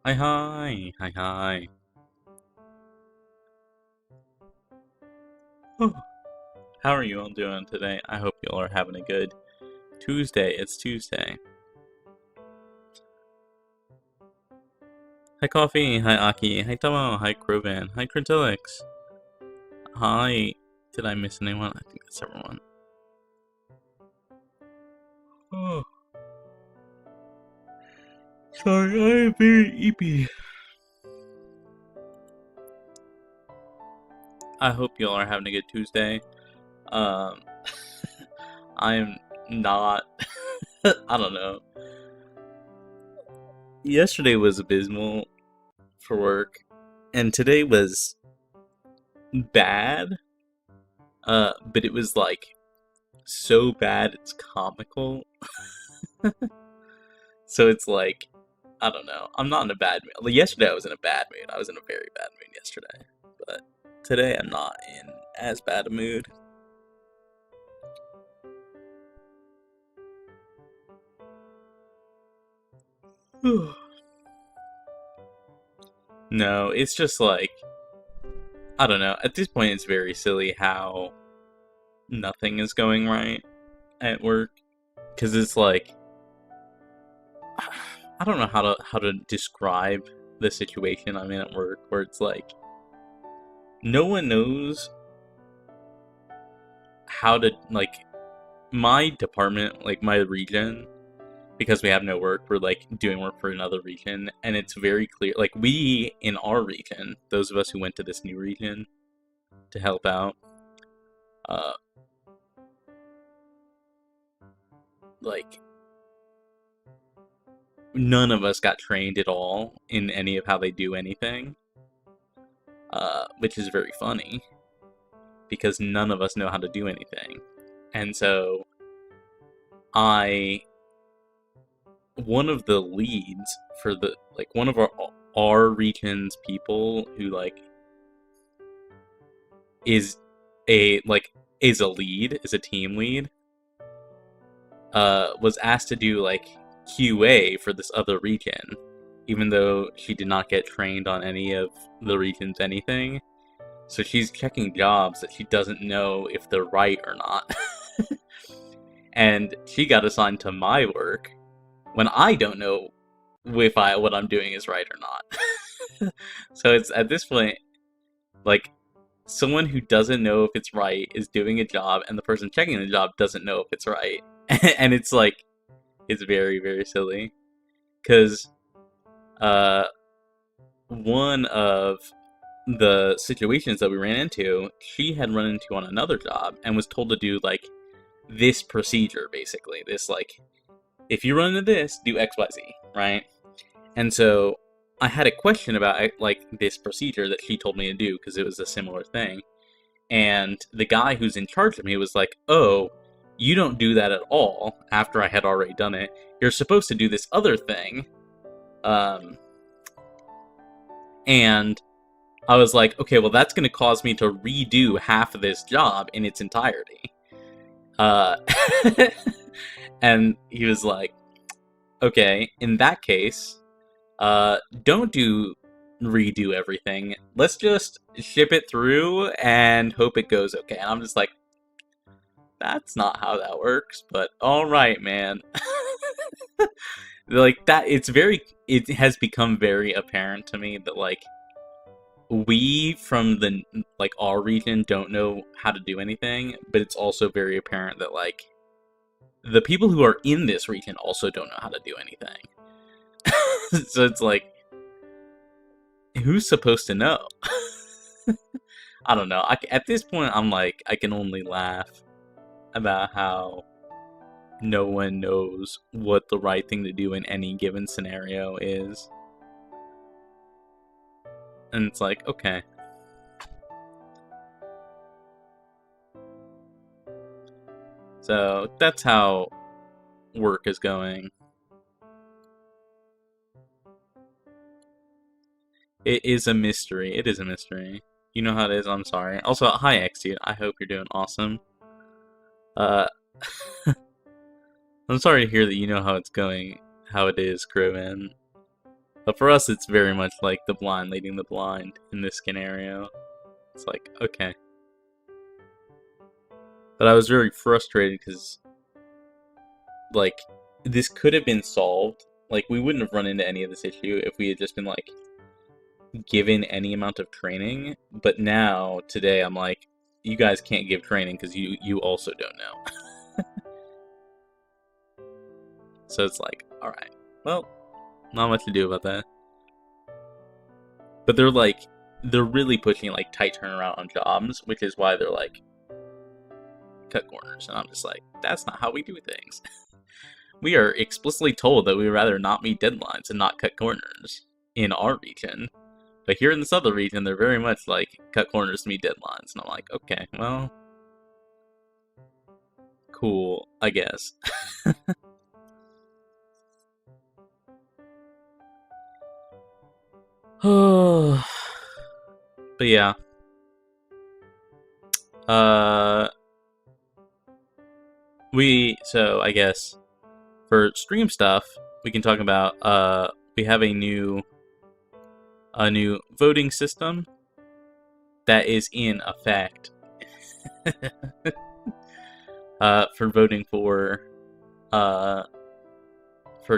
Hi, hi, hi, hi. Whew. How are you all doing today? I hope you all are having a good Tuesday. It's Tuesday. Hi, Coffee. Hi, Aki. Hi, Tomo. Hi, Krovan. Hi, Crintilix. Hi. Did I miss anyone? I think that's everyone. Oh, sorry, I'm very eepy. I hope you all are having a good Tuesday. Um, I'm not. I don't know. Yesterday was abysmal for work, and today was bad. But it was like so bad it's comical. So it's like, I don't know. I'm not in a bad mood. Like, yesterday I was in a bad mood. I was in a very bad mood yesterday. But today I'm not in as bad a mood. No, it's just like, I don't know. At this point it's very silly how nothing is going right at work. Cause it's like, I don't know how to describe the situation I'm in at work where it's like no one knows how to, like, my department, like my region, because we have no work, we're like doing work for another region, and it's very clear. Like, we in our region, those of us who went to this new region to help out, uh, like none of us got trained at all in any of how they do anything, which is very funny because none of us know how to do anything, and so I one of the leads for the like one of our region's people who like is a like is a lead, is a team lead, was asked to do like QA for this other region, even though she did not get trained on any of the region's anything. So she's checking jobs that she doesn't know if they're right or not. And she got assigned to my work when I don't know if what I'm doing is right or not. So it's at this point like someone who doesn't know if it's right is doing a job, and the person checking the job doesn't know if it's right. And it's like, it's very, very silly. Because uh, one of the situations that we ran into, she had run into on another job and was told to do, like, this procedure, basically. This, like, if you run into this, do XYZ, right? And so I had a question about, like, this procedure that she told me to do, because it was a similar thing. And the guy who's in charge of me was like, oh, you don't do that at all after I had already done it. You're supposed to do this other thing. Um, and I was like, okay, well, that's going to cause me to redo half of this job in its entirety. Uh, and he was like, okay, in that case, don't redo everything. Let's just ship it through and hope it goes okay. And I'm just like, that's not how that works, but all right, man. Like that, it has become very apparent to me that like we from the like our region don't know how to do anything, but it's also very apparent that like the people who are in this region also don't know how to do anything. So it's like, who's supposed to know? I don't know. At this point, I'm like, I can only laugh about how no one knows what the right thing to do in any given scenario is. And it's like, okay. So that's how work is going. It is a mystery. It is a mystery. You know how it is, I'm sorry. Also, hi X dude. I hope you're doing awesome. Uh I'm sorry to hear that you know how it's going, how it is, Crewman. But for us, it's very much like the blind leading the blind in this scenario. It's like, okay. But I was very frustrated because, like, this could have been solved. Like, we wouldn't have run into any of this issue if we had just been, like, given any amount of training. But now, today, I'm like, you guys can't give training because you also don't know. So it's like, alright, well, not much to do about that. But they're really pushing, like, tight turnaround on jobs, which is why they're like, cut corners. And I'm just like, that's not how we do things. We are explicitly told that we would rather not meet deadlines and not cut corners in our region. But here in this other region, they're very much like, cut corners to meet deadlines. And I'm like, okay, well, cool, I guess. But yeah. So I guess for stream stuff, we can talk about, we have a new voting system that is in effect. For voting for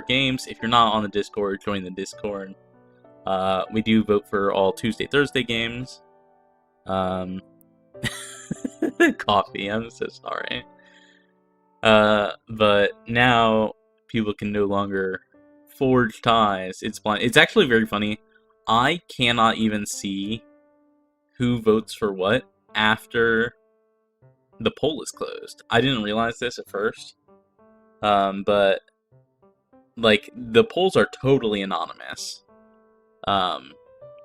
games. If you're not on the Discord, join the Discord. We do vote for all Tuesday, Thursday games. Coffee, I'm so sorry. But now people can no longer forge ties. It's blind. It's actually very funny. I cannot even see who votes for what after the poll is closed. I didn't realize this at first. But like the polls are totally anonymous.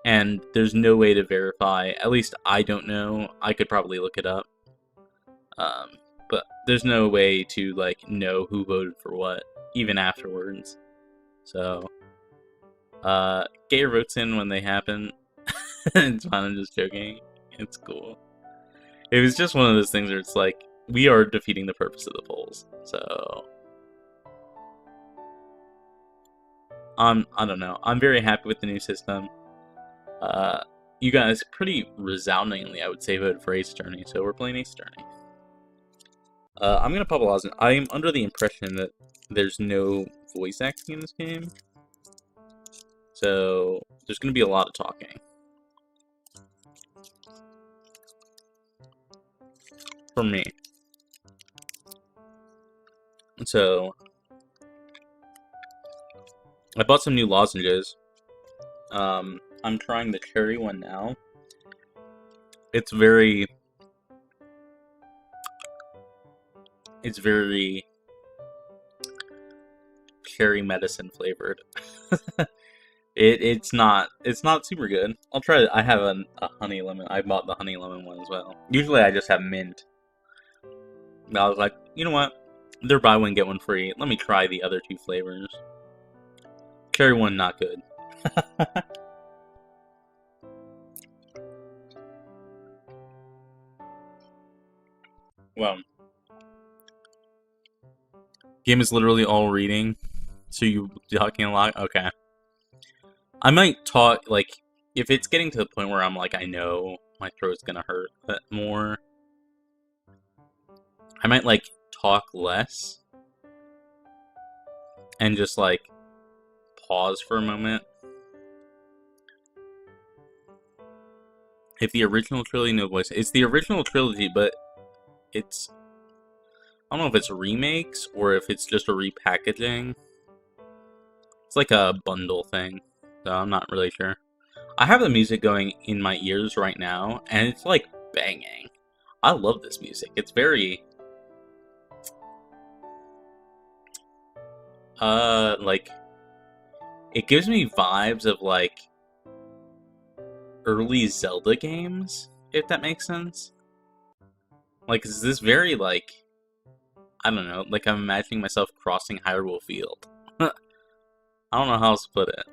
And there's no way to verify. At least I don't know. I could probably look it up. But there's no way to like know who voted for what, even afterwards. So, get your votes in when they happen. It's fine. I'm just joking. It's cool. It was just one of those things where it's like we are defeating the purpose of the polls. So, I don't know. I'm very happy with the new system. You guys pretty resoundingly, I would say, voted for Ace Attorney, so we're playing Ace Attorney. I'm gonna pop a Lawson. I'm under the impression that there's no voice acting in this game, so there's gonna be a lot of talking. For me. So, I bought some new lozenges. I'm trying the cherry one now. It's very cherry medicine flavored. It's not super good. I'll try it. I have a honey lemon. I bought the honey lemon one as well. Usually I just have mint. But I was like, you know what? They're buy one get one free. Let me try the other two flavors. Cherry one not good. Well, game is literally all reading. So you talking a lot? Okay. I might talk, like, if it's getting to the point where I'm like, I know my throat's gonna hurt more, I might, like, talk less and just, like, pause for a moment. If the original trilogy, no voice. It's the original trilogy, but it's... I don't know if it's remakes or if it's just a repackaging. It's like a bundle thing, so I'm not really sure. I have the music going in my ears right now, and it's, like, banging. I love this music. It's very... like... It gives me vibes of, like, early Zelda games, if that makes sense. Like, is this very, like... I don't know, like I'm imagining myself crossing Hyrule Field. I don't know how else to put it.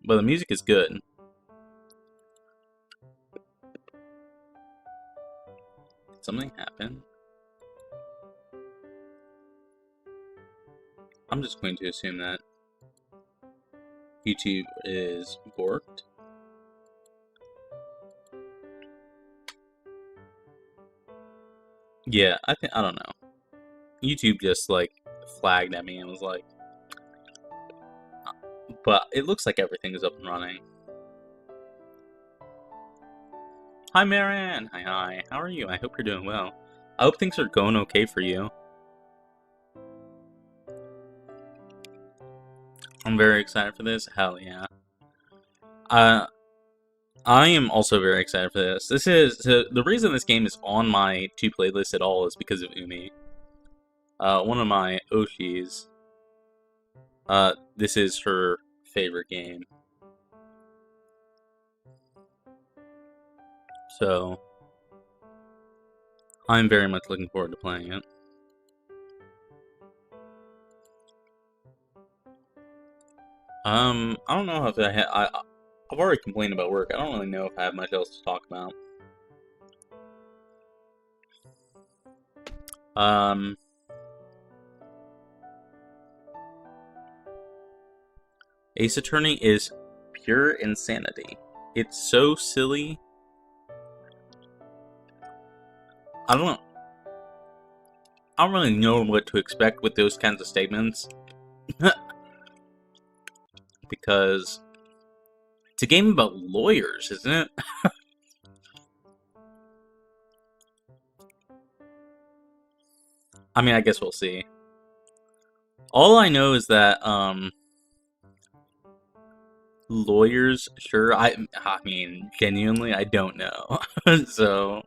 But the music is good. Did something happen? I'm just going to assume that YouTube is borked. Yeah, I don't know. YouTube just, like, flagged at me and was like... But it looks like everything is up and running. Hi, Marianne! Hi. How are you? I hope you're doing well. I hope things are going okay for you. I'm very excited for this. Hell yeah. I am also very excited for this. The reason this game is on my to play list at all is because of Umi. One of my Oshis. This is her favorite game. So, I'm very much looking forward to playing it. I don't know if I've already complained about work. I don't really know if I have much else to talk about. Ace Attorney is pure insanity. It's so silly. I don't really know what to expect with those kinds of statements. Because it's a game about lawyers, isn't it? I mean, I guess we'll see. All I know is that, lawyers, sure, I mean, genuinely, I don't know. So,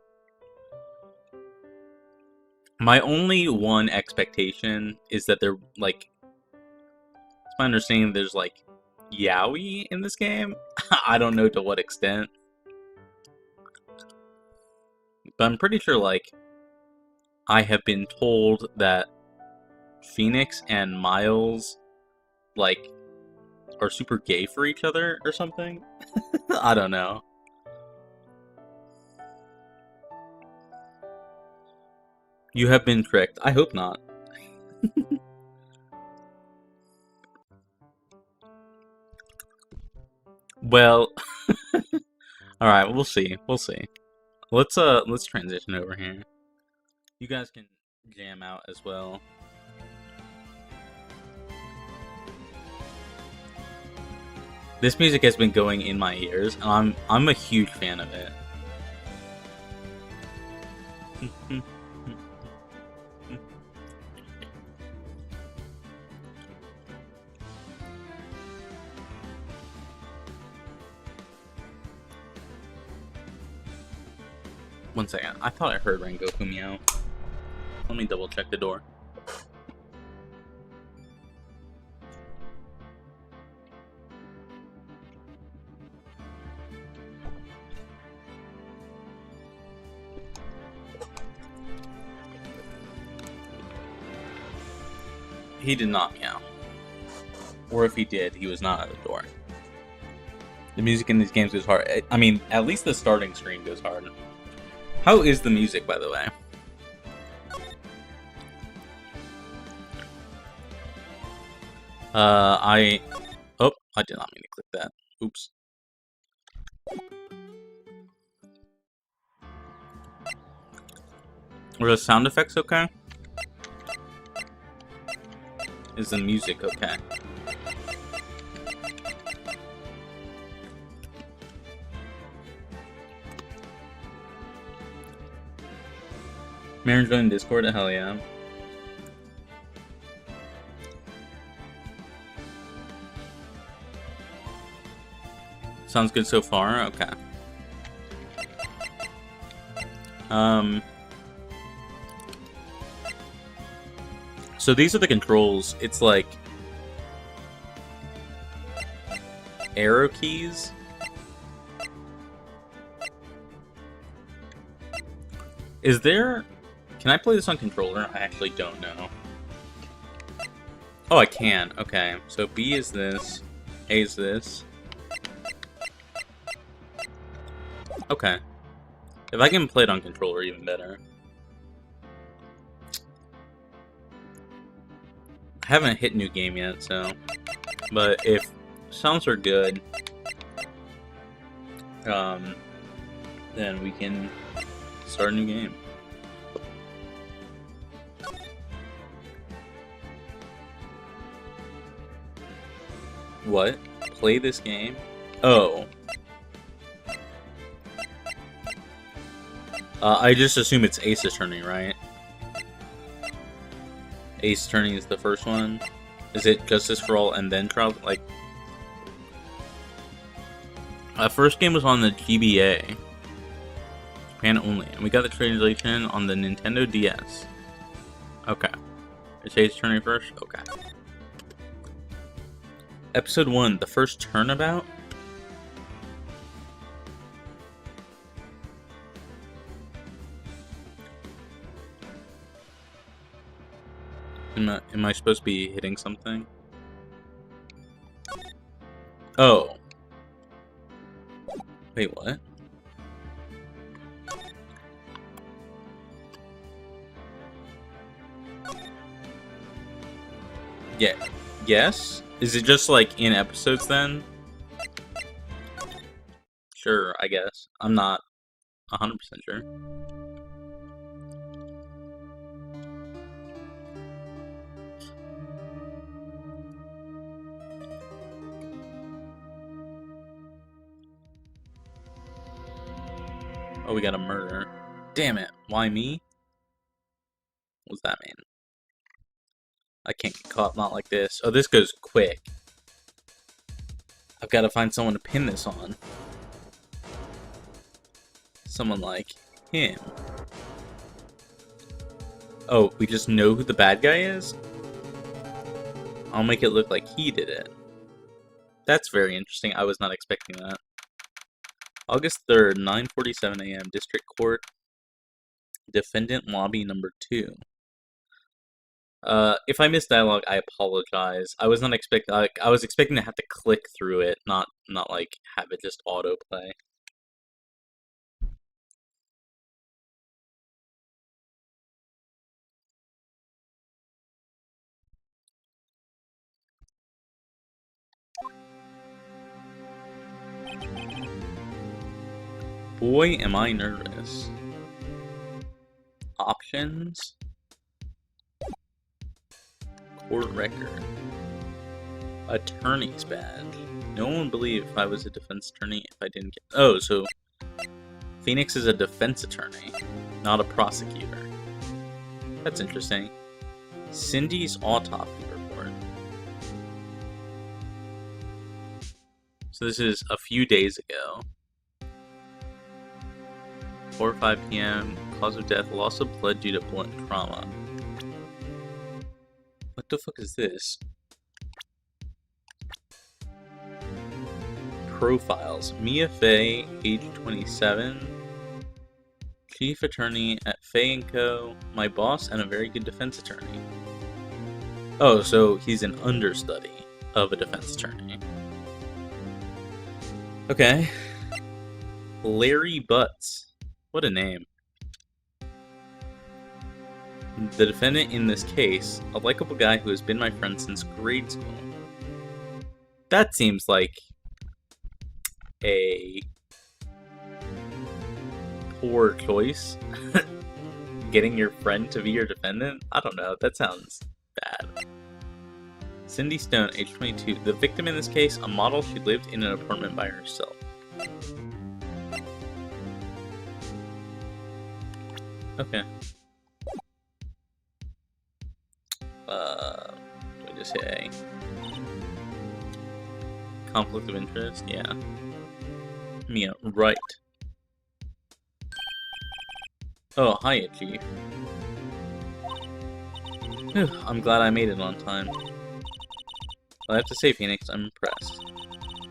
my only one expectation is that they're, like, it's my understanding there's, like, yaoi in this game. I don't know to what extent. But I'm pretty sure, like, I have been told that Phoenix and Miles, like, are super gay for each other or something. I don't know. You have been tricked. I hope not. Well, all right, we'll see. We'll see. Let's transition over here. You guys can jam out as well. This music has been going in my ears, and I'm a huge fan of it. One second. I thought I heard Rengoku meow. Let me double check the door. He did not meow. Or if he did, he was not at the door. The music in these games goes hard. I mean, at least the starting screen goes hard. How is the music, by the way? Oh, I did not mean to click that. Oops. Were the sound effects okay? Is the music okay? Marin joined Discord? Hell yeah. Sounds good so far? Okay. So these are the controls. It's like arrow keys. Is there... Can I play this on controller? I actually don't know. Oh, I can. Okay. So B is this. A is this. Okay. If I can play it on controller, even better. haven't hit new game yet, so... But if sounds are good, then we can start a new game. What? Play this game? Oh. I just assume it's Ace Attorney, right? Ace Attorney is the first one. Is it Justice for All and then Trial? Like, first game was on the GBA, Japan only, and we got the translation on the Nintendo DS. Okay, it's Ace Attorney first. Okay. Episode 1, the first turnabout. Am I supposed to be hitting something? Oh. Wait, what? Yeah. Yes? Is it just like in episodes then? Sure, I guess. I'm not 100% sure. Oh, we got a murder. Damn it. Why me? What's that mean? I can't get caught not like this. Oh, this goes quick. I've got to find someone to pin this on. Someone like him. Oh, we just know who the bad guy is? I'll make it look like he did it. That's very interesting. I was not expecting that. August 3rd, 9:47 a.m. District Court. Defendant Lobby number 2. If I missed dialogue, I apologize. I was not expecting. I was expecting to have to click through it, not like have it just autoplay. Boy, am I nervous. Options. Court record. Attorney's badge. No one would believe if I was a defense attorney if I didn't get... Oh, so... Phoenix is a defense attorney, not a prosecutor. That's interesting. Cindy's autopsy report. So this is a few days ago. 4 or 5 p.m. Cause of death, loss of blood due to blunt trauma. What the fuck is this? Profiles. Mia Fey, age 27. Chief attorney at Fey & Co. My boss and a very good defense attorney. Oh, so he's an understudy of a defense attorney. Okay. Larry Butts. What a name. The defendant in this case, a likable guy who has been my friend since grade school. That seems like a poor choice. Getting your friend to be your defendant? I don't know, that sounds bad. Cindy Stone, age 22. The victim in this case, a model. She lived in an apartment by herself. Okay. Do I just hit A? Conflict of interest? Yeah. Mia, right. Oh, hiya, Chief. Whew, I'm glad I made it on time. Well, I have to say, Phoenix, I'm impressed.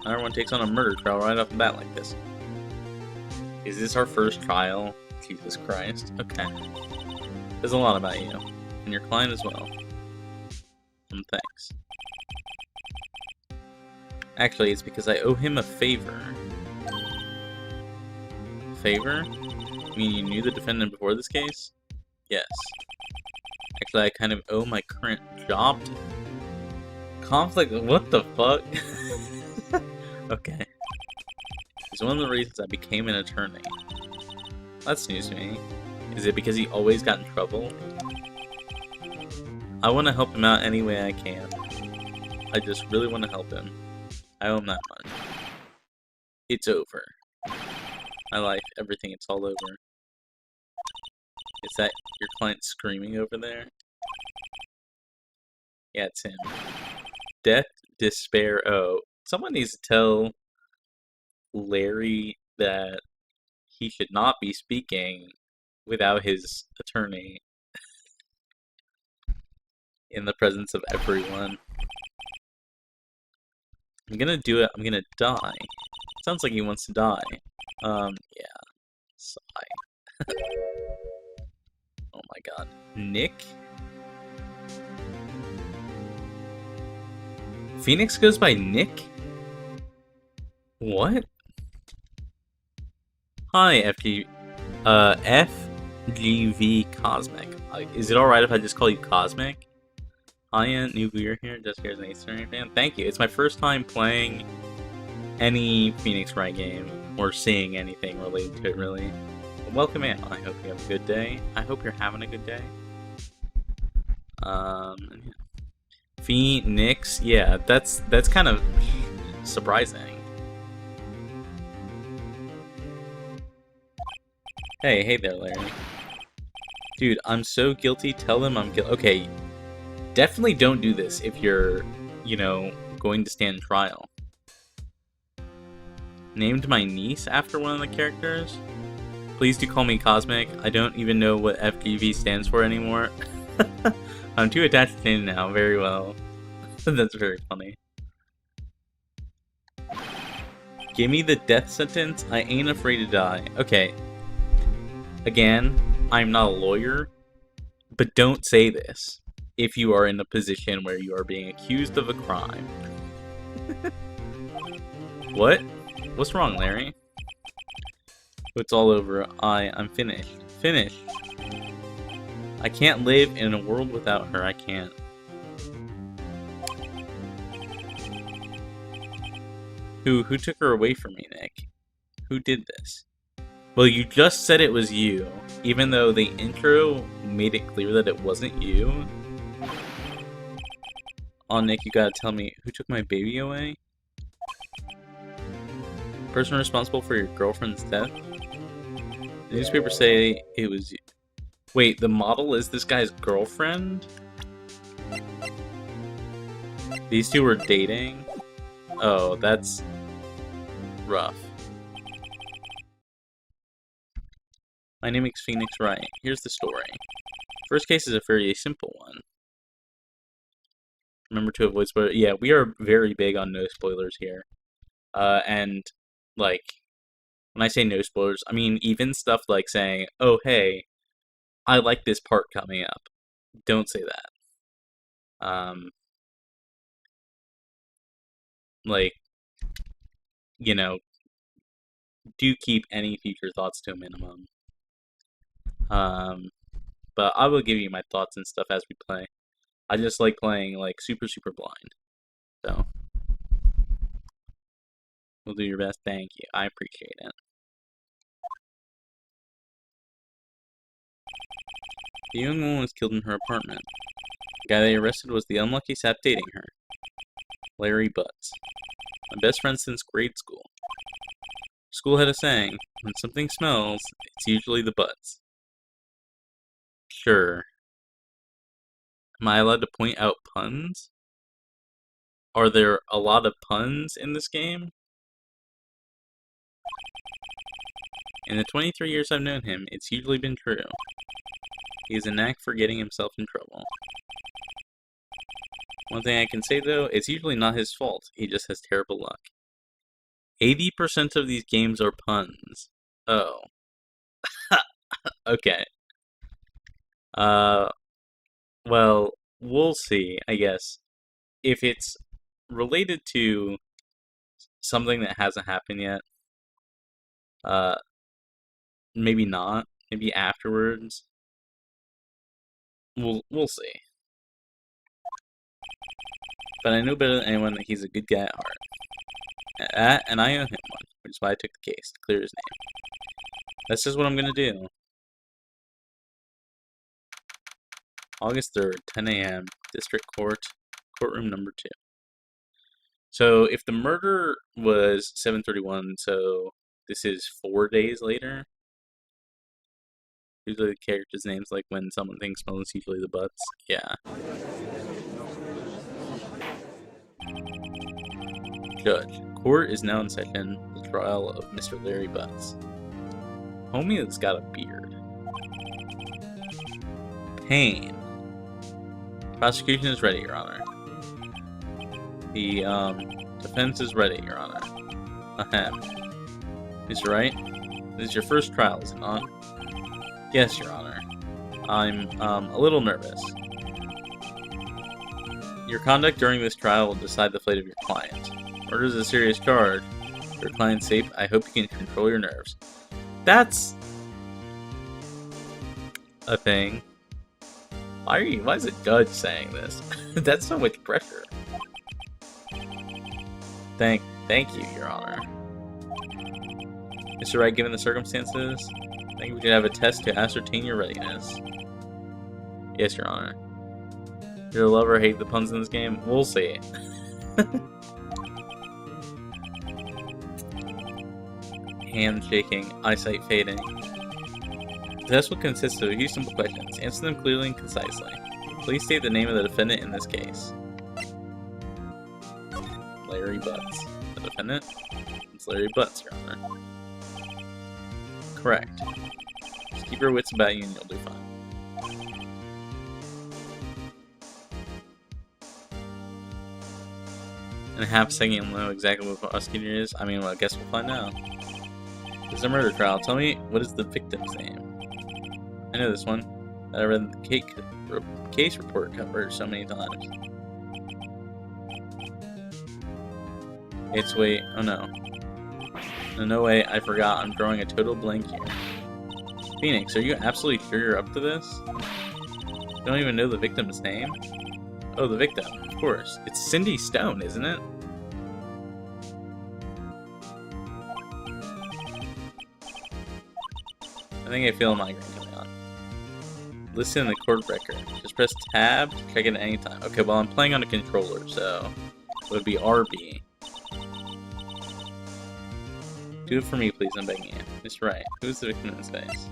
Not everyone takes on a murder trial right off the bat like this. Is this our first trial? Jesus Christ. Okay. There's a lot about you. And your client as well. Thanks. Actually, it's because I owe him a favor. Favor? You mean you knew the defendant before this case? Yes. Actually, I kind of owe my current job to him. conflict. What the fuck? Okay. It's one of the reasons I became an attorney. That's news to me. Is it because he always got in trouble? I want to help him out any way I can. I just really want to help him. I owe him that much. It's over. My life, everything, it's all over. Is that your client screaming over there? Yeah, it's him. Death, despair, oh. Someone needs to tell Larry that he should not be speaking without his attorney in the presence of everyone. I'm gonna do it. I'm gonna die. Sounds like he wants to die. Yeah. Sigh. Oh my god. Nick? Phoenix goes by Nick? What? Hi, FGV Cosmic. Is it alright if I just call you Cosmic? Hi, new viewer here, just here's an Ace Attorney fan. Thank you. It's my first time playing any Phoenix Wright game, or seeing anything related to it, really. But welcome in. I hope you have a good day. I hope you're having a good day. Yeah. Phoenix, yeah, that's kind of surprising. Hey there, Larry. Dude, I'm so guilty. Tell them I'm guilty. Okay, definitely don't do this if you're, you know, going to stand trial. Named my niece after one of the characters? Please do call me Cosmic. I don't even know what FGV stands for anymore. I'm too attached to it now, very well. That's very funny. Give me the death sentence. I ain't afraid to die. Okay. Again, I'm not a lawyer, but don't say this if you are in a position where you are being accused of a crime. What? What's wrong, Larry? It's all over. I'm finished. Finished. I can't live in a world without her. I can't. Who took her away from me, Nick? Who did this? Well, you just said it was you, even though the intro made it clear that it wasn't you. Oh, Nick, you gotta tell me, who took my baby away? Person responsible for your girlfriend's death? The newspapers say it was you. Wait, the model is this guy's girlfriend? These two were dating? Oh, that's rough. My name is Phoenix Wright. Here's the story. First case is a very simple one. Remember to avoid spoilers. Yeah, we are very big on no spoilers here. And, like, when I say no spoilers, I mean even stuff like saying, oh, hey, I like this part coming up. Don't say that. Like, you know, do keep any future thoughts to a minimum. But I will give you my thoughts and stuff as we play. I just like playing, like, super blind. So, we'll do your best. Thank you. I appreciate it. The young woman was killed in her apartment. The guy they arrested was the unlucky sap dating her. Larry Butts. My best friend since grade school. School had a saying, when something smells, it's usually the butts. Sure. Am I allowed to point out puns? Are there a lot of puns in this game? In the 23 years I've known him, it's usually been true. He has a knack for getting himself in trouble. One thing I can say, though, it's usually not his fault. He just has terrible luck. 80% of these games are puns. Oh. Okay. Well, we'll see, I guess. If it's related to something that hasn't happened yet, maybe not. Maybe afterwards. We'll see. but I know better than anyone that he's a good guy at heart. And I owe him one, which is why I took the case to clear his name. That's just what I'm gonna do. August 3rd, 10 a.m., District Court, courtroom number 2. So if the murder was 7:31, so this is 4 days later. Usually the characters' names, like when someone thinks smells, usually the butts. Yeah. Judge, court is now in session. The trial of Mr. Larry Butts. Homie that's got a beard. Pain. Prosecution is ready, Your Honor. The defense is ready, Your Honor. Ahem. Mr. Wright, this is your first trial, is it not? Yes, Your Honor. I'm a little nervous. Your conduct during this trial will decide the fate of your client. Murder is a serious charge. For your client's sake, I hope you can control your nerves. That's a thing. Why is a judge saying this? That's so much pressure. Thank you, Your Honor. Mr. Wright, given the circumstances, I think we could have a test to ascertain your readiness. Yes, Your Honor. Do you love or hate the puns in this game? We'll see. Hand shaking, eyesight fading. The test will consist of a few simple questions. Answer them clearly and concisely. Please state the name of the defendant in this case. Larry Butts. The defendant? It's Larry Butts, Your Honor. Correct. Just keep your wits about you and you'll do fine. In a half second, you'll know exactly what the prosecutor is. I mean, well, I guess we'll find out. This is a murder trial. Tell me, what is the victim's name? I know this one. I read the case report cover so many times. It's wait. Oh no. No way. I forgot. I'm drawing a total blank here. Phoenix, are you absolutely sure you're up to this? You don't even know the victim's name? Oh, the victim. Of course. It's Cindy Stone, isn't it? I think I feel a migraine coming on. Listen in the court record. Just press tab to check it at any time. Okay, well, I'm playing on a controller, so it would be RB. Do it for me, please. I'm begging you. Mr. Wright, who's the victim in this case?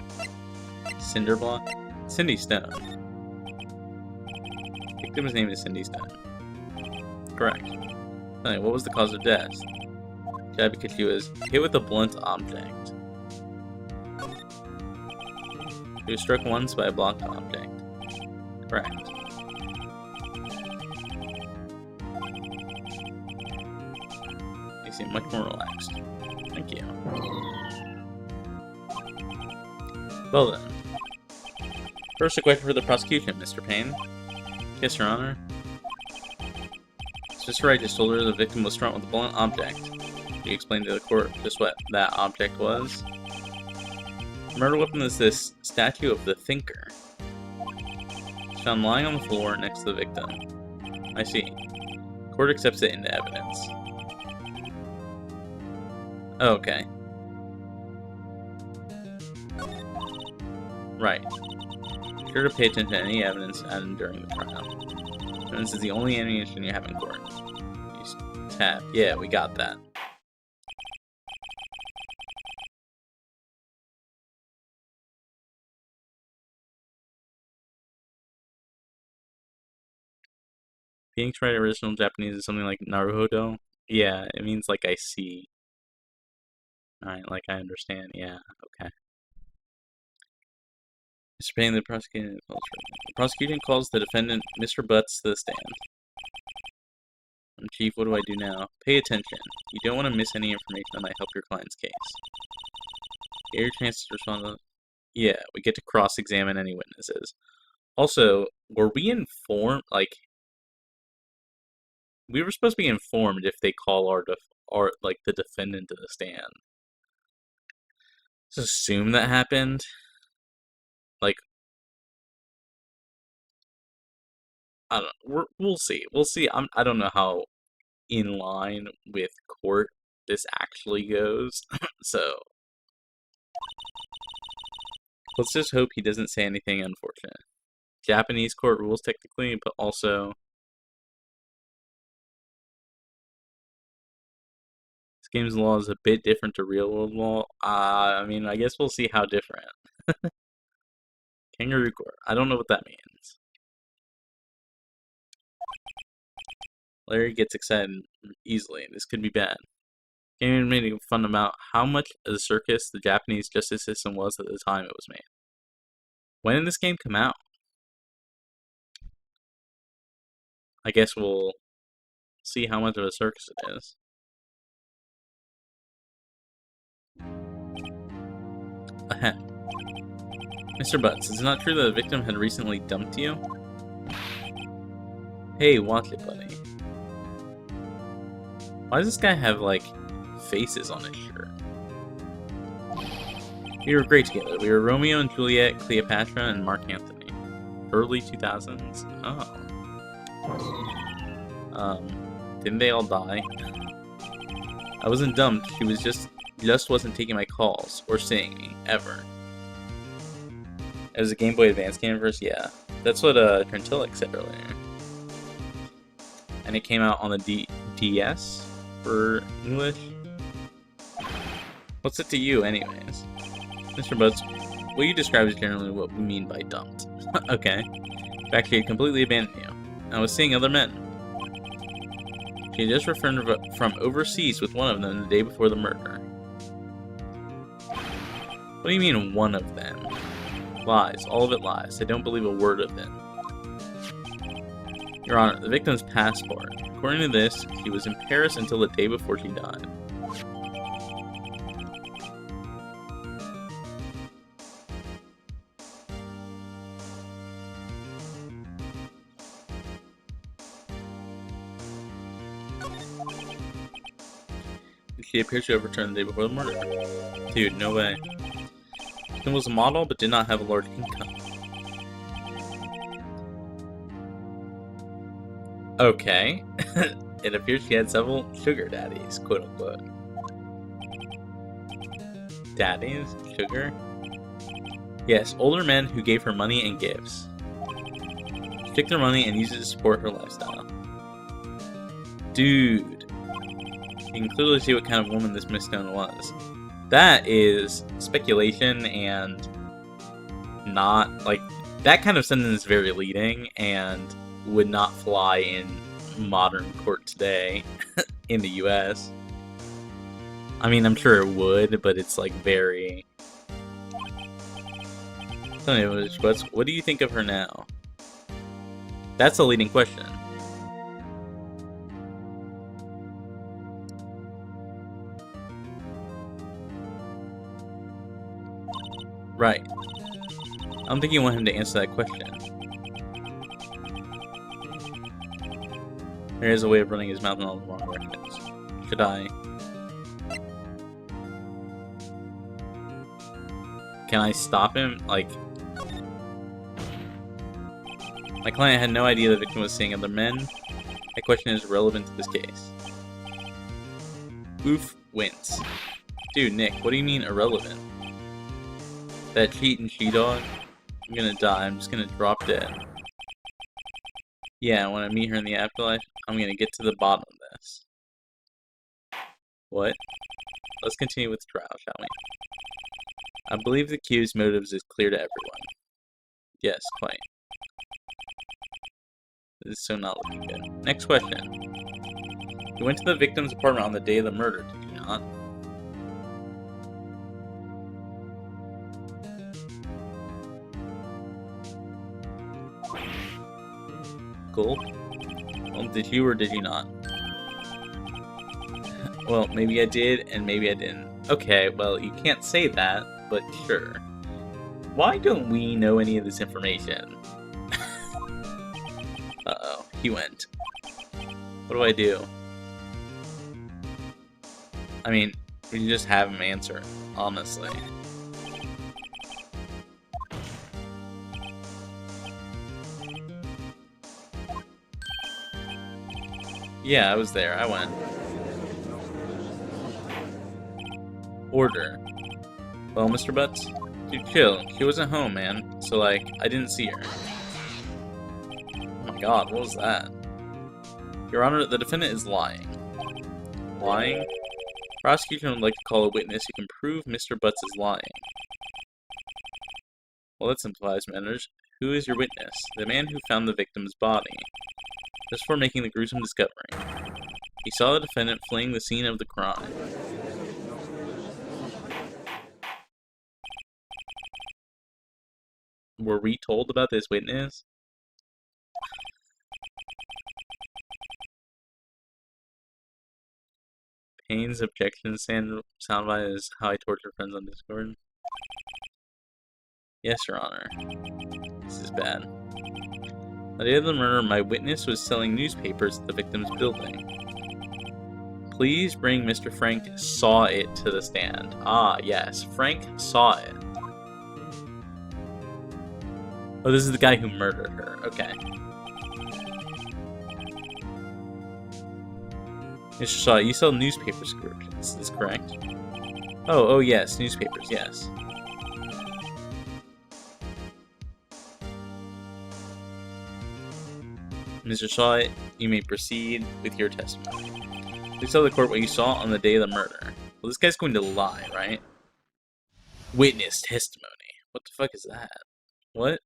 Cinderblock? Cindy Stone. Victim's name is Cindy Stone. Correct. Tell me, what was the cause of death? Died because she was hit with a blunt object. She was struck once by a blocked object. Correct. You seem much more relaxed. Thank you. Well then. First, a question for the prosecution, Mr. Payne. Yes, Your Honor. Mr. Wright just told her the victim was struck with a blunt object. Can you explain to the court just what that object was? The murder weapon is this statue of the Thinker. It's found lying on the floor next to the victim. I see. The court accepts it into evidence. Oh, okay. Right. Be sure to pay attention to any evidence added during the trial. Evidence is the only ammunition you have in court. Use tab. Yeah, we got that. Phoenix Wright original Japanese is something like Naruhodo. Yeah, it means like I see. Alright, like I understand. Yeah, okay. Mr. Payne, the prosecution calls the defendant Mr. Butts to the stand. Chief, what do I do now? Pay attention. You don't want to miss any information that might help your client's case. Get your chance to respond to... Yeah, we get to cross-examine any witnesses. Also, were we informed, like... We were supposed to be informed if they call the defendant to the stand. Let's assume that happened. Like... I don't know. We'll see. We'll see. I don't know how in line with court this actually goes. So let's just hope he doesn't say anything unfortunate. Japanese court rules technically, but also this game's law is a bit different to real world law. I mean, I guess we'll see how different. Kangaroo court. I don't know what that means. Larry gets excited easily. This could be bad. Game making fun about how much of the circus the Japanese justice system was at the time it was made. When did this game come out? I guess we'll see how much of a circus it is. Ahem. Mr. Butts, is it not true that the victim had recently dumped you? Hey, watch it, buddy. Why does this guy have, like, faces on his shirt? We were great together. We were Romeo and Juliet, Cleopatra, and Mark Antony. Early 2000s? Oh. Didn't they all die? I wasn't dumped. She was just wasn't taking my calls or seeing me, ever. It was a Game Boy Advance game first? Yeah. That's what Trentilic said earlier. And it came out on the DS for English. What's it to you, anyways? Mr. Butts, what you describe is generally what we mean by dumped. Okay. In fact, she had completely abandoned you. I was seeing other men. She had just returned from overseas with one of them the day before the murder. What do you mean, one of them? Lies. All of it lies. I don't believe a word of it. Your Honor, the victim's passport. According to this, she was in Paris until the day before she died. She appears to have returned the day before the murder. Dude, no way. She was a model, but did not have a large income. Okay. It appears she had several sugar daddies, quote unquote. Daddies? Sugar? Yes, older men who gave her money and gifts. She took their money and used it to support her lifestyle. Dude. You can clearly see what kind of woman this Miss Stone was. That is speculation and not, like, that kind of sentence is very leading and would not fly in modern court today in the US. I mean, I'm sure it would, but it's like very... Tell me, what do you think of her now? That's a leading question. Right. I don't think you want him to answer that question. There is a way of running his mouth in all the wrong directions. Should I? Can I stop him? Like... My client had no idea the victim was seeing other men. That question is relevant to this case. Oof wins. Dude, Nick, what do you mean irrelevant? That cheat and she-dog? I'm gonna die. I'm just gonna drop dead. Yeah, when I meet her in the afterlife, I'm gonna get to the bottom of this. What? Let's continue with the trial, shall we? I believe the accused's motives is clear to everyone. Yes, quite. This is so not looking good. Next question. You went to the victim's apartment on the day of the murder, did you not? Cool. Well, did you or did you not? Well, maybe I did, and maybe I didn't. Okay, well, you can't say that, but sure. Why don't we know any of this information? Uh-oh, he went. What do I do? I mean, we can just have him answer, honestly. Yeah, I was there. I went. Order. Well, Mr. Butts? Dude, chill. She wasn't home, man. So, like, I didn't see her. Oh my god, what was that? Your Honor, the defendant is lying. Lying? Prosecution would like to call a witness who can prove Mr. Butts is lying. Well, that simplifies matters. Who is your witness? The man who found the victim's body. Just before making the gruesome discovery. He saw the defendant fleeing the scene of the crime. Were we told about this witness? Payne's objection soundbite is how I torture friends on Discord. Yes, Your Honor. This is bad. On the day of the murder, my witness was selling newspapers at the victim's building. Please bring Mr. Frank saw it to the stand. Ah, yes. Frank saw it. Oh, this is the guy who murdered her. Okay. Mr. Shaw, you sell newspaper subscriptions, is correct? Oh, yes, newspapers, yes. Mr. Shaw, you may proceed with your testimony. Please tell the court what you saw on the day of the murder. Well, this guy's going to lie, right? Witness testimony. What the fuck is that? What?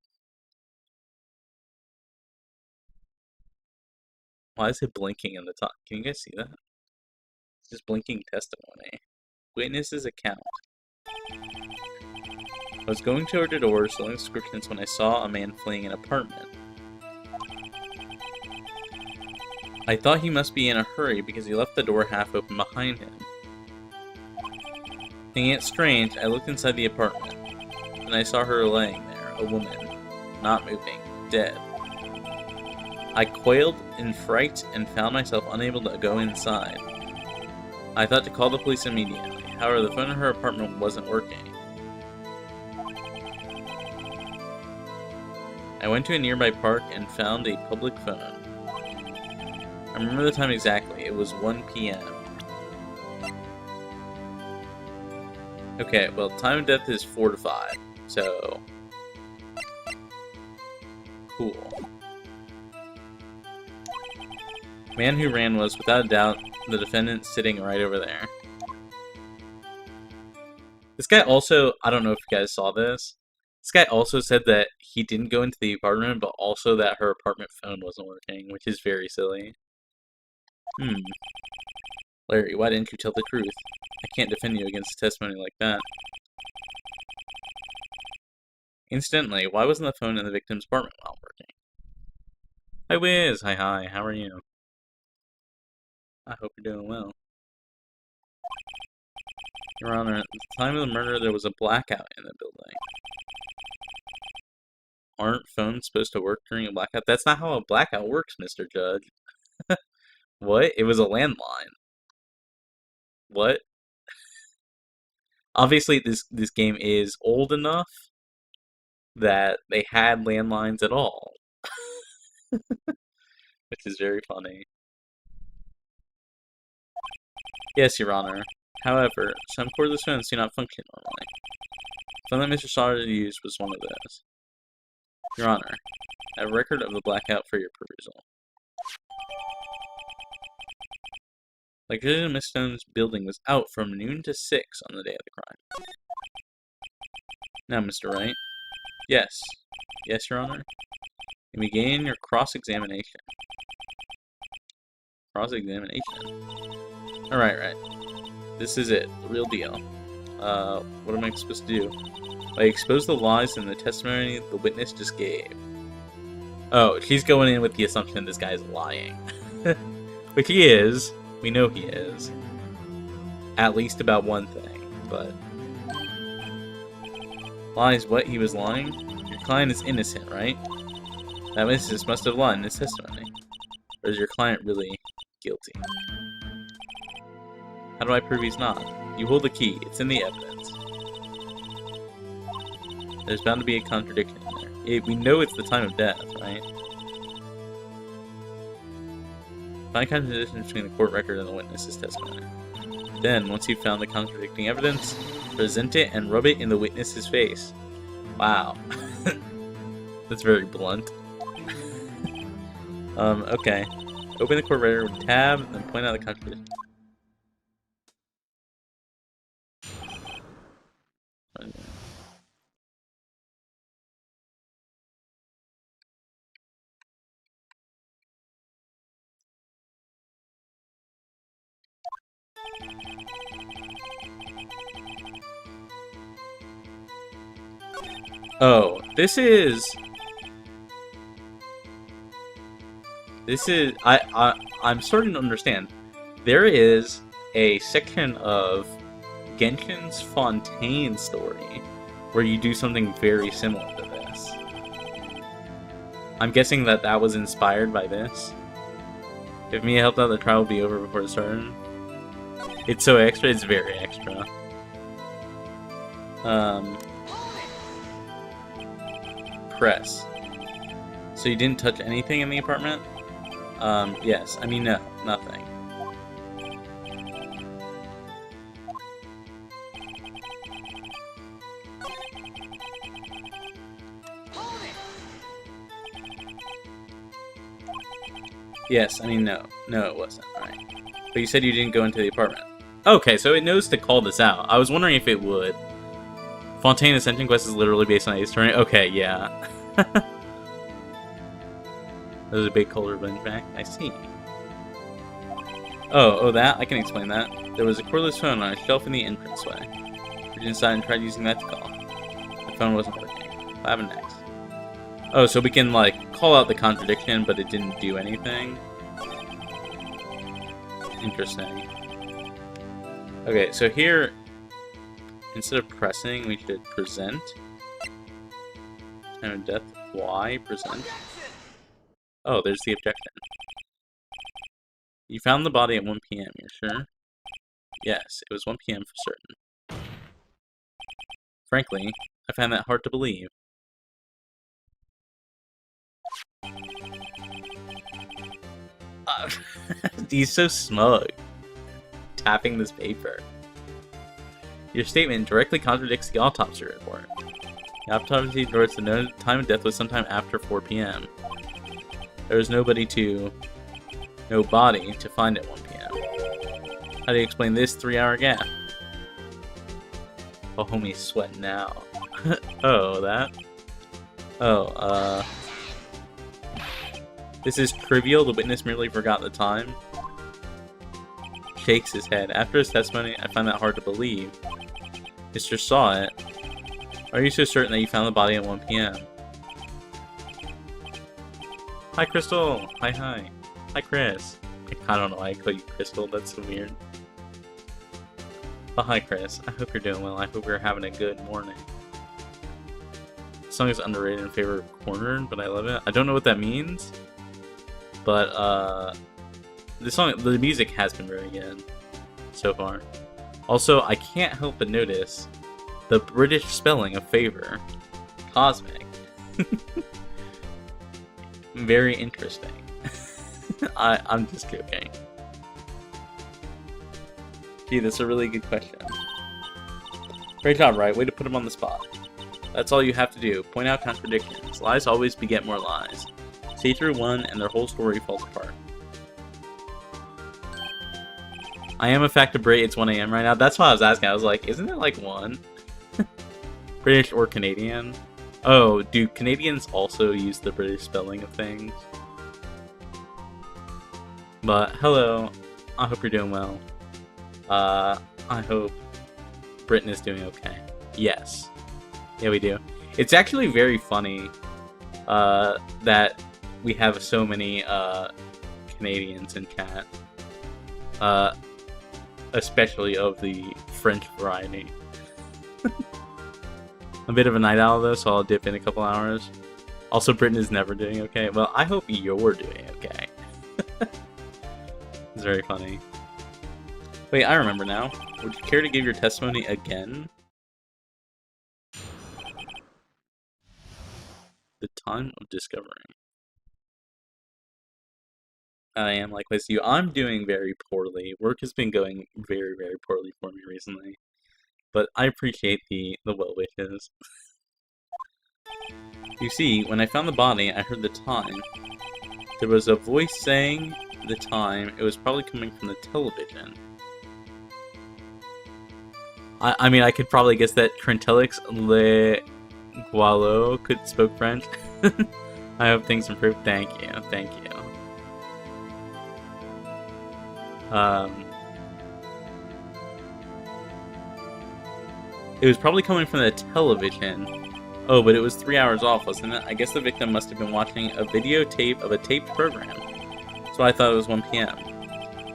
Why is it blinking in the top? Can you guys see that? It's just blinking testimony. Witness's account. I was going toward the door selling subscriptions when I saw a man fleeing an apartment. I thought he must be in a hurry because he left the door half open behind him. Thinking it strange, I looked inside the apartment, and I saw her laying there, a woman, not moving, dead. I quailed in fright and found myself unable to go inside. I thought to call the police immediately. However, the phone in her apartment wasn't working. I went to a nearby park and found a public phone. I remember the time exactly. It was 1 p.m. Okay, well, time of death is 4 to 5, so... Cool. Man who ran was, without a doubt, the defendant sitting right over there. This guy also, I don't know if you guys saw this, this guy also said that he didn't go into the apartment, but also that her apartment phone wasn't working, which is very silly. Larry, why didn't you tell the truth? I can't defend you against a testimony like that. Incidentally, why wasn't the phone in the victim's apartment not working? Hi Wiz! Hi, how are you? I hope you're doing well. Your Honor, at the time of the murder, there was a blackout in the building. Aren't phones supposed to work during a blackout? That's not how a blackout works, Mr. Judge. What? It was a landline. What? Obviously, this game is old enough that they had landlines at all. Which is very funny. Yes, Your Honor. However, some cordless phones do not function normally. The phone that Mr. Sauter used was one of those. Your Honor, I have a record of the blackout for your perusal. Electricity in Miss Stone's building was out from noon to 6 on the day of the crime. Now, Mr. Wright. Yes. Yes, Your Honor. You may begin your cross-examination. Cross-examination? Alright, right. This is it. The real deal. What am I supposed to do? I expose the lies in the testimony the witness just gave. Oh, she's going in with the assumption this guy's lying. Which he is. We know he is. At least about one thing, but... Lies what? He was lying? Your client is innocent, right? That witness must have lied in his testimony. Or is your client really guilty? How do I prove he's not? You hold the key. It's in the evidence. There's bound to be a contradiction in there. We know it's the time of death, right? Find contradictions between the court record and the witness's testimony. Then, once you've found the contradicting evidence, present it and rub it in the witness's face. Wow. That's very blunt. Okay. Open the court record with tab, and then point out the contradiction. Oh, I'm starting to understand. There is a section of Genshin's Fontaine story where you do something very similar to this. I'm guessing that was inspired by this. If Mia helped out, the trial would be over before it started. It's so extra, it's very extra. Press. So you didn't touch anything in the apartment? Yes. I mean, no, nothing. Yes, I mean, no. No, it wasn't. Alright. But you said you didn't go into the apartment. Okay, so it knows to call this out. I was wondering if it would. Fontaine Ascension Quest is literally based on Ace Attorney. Okay, yeah. There's a big color revenge back. I see. Oh, that? I can explain that. There was a cordless phone on a shelf in the entranceway. We inside and tried using that to call. The phone wasn't working. What happened next? Oh, so we can, like, call out the contradiction, but it didn't do anything? Interesting. Okay, so here, instead of pressing, we should present. Time of death, Y, present. Oh, there's the objection. You found the body at 1 p.m., you're sure? Yes, it was 1 p.m. for certain. Frankly, I find that hard to believe. He's so smug. Tapping this paper. Your statement directly contradicts the autopsy report. The autopsy reports the time of death was sometime after 4 p.m. There was no body to find at 1 p.m. How do you explain this 3-hour gap? Oh, homie's sweating now. Oh, that? Oh, this is trivial. The witness merely forgot the time. Shakes his head. After his testimony, I find that hard to believe. Mister saw it. Are you so certain that you found the body at 1 p.m.? Hi, Crystal! Hi. Hi, Chris. I don't know why I call you Crystal, that's so weird. Oh, hi, Chris. I hope you're doing well. I hope you're having a good morning. This song is underrated in favor of Cornered, but I love it. I don't know what that means, but, the music has been very good so far. Also, I can't help but notice the British spelling of favor. Cosmic. Very interesting. I'm just joking. Gee, that's a really good question. Great job, Wright. Way to put him on the spot. That's all you have to do. Point out contradictions. Lies always beget more lies. See through one, and their whole story falls apart. I am a fact of Brit. It's 1 a.m. right now. That's why I was asking. I was like, isn't it like 1? British or Canadian? Oh, do Canadians also use the British spelling of things? But, hello. I hope you're doing well. I hope Britain is doing okay. Yes. Yeah, we do. It's actually very funny, that we have so many, Canadians in chat. Especially of the French variety. A bit of a night owl though, so I'll dip in a couple hours. Also, Britain is never doing okay. Well, I hope you're doing okay. It's very funny. Wait, I remember now. Would you care to give your testimony again? The time of discovering. I am likewise to you. I'm doing very poorly. Work has been going very, very poorly for me recently. But I appreciate the well wishes. You see, when I found the body, I heard the time. There was a voice saying the time. It was probably coming from the television. I mean, I could probably guess that Trentelix Le Gualo could spoke French. I hope things improve. Thank you. Thank you. It was probably coming from the television. Oh, but it was 3 hours off, wasn't it? I guess the victim must have been watching a videotape of a taped program. So I thought it was 1 p.m.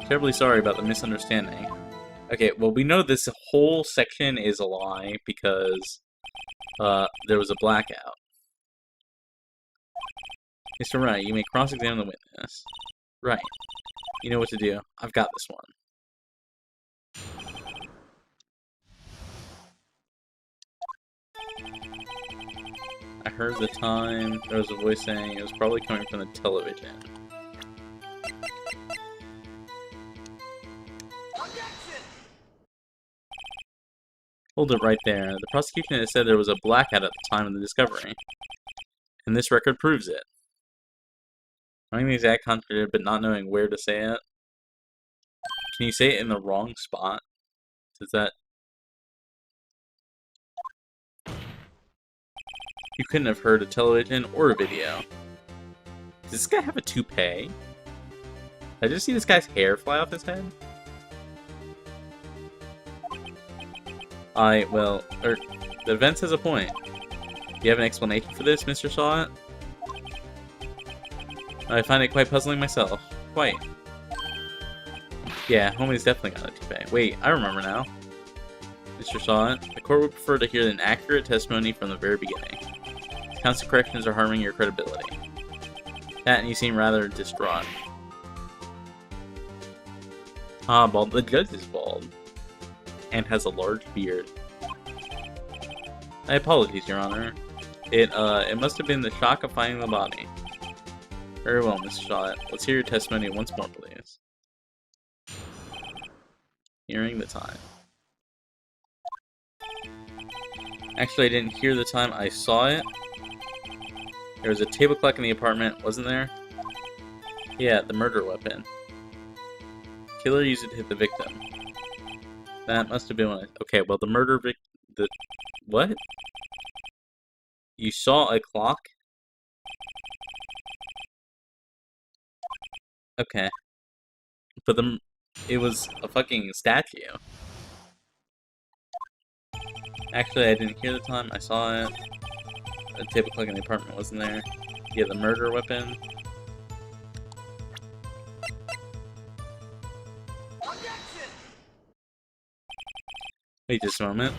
Terribly sorry about the misunderstanding. Okay, well, we know this whole section is a lie because there was a blackout. Mr. Wright, you may cross-examine the witness. Right. You know what to do. I've got this one. I heard the time. There was a voice saying it was probably coming from the television. Hold it right there. The prosecution has said there was a blackout at the time of the discovery. And this record proves it. Knowing the exact contradiction but not knowing where to say it. Can you say it in the wrong spot? Does that... You couldn't have heard a television or a video. Does this guy have a toupee? Did I just see this guy's hair fly off his head? Well, the event has a point. Do you have an explanation for this, Mr. Sawat? I find it quite puzzling myself. Quite. Yeah, homie's definitely got a toupee. Wait, I remember now. Mr. Sawat, the court would prefer to hear an accurate testimony from the very beginning. Constant corrections are harming your credibility. That, and you seem rather distraught. Ah, bald. The judge is bald. And has a large beard. My apologies, Your Honor. It must have been the shock of finding the body. Very well, Mr. Sawat. Let's hear your testimony once more, please. Hearing the time. Actually, I didn't hear the time. I saw it. There was a table clock in the apartment, wasn't there? Yeah, the murder weapon. Killer used it to hit the victim. That must have been when okay, well, the murder what? You saw a clock? Okay. But it was a fucking statue. Actually, I didn't hear the time. I saw it. A table clock in the apartment wasn't there. Yeah, the murder weapon. Wait just a moment.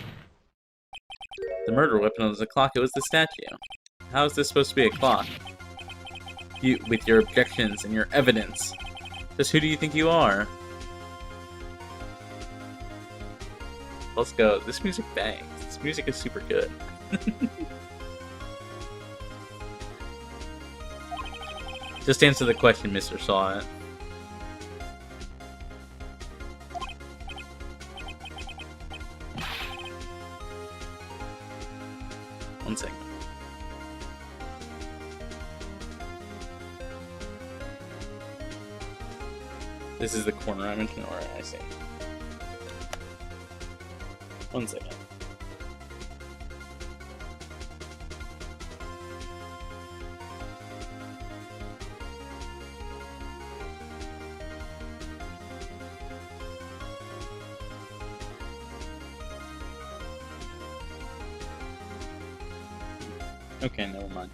The murder weapon was a clock. It was the statue. How is this supposed to be a clock? You, with your objections and your evidence. Just who do you think you are? Let's go. This music bangs. This music is super good. Just answer the question, Mr. Sawat. One second. This is the corner I'm in. Alright, I see. One second. Okay, never mind.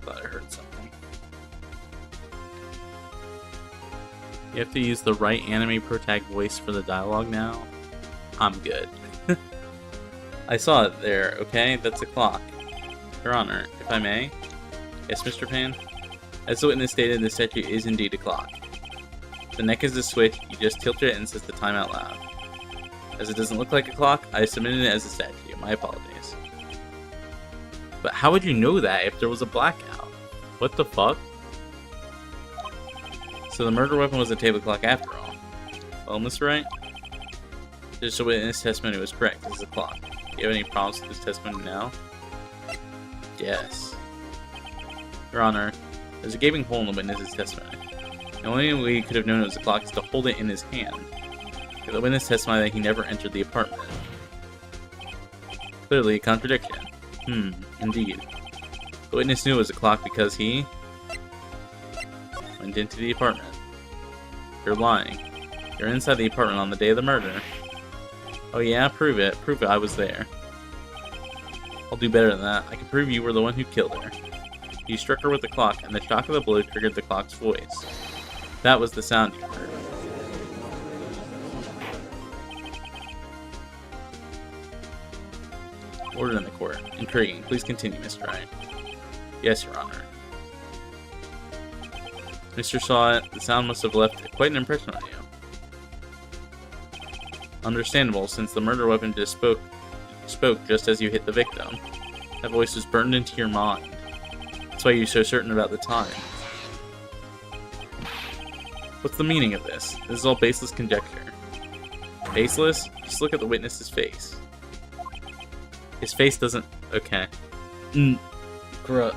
Thought I heard something. You have to use the right anime protag voice for the dialogue now? I'm good. I saw it there, okay? That's a clock. Your Honor, if I may? Yes, Mr. Pan? As the witness stated, the statue is indeed a clock. The neck is a switch, you just tilt it and says the time out loud. As it doesn't look like a clock, I submitted it as a statue. My apologies. But how would you know that if there was a blackout? What the fuck? So the murder weapon was a table clock after all. Well, Mr. Wright? Digital witness testimony was correct. This is a clock. Do you have any problems with this testimony now? Yes. Your Honor, there's a gaping hole in the witness's testimony. The only way he could have known it was a clock is to hold it in his hand. The witness testified that he never entered the apartment. Clearly a contradiction. Indeed. The witness knew it was a clock because he went into the apartment. You're lying. You're inside the apartment on the day of the murder. Oh yeah? Prove it. Prove it I was there. I'll do better than that. I can prove you were the one who killed her. You struck her with the clock, and the shock of the blow triggered the clock's voice. That was the sound you heard. Order in the court. Intriguing. Please continue, Mr. Wright. Yes, Your Honor. Mr. saw it. The sound must have left quite an impression on you. Understandable, since the murder weapon just spoke just as you hit the victim. That voice was burned into your mind. That's why you're so certain about the time. What's the meaning of this? This is all baseless conjecture. Baseless? Just look at the witness's face. His face doesn't... Okay. Bruh.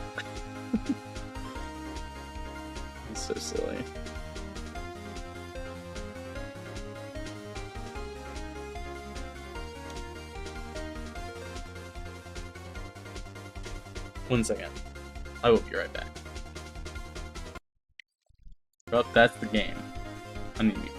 He's so silly. One second. I will be right back. Well, that's the game. I need to be back.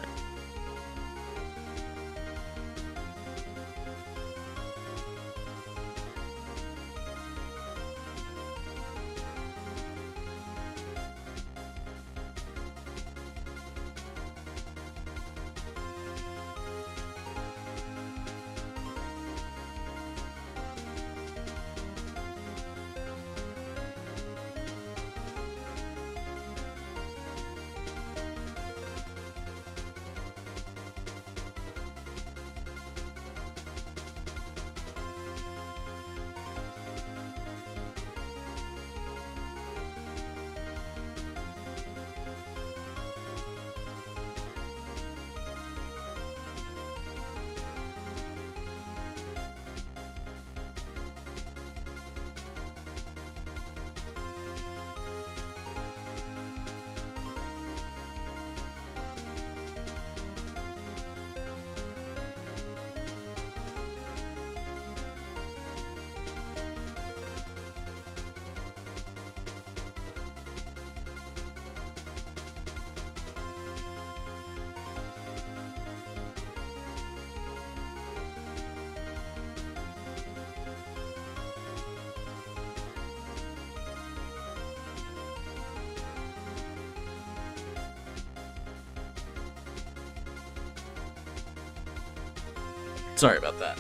Sorry about that.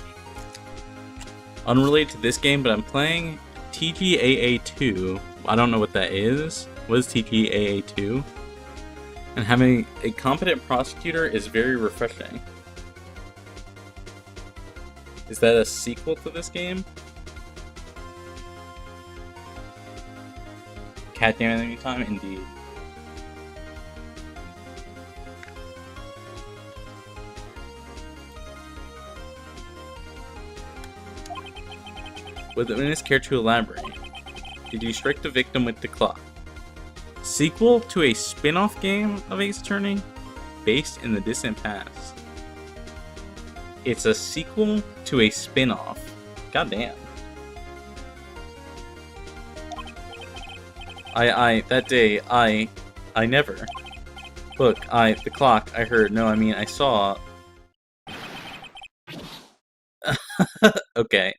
Unrelated to this game, but I'm playing TGAA 2. I don't know what that is. What is TGAA 2? And having a competent prosecutor is very refreshing. Is that a sequel to this game? Cat Damn Anytime? Indeed. Would the witness care to elaborate? Did you strike the victim with the clock? Sequel to a spin-off game of Ace Attorney? Based in the distant past. It's a sequel to a spin-off. Goddamn. That day, I never. Look, the clock, I heard, no, I mean, I saw. Okay.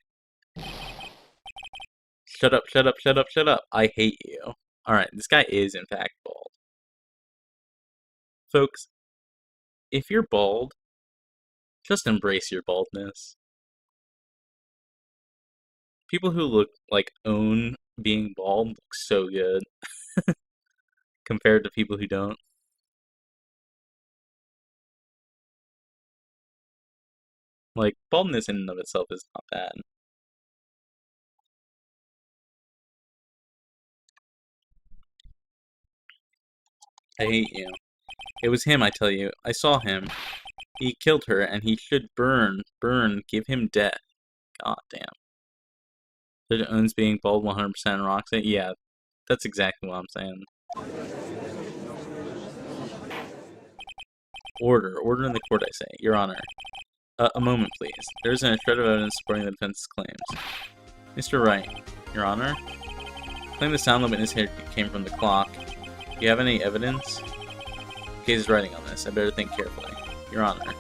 Shut up, shut up, shut up, shut up. I hate you. Alright, this guy is in fact bald. Folks, if you're bald, just embrace your baldness. People who look like own being bald look so good compared to people who don't. Like, baldness in and of itself is not bad. I hate you. It was him, I tell you. I saw him. He killed her, and he should burn. Burn. Give him death. God damn. Judge owns being bald 100% and rocks it? Yeah, that's exactly what I'm saying. Order. Order in the court, I say. Your Honor. A moment, please. There isn't a shred of evidence supporting the defense's claims. Mr. Wright. Your Honor? Claim the sound the witness here came from the clock. Do you have any evidence? The case is writing on this. I better think carefully. Your Honor.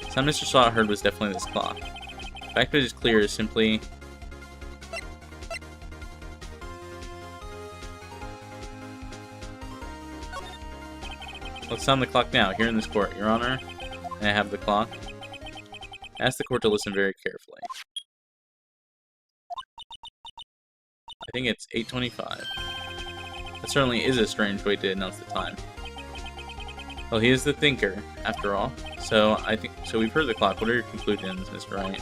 The sound Mr. Shaw heard was definitely this clock. The fact that it is clear is simply... Let's sound the clock now, here in this court, Your Honor. May I have the clock? I ask the court to listen very carefully. I think it's 8:25. That certainly is a strange way to announce the time. Well, he is the thinker, after all. So we've heard the clock. What are your conclusions, Mr. Wright?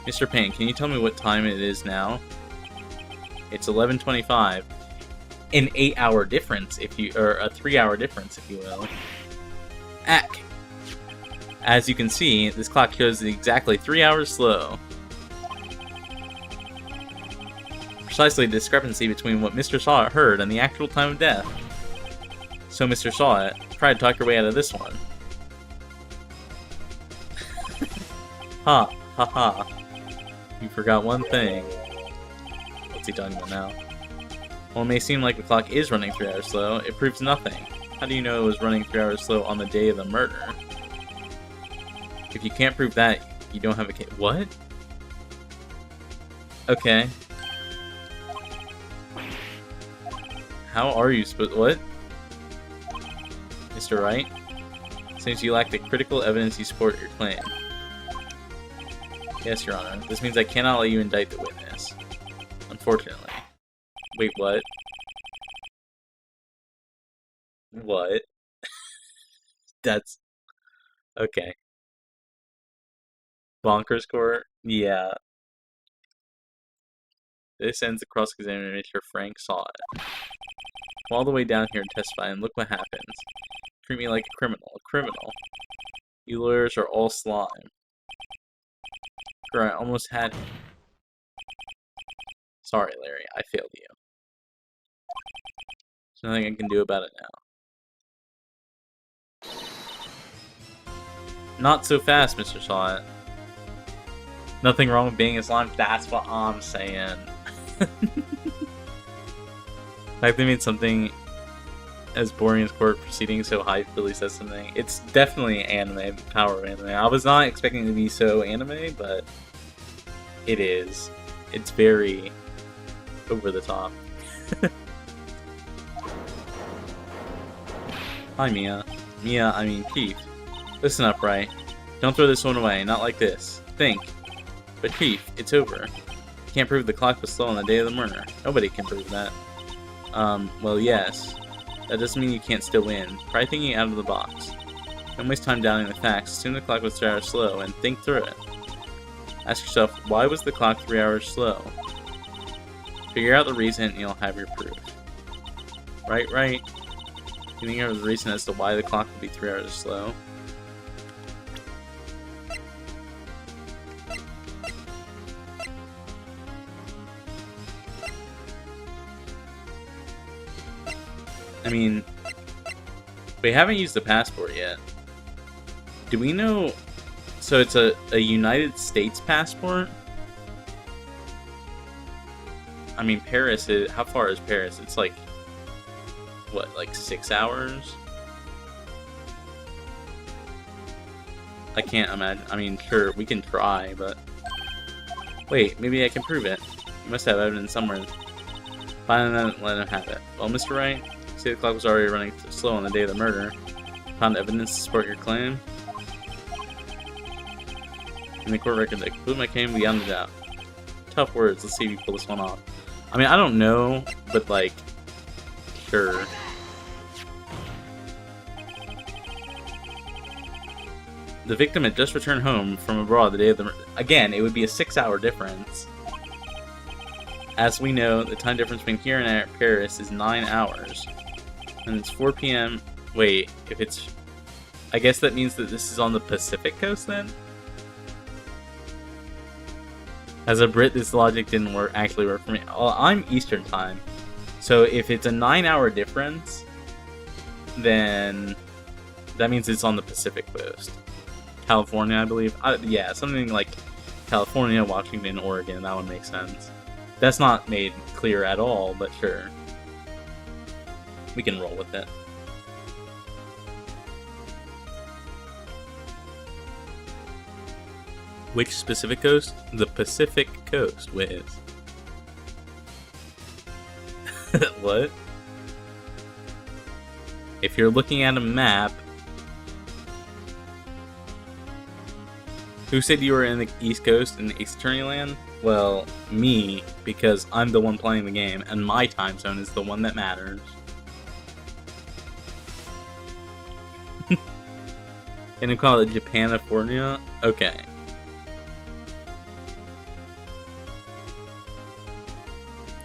Mr. Payne, can you tell me what time it is now? It's 11:25. An 8-hour difference, or a 3-hour difference, if you will. Ack. As you can see, this clock shows exactly 3 hours slow. Precisely the discrepancy between what Mr. Shaw heard and the actual time of death. So, Mr. Shaw, try to talk your way out of this one. Ha, ha, ha. You forgot one thing. What's he talking about now? While it may seem like the clock is running 3 hours slow, it proves nothing. How do you know it was running 3 hours slow on the day of the murder? If you can't prove that, you don't have a case. What? Okay. How are you supposed... What? Mr. Wright? Since you lack the critical evidence you support your claim. Yes, Your Honor. This means I cannot let you indict the witness. Unfortunately. Wait, what? What? That's... Okay. Bonkers court? Yeah. This ends the cross-examination. Frank saw it. Come all the way down here and testify, and look what happens. Treat me like a criminal. A criminal. You lawyers are all slime. Sure, I almost had... Sorry, Larry. I failed you. There's nothing I can do about it now. Not so fast, Mr. Sawat. Nothing wrong with being a slime. That's what I'm saying. Like they made something as boring as court proceedings so hype really says something. It's definitely anime, the power of anime. I was not expecting it to be so anime, but it is. It's very over the top. Hi, Mia. Mia, I mean Chief. Listen up, Wright. Don't throw this one away, not like this. Think. But Chief, it's over. You can't prove the clock was slow on the day of the murder. Nobody can prove that. Well, yes. That doesn't mean you can't still win. Try thinking out of the box. Don't waste time doubting the facts. Assume the clock was 3 hours slow, and think through it. Ask yourself, why was the clock 3 hours slow? Figure out the reason, and you'll have your proof. Right? You think there was a reason as to why the clock would be 3 hours slow? I mean, we haven't used the passport yet. Do we know... So it's a United States passport? I mean, Paris is... How far is Paris? It's like... What, like 6 hours? I can't imagine. I mean, sure, we can try, but... Wait, maybe I can prove it. You must have evidence somewhere. Find them and let him have it. Well, Mr. Wright... Say the clock was already running slow on the day of the murder. Found evidence to support your claim. In the court record, I conclude my claim beyond a doubt. Tough words. Let's see if you pull this one off. I mean, I don't know, but like, sure. The victim had just returned home from abroad the day of the murder. Again, it would be a 6-hour difference. As we know, the time difference between here and Paris is 9 hours. And it's 4 p.m. Wait, if it's... I guess that means that this is on the Pacific Coast, then? As a Brit, this logic didn't actually work for me. Well, I'm Eastern Time. So if it's a 9-hour difference, then that means it's on the Pacific Coast. California, I believe. Yeah, something like California, Washington, Oregon. That would make sense. That's not made clear at all, but sure. We can roll with it. Which specific coast? The Pacific Coast, Wiz. What? If you're looking at a map... Who said you were in the East Coast in Ace Attorney land? Well, me, because I'm the one playing the game, and my time zone is the one that matters. Can you call it Japanifornia? Okay.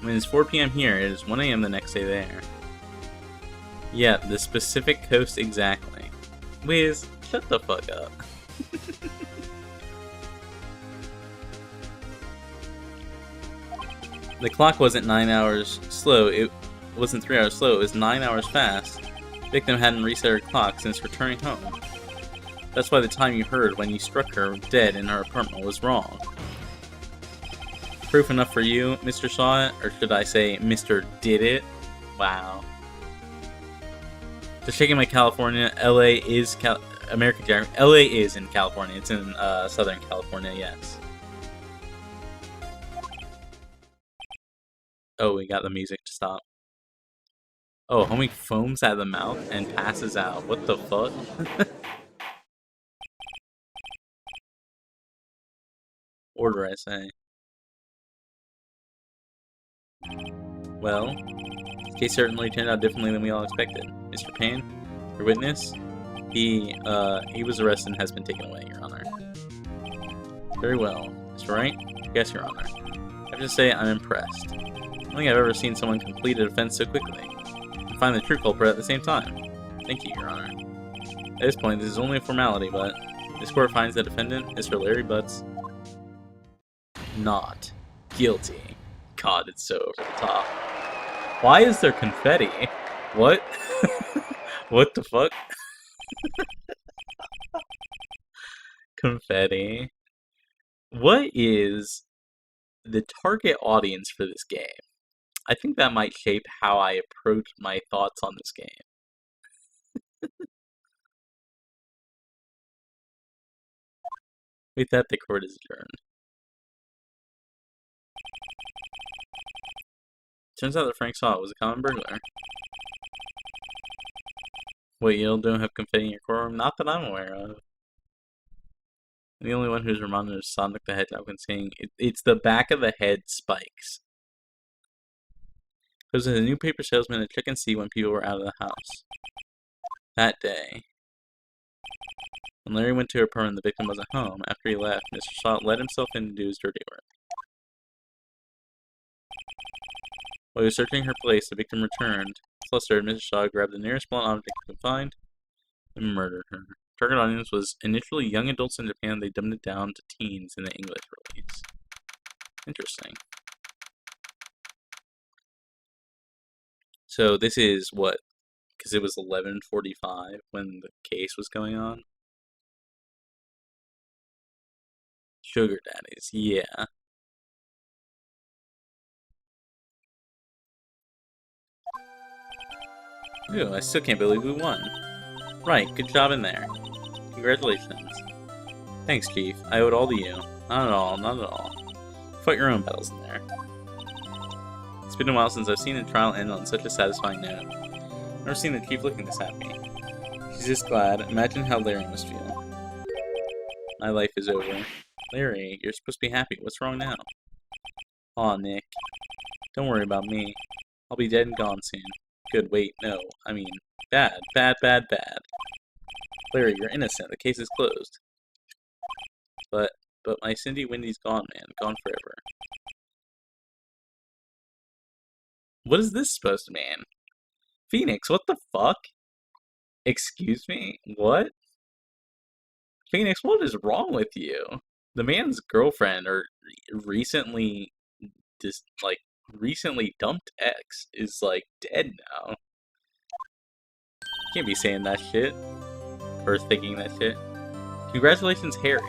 When it's 4 PM here, it is 1 AM the next day there. Yeah, the Pacific Coast exactly. Wiz, shut the fuck up. The clock wasn't 9 hours slow, it wasn't 3 hours slow, it was 9 hours fast. The victim hadn't reset her clock since returning home. That's why the time you heard when you struck her dead in her apartment was wrong. Proof enough for you, Mr. Saw It, or should I say, Mr. Did It? Wow. Just checking my California, LA is American Geography. LA is in California, it's in Southern California, yes. Oh, we got the music to stop. Oh, homie foams at the mouth and passes out. What the fuck? Order, I say. Well, the case certainly turned out differently than we all expected. Mr. Payne, your witness, he was arrested and has been taken away, Your Honor. Very well. Mr. Wright? Yes, Your Honor. I have to say I'm impressed. I don't think I've ever seen someone complete a defense so quickly. And find the true culprit at the same time. Thank you, Your Honor. At this point, this is only a formality, but this court finds the defendant, Mr. Larry Butts, not guilty. God, it's so over the top. Why is there confetti? What? What the fuck? Confetti. What is the target audience for this game? I think that might shape how I approach my thoughts on this game. With that, the court is adjourned. Turns out that Frank Saw It was a common burglar. Wait, you don't have confetti in your courtroom? Not that I'm aware of. The only one who's reminded is Sonic the Hedgehog when saying it's the back of the head spikes. There was a newspaper salesman at Check and See when people were out of the house. That day, when Larry went to her apartment, the victim wasn't home. After he left, Mr. Shaw let himself in to do his dirty work. While he was searching her place, the victim returned. Flustered, Mrs. Shaw grabbed the nearest blunt object he could find and murdered her. Target audience was initially young adults in Japan. They dumbed it down to teens in the English release. Interesting. So this is what? Because it was 11:45 when the case was going on. Sugar daddies, yeah. Ooh, I still can't believe we won. Right, good job in there. Congratulations. Thanks, Chief. I owe it all to you. Not at all, not at all. Fight your own battles in there. It's been a while since I've seen a trial end on such a satisfying note. I've never seen the Chief looking this happy. She's just glad. Imagine how Larry must feel. My life is over. Larry, you're supposed to be happy. What's wrong now? Aw, Nick. Don't worry about me. I'll be dead and gone soon. Good, wait, no. I mean, bad, bad, bad, bad. Larry, you're innocent. The case is closed. But my Cindy Wendy's gone, man. Gone forever. What is this supposed to mean? Phoenix, what the fuck? Excuse me? What? Phoenix, what is wrong with you? The man's girlfriend, or recently, just, like, recently dumped ex, is, like, dead now. Can't be saying that shit. Or thinking that shit. Congratulations, Harry.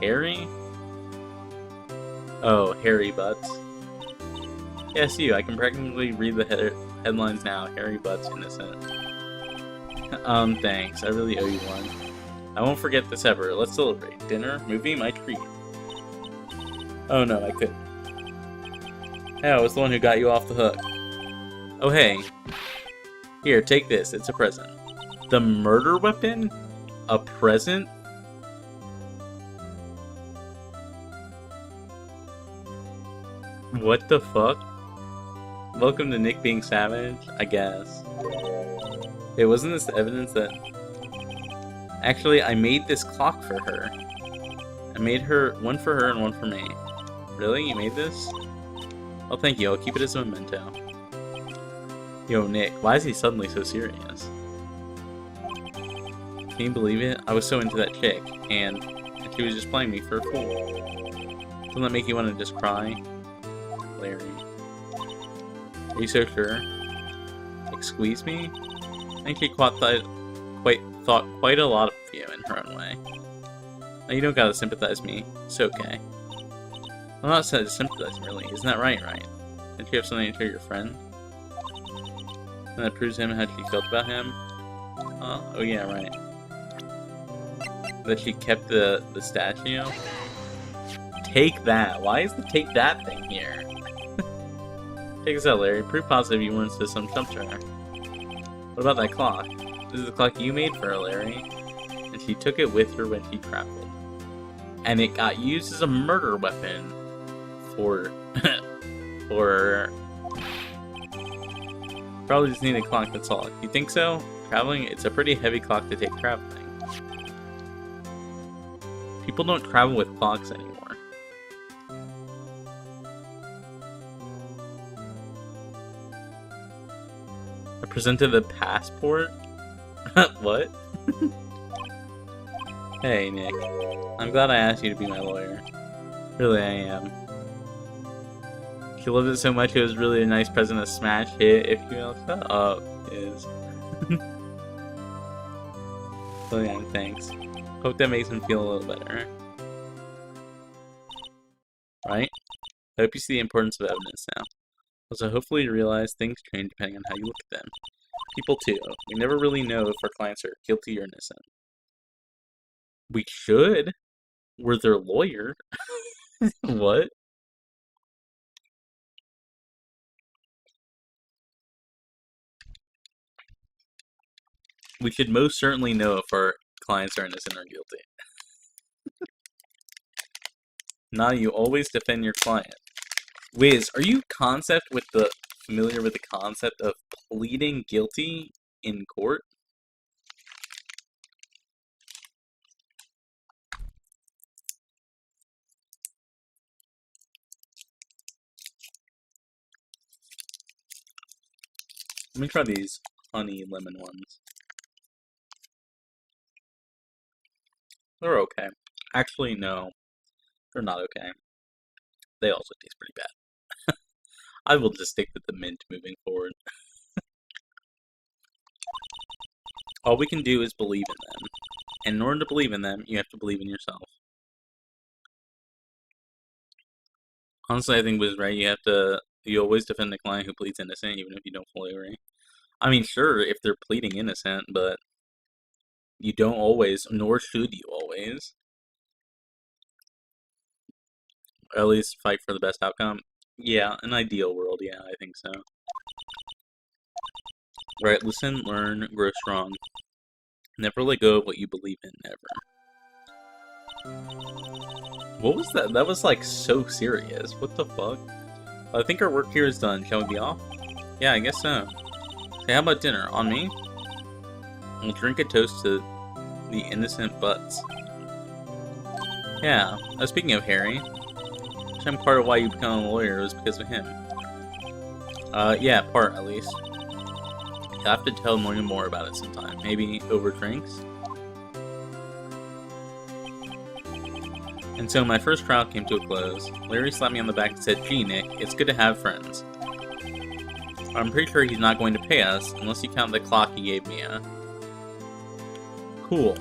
Harry? Oh, Harry Butts. Yes, you. I can practically read the headlines now. Harry Butts innocent. Thanks. I really owe you one. I won't forget this ever. Let's celebrate. Dinner, movie, my treat. Oh no, I couldn't. Hey, I was the one who got you off the hook. Oh hey. Here, take this. It's a present. The murder weapon? A present? What the fuck? Welcome to Nick being savage, I guess. Hey, wasn't this the evidence that... Actually, I made this clock for her. I made her one for her and one for me. Really? You made this? Oh, thank you. I'll keep it as a memento. Yo, Nick, why is he suddenly so serious? Can you believe it? I was so into that chick, and she was just playing me for a fool. Doesn't that make you want to just cry? Larry. Are you so sure? Like, squeeze me? I think she thought quite a lot of you in her own way. Now, you don't gotta sympathize me. It's okay. I'm not sympathizing, really. Isn't that right? Did you have something to tell your friend? And that proves him how she felt about him? Oh yeah, right. That she kept the statue? Take that! Why is the take that thing here? Take this out, Larry. Proof positive you weren't some jump to her. What about that clock? This is the clock you made for her, Larry. And she took it with her when she traveled. And it got used as a murder weapon for... Probably just need a clock, that's all. You think so? Traveling? It's a pretty heavy clock to take traveling. People don't travel with clocks anymore. I presented a passport? What? Hey, Nick. I'm glad I asked you to be my lawyer. Really, I am. She loved it so much it was really a nice present to smash hit, if you will. Shut up, is. So yeah, thanks. Hope that makes him feel a little better. Right? I hope you see the importance of evidence now. Also, hopefully you realize things change depending on how you look at them. People too. We never really know if our clients are guilty or innocent. We should. We're their lawyer. What? We should most certainly know if our clients are innocent or guilty. Now you always defend your client. Wiz, are you familiar with the concept of pleading guilty in court? Let me try these honey lemon ones. They're okay. Actually, no. They're not okay. They also taste pretty bad. I will just stick with the mint moving forward. All we can do is believe in them. And in order to believe in them, you have to believe in yourself. Honestly, I think Wiz right. You always defend the client who pleads innocent, even if you don't fully agree. I mean, sure, if they're pleading innocent, but you don't always, nor should you always. Or at least fight for the best outcome. Yeah, an ideal world, yeah, I think so. Right, listen, learn, grow strong. Never let go of what you believe in, ever. What was that? That was, like, so serious. What the fuck? I think our work here is done. Shall we be off? Yeah, I guess so. Hey, how about dinner? On me? We'll drink a toast to the innocent butts. Yeah. Speaking of Harry, I'm part of why you become a lawyer was because of him. Yeah, part at least. You'll have to tell Nori more about it sometime. Maybe over drinks? And so my first trial came to a close. Larry slapped me on the back and said, "Gee, Nick, it's good to have friends. I'm pretty sure he's not going to pay us unless you count the clock he gave me, Cool.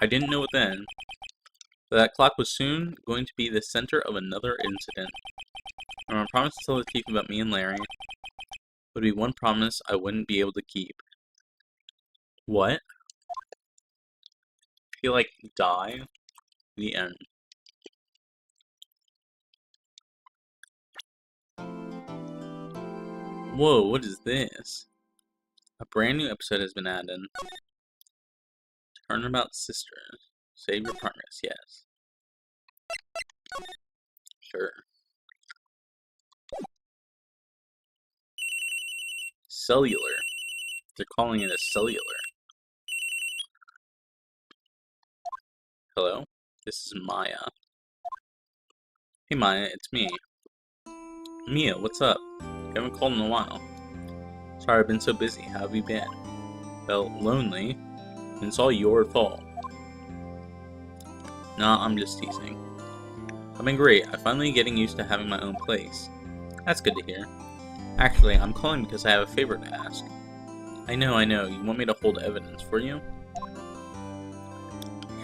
I didn't know it then, but that clock was soon going to be the center of another incident. And my promise to tell the chief about me and Larry would be one promise I wouldn't be able to keep. What? Feel like die? The end. Whoa, what is this? A brand new episode has been added. Turnabout Sisters. Save your partners, yes. Sure. Cellular. They're calling it a cellular. Hello? This is Maya. Hey Maya, it's me. Mia, what's up? You haven't called in a while. Sorry, I've been so busy. How have you been? Well, lonely. And it's all your fault. Nah, I'm just teasing. I've been great. I'm finally getting used to having my own place. That's good to hear. Actually, I'm calling because I have a favor to ask. I know. You want me to hold evidence for you?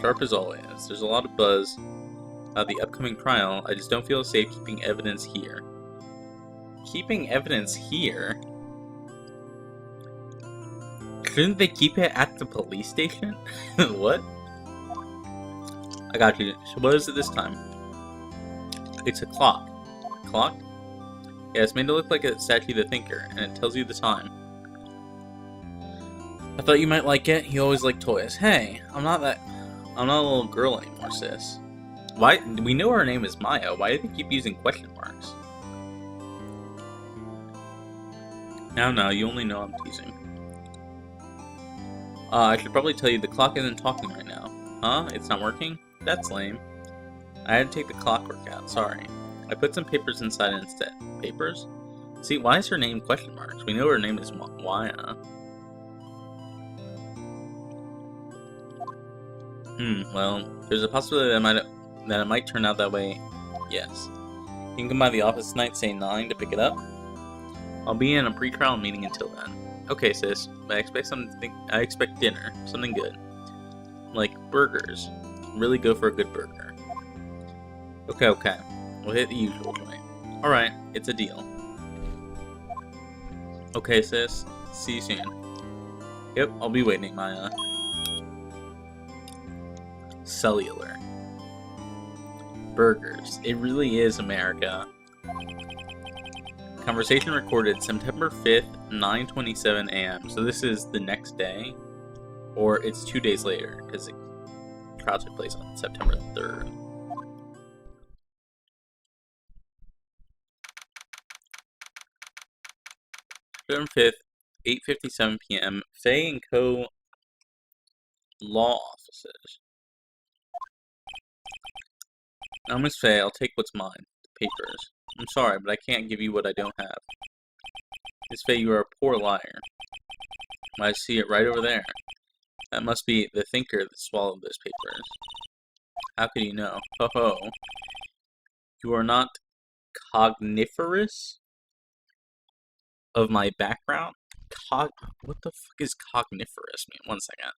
Sharp as always. There's a lot of buzz about the upcoming trial. I just don't feel safe keeping evidence here. Keeping evidence here? Shouldn't they keep it at the police station? What? I got you. So what is it this time? It's a clock. Clock? Yeah, it's made to look like a statue of the thinker, and it tells you the time. I thought you might like it. You always like toys. Hey, I'm not a little girl anymore, sis. Why? We know her name is Maya. Why do they keep using question marks? No, you only know I'm teasing. I should probably tell you the clock isn't talking right now. Huh? It's not working? That's lame. I had to take the clockwork out, sorry. I put some papers inside it instead. Papers? See, why is her name question marks? We know her name is Maya. Well, there's a possibility that it might turn out that way. Yes. You can come by the office tonight, say 9 to pick it up. I'll be in a pre-trial meeting until then. Okay, sis. I expect dinner. Something good. Like burgers. Really go for a good burger. Okay. We'll hit the usual joint. Alright, it's a deal. Okay, sis. See you soon. Yep, I'll be waiting, Maya. Cellular. Burgers. It really is America. Conversation recorded September 5th, 9:27 a.m. So this is the next day, or it's 2 days later, because the trial took place on September 3rd. September 5th, 8:57 p.m. Faye & Co. Law Offices. Now, Miss Faye, I'll take what's mine. The papers. I'm sorry, but I can't give you what I don't have. Miss Faye, you are a poor liar. I see it right over there. That must be the thinker that swallowed those papers. How could you know? Ho ho. You are not cogniferous of my background? What the fuck is cogniferous mean? 1 second.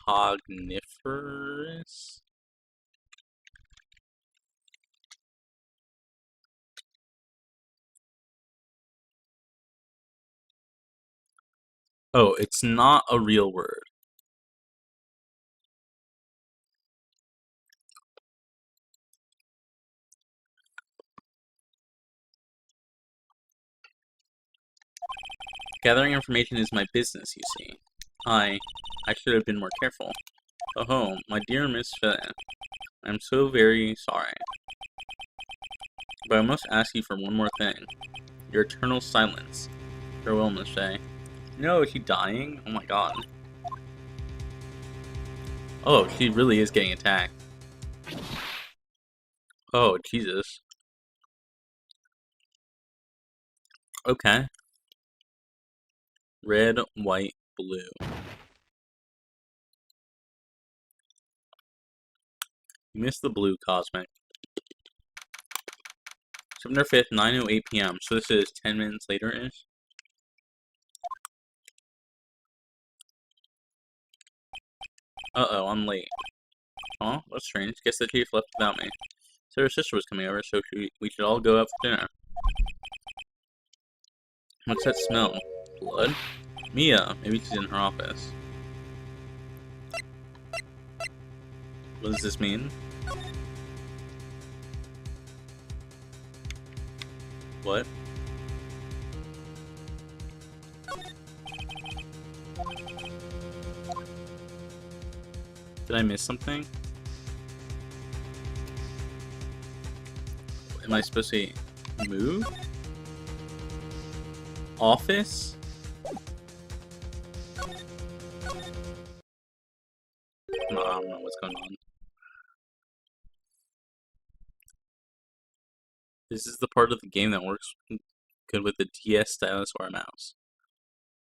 Cogniferous? Oh, it's not a real word. Gathering information is my business, you see. I should have been more careful. Oh, my dear Miss Faye, I'm so very sorry. But I must ask you for one more thing. Your eternal silence. Farewell, Miss Faye. No, is she dying? Oh my god. Oh, she really is getting attacked. Oh, Jesus. Okay. Red, white, blue. You missed the blue cosmic. September 5th, 9:08 p.m. So this is 10 minutes later-ish. Uh-oh, I'm late. Oh, that's strange. Guess the chief left without me. So her sister was coming over, so we should all go out for dinner. What's that smell? Blood? Mia. Maybe she's in her office. What does this mean? What? Did I miss something? Am I supposed to move? Office? No, I don't know what's going on. This is the part of the game that works good with the DS stylus or a mouse.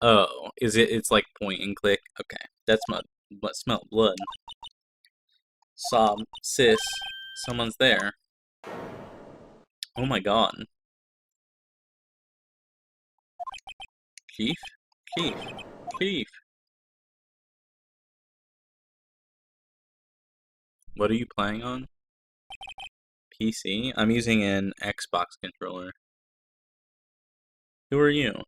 Oh, is it? It's like point and click. Okay, that's mud. But smell blood. Sob, sis, someone's there. Oh my god. Chief, chief, chief. What are you playing on? PC? I'm using an Xbox controller. Who are you?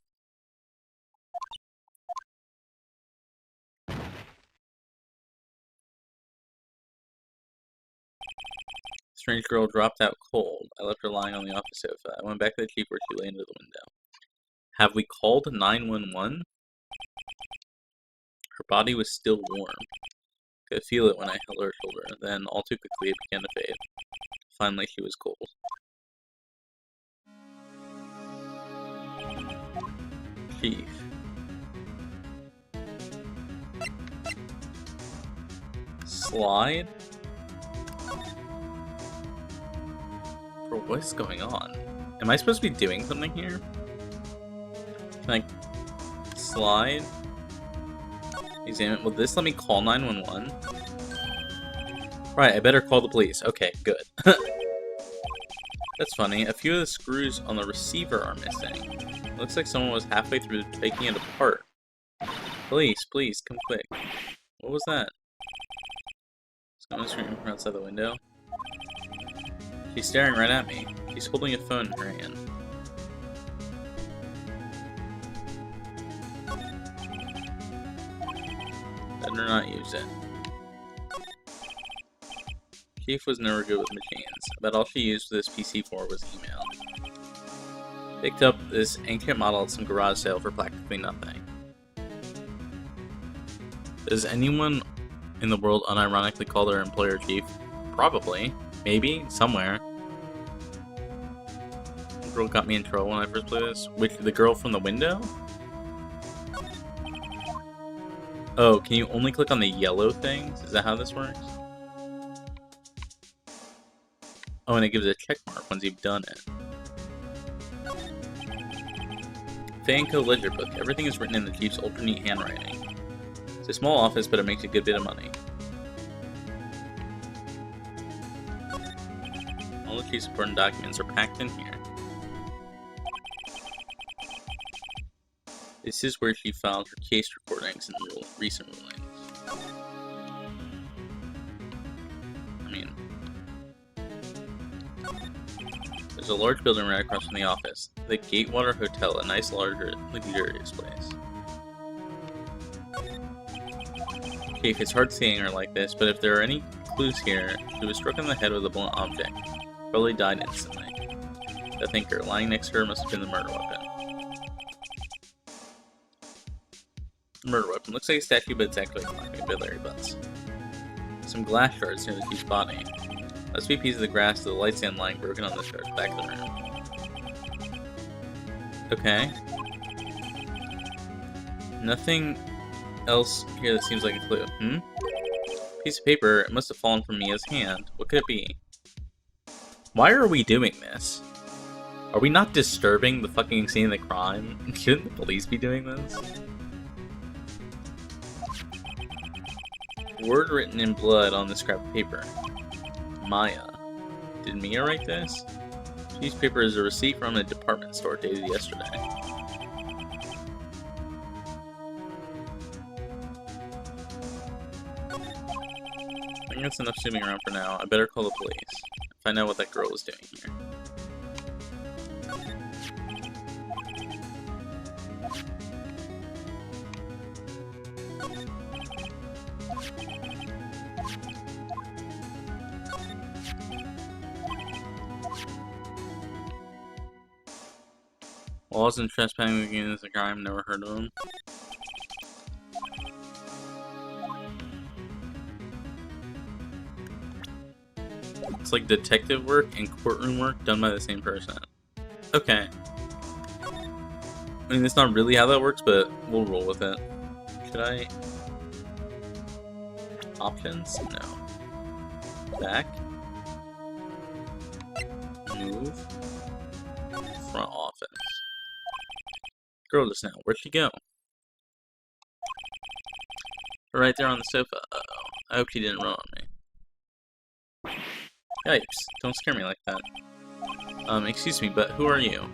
Strange girl dropped out cold. I left her lying on the office sofa. I went back to the chief where she lay under the window. Have we called 911? Her body was still warm. I could feel it when I held her shoulder. Then, all too quickly, it began to fade. Finally, she was cold. Chief. Slide? Bro, what is going on? Am I supposed to be doing something here? Can I slide? Examine. Will this let me call 911? Right, I better call the police. Okay, good. That's funny. A few of the screws on the receiver are missing. Looks like someone was halfway through taking it apart. Police, please, come quick. What was that? Someone's screaming from outside the window. She's staring right at me. She's holding a phone in her hand. Better not use it. Chief was never good with machines. I bet all she used this PC for was email. Picked up this ancient model at some garage sale for practically nothing. Does anyone in the world unironically call their employer chief? Probably. Maybe. Somewhere. The girl got me in trouble when I first played this. Which, the girl from the window? Oh, can you only click on the yellow things? Is that how this works? Oh, and it gives a check mark once you've done it. Fanco ledger book. Everything is written in the chief's ultra neat handwriting. It's a small office, but it makes a good bit of money. All the chief's important documents are packed in here. This is where she filed her case recordings and recent rulings. I mean, there's a large building right across from the office. The Gatewater Hotel, a nice, larger, luxurious place. Okay, it's hard seeing her like this, but if there are any clues here, she was struck on the head with a blunt object. Probably died instantly. The thinker, lying next to her, must have been the murder weapon. Murder weapon. Looks like a statue, but it's actually a bit Larry Butts. Some glass shards near the chief's body. Must be pieces of the grass to the light stand lying broken on the shards back of the room. Okay. Nothing else here that seems like a clue. Piece of paper. It must have fallen from Mia's hand. What could it be? Why are we doing this? Are we not disturbing the fucking scene of the crime? Shouldn't the police be doing this? Word written in blood on the scrap of paper. Maya. Did Mia write this? This paper is a receipt from a department store dated yesterday. I think that's enough zooming around for now. I better call the police. Find out what that girl is doing here. Laws and trespassing against a crime, never heard of them. It's like detective work and courtroom work done by the same person. Okay. I mean, that's not really how that works, but we'll roll with it. Should I? Options? No. Back. Move. Front office. Girl just now. Where'd she go? Right there on the sofa. Uh-oh. I hope she didn't run on me. Yikes. Don't scare me like that. Excuse me, but who are you?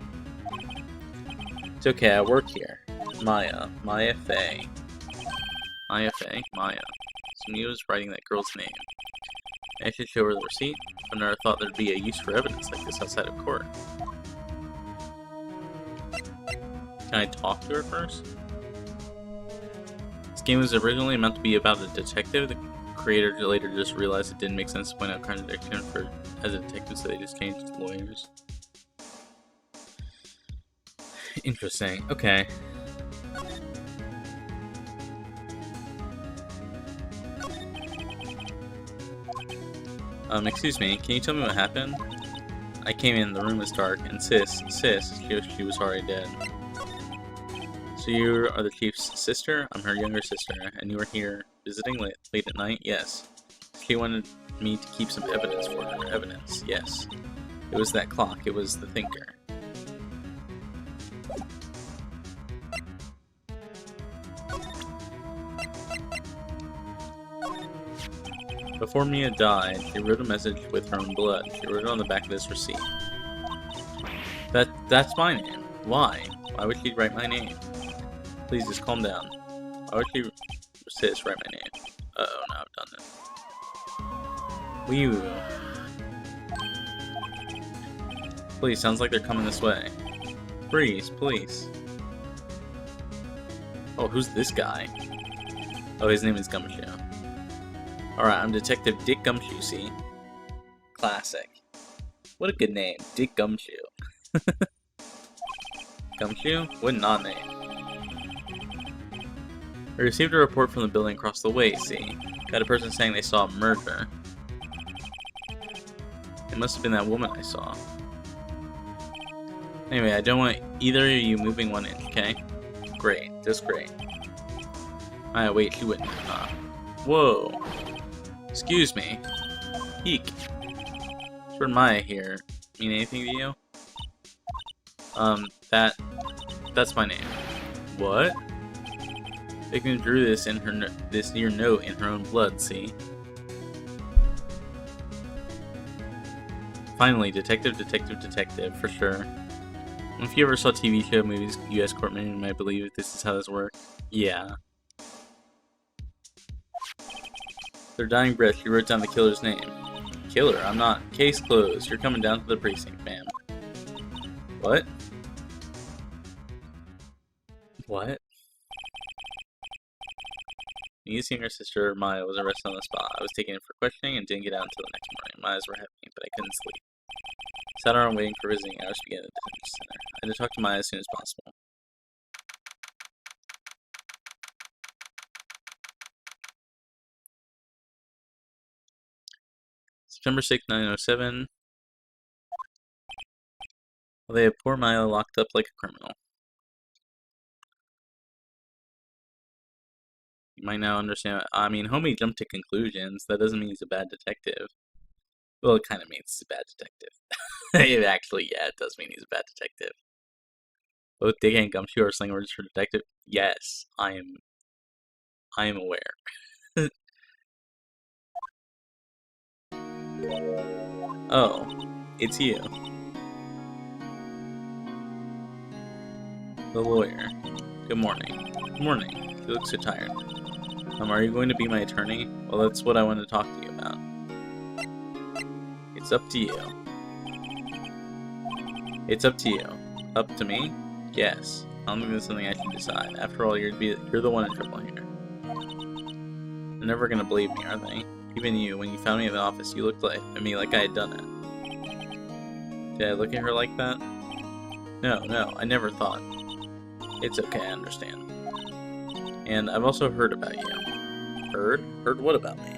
It's okay, I work here. Maya. Maya Faye. Maya Faye? Maya. So Mia was writing that girl's name. I should show her the receipt. I never thought there'd be a use for evidence like this outside of court. Can I talk to her first? This game was originally meant to be about a detective. The creator later just realized it didn't make sense to point out contradiction as a detective, so they just changed it to lawyers. Interesting. Okay. Excuse me, can you tell me what happened? I came in, the room was dark, and sis, she was already dead. So you are the chief's sister? I'm her younger sister, and you were here visiting late at night? Yes. She wanted me to keep some evidence for her. Evidence, yes. It was that clock, it was the thinker. Before Mia died, she wrote a message with her own blood. She wrote it on the back of this receipt. That's my name. Why? Why would she write my name? Please just calm down. Why would she write my name? Uh-oh, now I've done it. Wee-woo. Please, sounds like they're coming this way. Freeze, please. Oh, who's this guy? Oh, his name is Gumshoe. Alright, I'm Detective Dick Gumshoe, see? Classic. What a good name, Dick Gumshoe. Gumshoe? What an odd name. I received a report from the building across the way, see? Got a person saying they saw a murder. It must have been that woman I saw. Anyway, I don't want either of you moving 1 inch, okay? Great, just great. Alright, wait, she wouldn't. Whoa. Excuse me. Eek. Where'd Maya here? Mean anything to you? That's my name. What? Victim drew this in her this near note in her own blood, see? Finally, detective, for sure. If you ever saw TV show, movies, U.S. courtroom, you might believe this is how this works. Yeah. Their dying breath, she wrote down the killer's name. Killer? I'm not. Case closed. You're coming down to the precinct, ma'am. What? What? Mia's younger sister, Maya, was arrested on the spot. I was taken in for questioning and didn't get out until the next morning. My eyes were heavy, but I couldn't sleep. Sat around waiting for visiting hours to begin at the detention center. I had to talk to Maya as soon as possible. September 6, 1907. Well, they have poor Maya locked up like a criminal. You might now understand. I mean, homie jumped to conclusions. That doesn't mean he's a bad detective. Well, it kind of means he's a bad detective. It actually, yeah, it does mean he's a bad detective. Both Dick and Gumshoe are slang words for detective. Yes, I am aware. Oh, it's you. The lawyer. Good morning. Good morning. You look so tired. Are you going to be my attorney? Well, that's what I want to talk to you about. It's up to you. It's up to you. Up to me? Yes. I don't think that's something I should decide. After all, you're the one in trouble here. They're never gonna believe me, are they? Even you, when you found me in the office, you looked at me like I had done it. Did I look at her like that? No, I never thought. It's okay, I understand. And I've also heard about you. Heard? Heard what about me?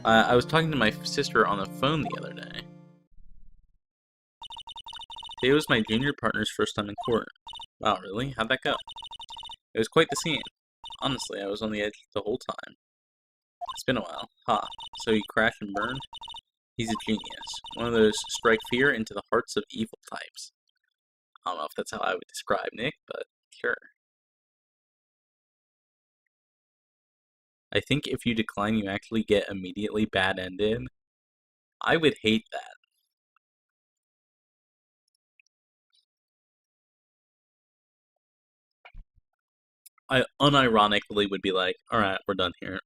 I was talking to my sister on the phone the other day. Today was my junior partner's first time in court. Wow, really? How'd that go? It was quite the scene. Honestly, I was on the edge the whole time. It's been a while. Ha. So he crashed and burned? He's a genius. One of those strike fear into the hearts of evil types. I don't know if that's how I would describe Nick, but sure. I think if you decline, you actually get immediately bad ended. I would hate that. I unironically would be like, alright, we're done here.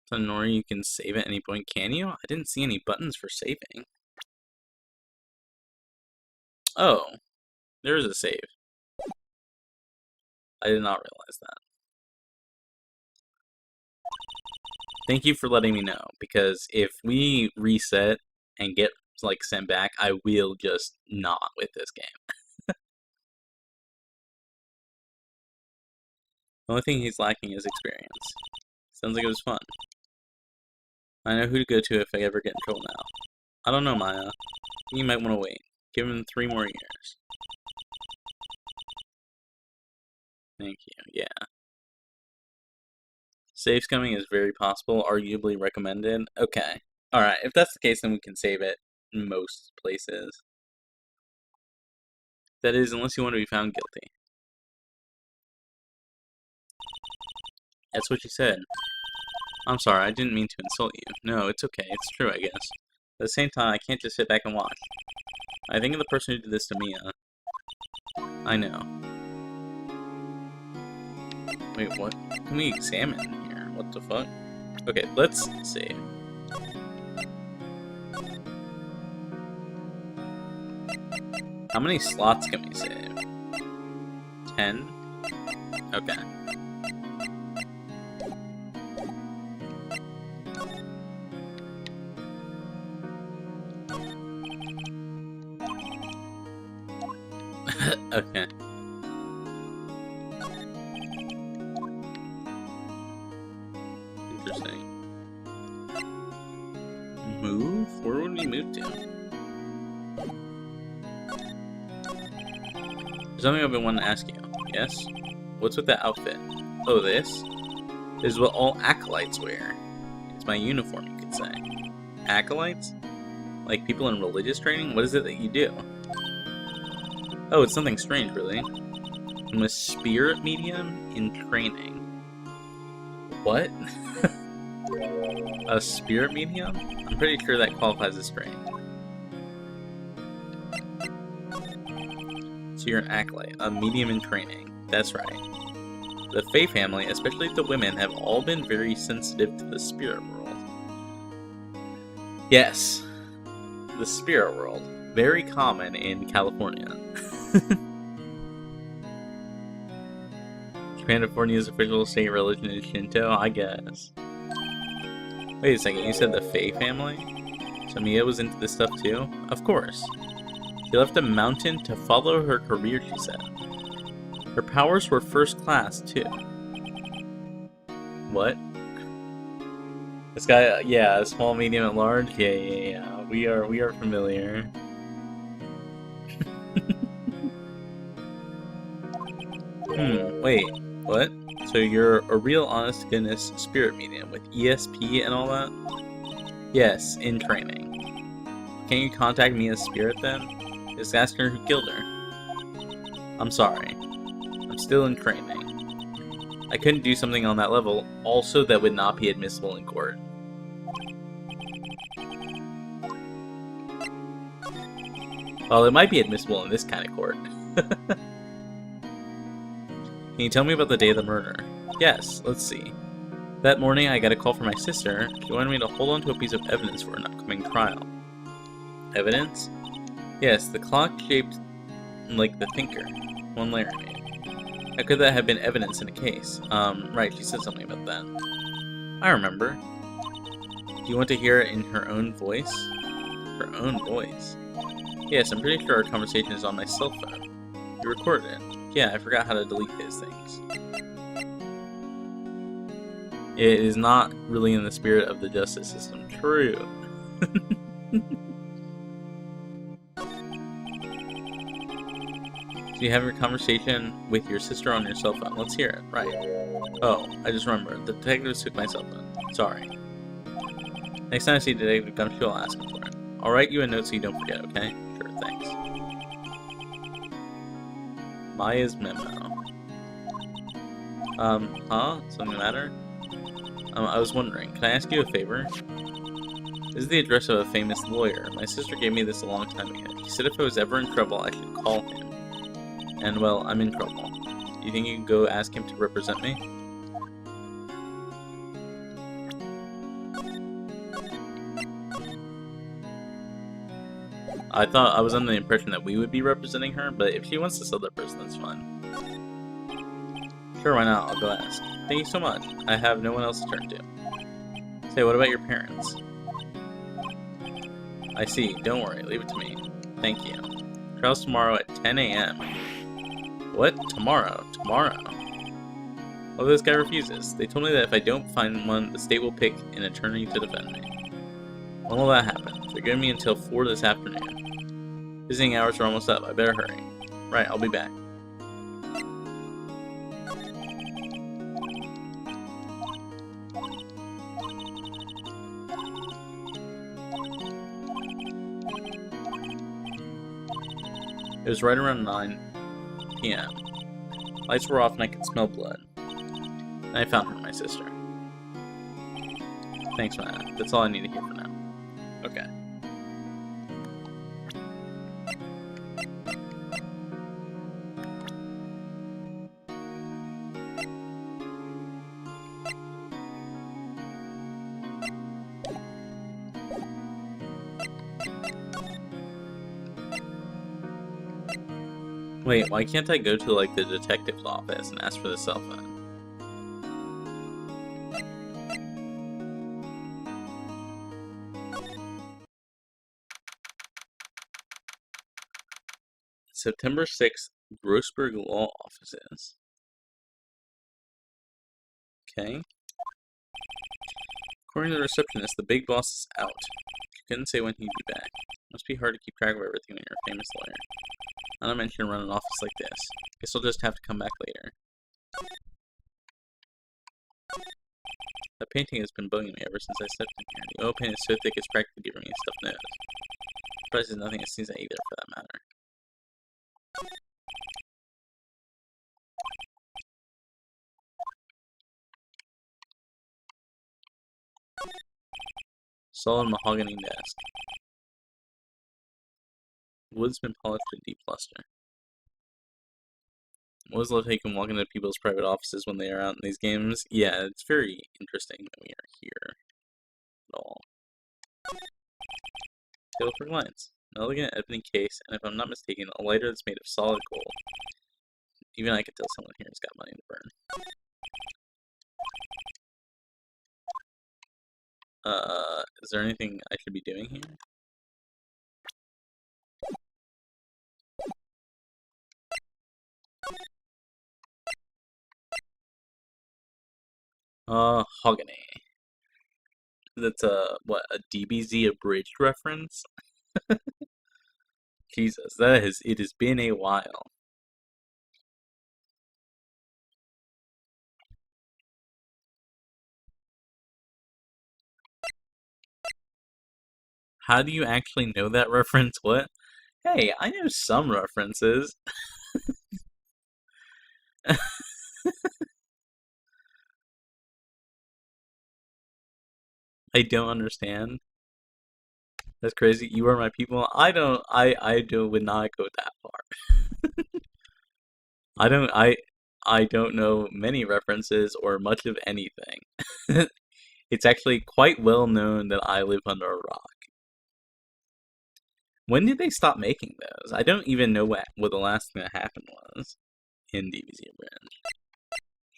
So Nori, you can save at any point, can you? I didn't see any buttons for saving. Oh, there is a save. I did not realize that. Thank you for letting me know, because if we reset and get, like, sent back, I will just not with this game. The only thing he's lacking is experience. Sounds like it was fun. I know who to go to if I ever get in trouble now. I don't know, Maya. I think you might want to wait. Give him 3 more years. Thank you, yeah. Save scumming is very possible, arguably recommended. Okay. Alright, if that's the case, then we can save it in most places. That is, unless you want to be found guilty. That's what you said. I'm sorry, I didn't mean to insult you. No, it's okay, it's true, I guess. At the same time, I can't just sit back and watch. I think of the person who did this to Mia. I know. Wait, what? Can we examine here? What the fuck? Okay, let's see. How many slots can we save? 10? Okay. Okay. Interesting. Move? Where would we move to? There's something I've been wanting to ask you. Yes? What's with that outfit? Oh, this? This is what all acolytes wear. It's my uniform, you could say. Acolytes? Like people in religious training? What is it that you do? Oh, it's something strange, really. I'm a spirit medium in training. What? A spirit medium? I'm pretty sure that qualifies as strange. So you're an acolyte, a medium in training. That's right. The Fae family, especially the women, have all been very sensitive to the spirit world. Yes, the spirit world. Very common in California. California's official state religion is Shinto, I guess. Wait a second, you said the Fae family? So Mia was into this stuff too? Of course. She left a mountain to follow her career, she said. Her powers were first class, too. What? This guy, yeah, small, medium, and large? Yeah. We are familiar. Wait. What? So you're a real honest-to-goodness spirit medium with ESP and all that? Yes, in training. Can you contact me as spirit then? Just ask her who killed her. I'm sorry. I'm still in training. I couldn't do something on that level. Also, that would not be admissible in court. Well, it might be admissible in this kind of court. Can you tell me about the day of the murder? Yes, let's see. That morning, I got a call from my sister. She wanted me to hold on to a piece of evidence for an upcoming trial. Evidence? Yes, the clock shaped like the thinker. One layer made. How could that have been evidence in a case? Right, she said something about that. I remember. Do you want to hear it in her own voice? Her own voice? Yes, I'm pretty sure our conversation is on my cell phone. You recorded it. Yeah, I forgot how to delete those things. It is not really in the spirit of the justice system. True. So you have your conversation with your sister on your cell phone. Let's hear it. Right. Oh, I just remembered. The detectives took my cell phone. Sorry. Next time I see Detective Gumshoe, I'll ask him for it. I'll write you a note so you don't forget, okay? Sure, thanks. Maya's memo. Something the matter? I was wondering, can I ask you a favor? This is the address of a famous lawyer. My sister gave me this a long time ago. She said if I was ever in trouble, I should call him. And, well, I'm in trouble. Do you think you can go ask him to represent me? I was under the impression that we would be representing her, but if she wants this other person, that's fine. Sure, why not? I'll go ask. Thank you so much. I have no one else to turn to. Say, what about your parents? I see. Don't worry. Leave it to me. Thank you. Trial's tomorrow at 10 a.m. What? Tomorrow? Tomorrow? Well, this guy refuses. They told me that if I don't find one, the state will pick an attorney to defend me. When will that happen? They're giving me until 4 this afternoon. Visiting hours are almost up. I better hurry. Right, I'll be back. It was right around 9 p.m. Lights were off and I could smell blood. And I found her, my sister. Thanks, man. That's all I need to hear for now. Okay. Wait, why can't I go to, like, the detective's office and ask for the cell phone? September 6th, Grossberg Law Offices. Okay. According to the receptionist, the big boss is out. She couldn't say when he'd be back. Must be hard to keep track of everything when you're a famous lawyer. Not to mention run an office like this. Guess I'll just have to come back later. That painting has been bugging me ever since I stepped in here. The oil paint is so thick it's practically giving me a stuffed nose. Surprised there's nothing that sees that either, for that matter. Solid mahogany desk. Wood's been polished to deep luster. I always love how you can walk into people's private offices when they are out in these games. Yeah, it's very interesting that we are here at all. Table for clients. An elegant ebony case, and if I'm not mistaken, a lighter that's made of solid gold. Even I could tell someone here has got money to burn. Is there anything I should be doing here? Mahogany. That's what, a DBZ abridged reference? Jesus, it has been a while. How do you actually know that reference? What? Hey, I know some references. I don't understand. That's crazy. You are my people. Would not go that far. I don't know many references or much of anything. It's actually quite well known that I live under a rock. When did they stop making those? I don't even know what the last thing that happened was in DBZ Bridge.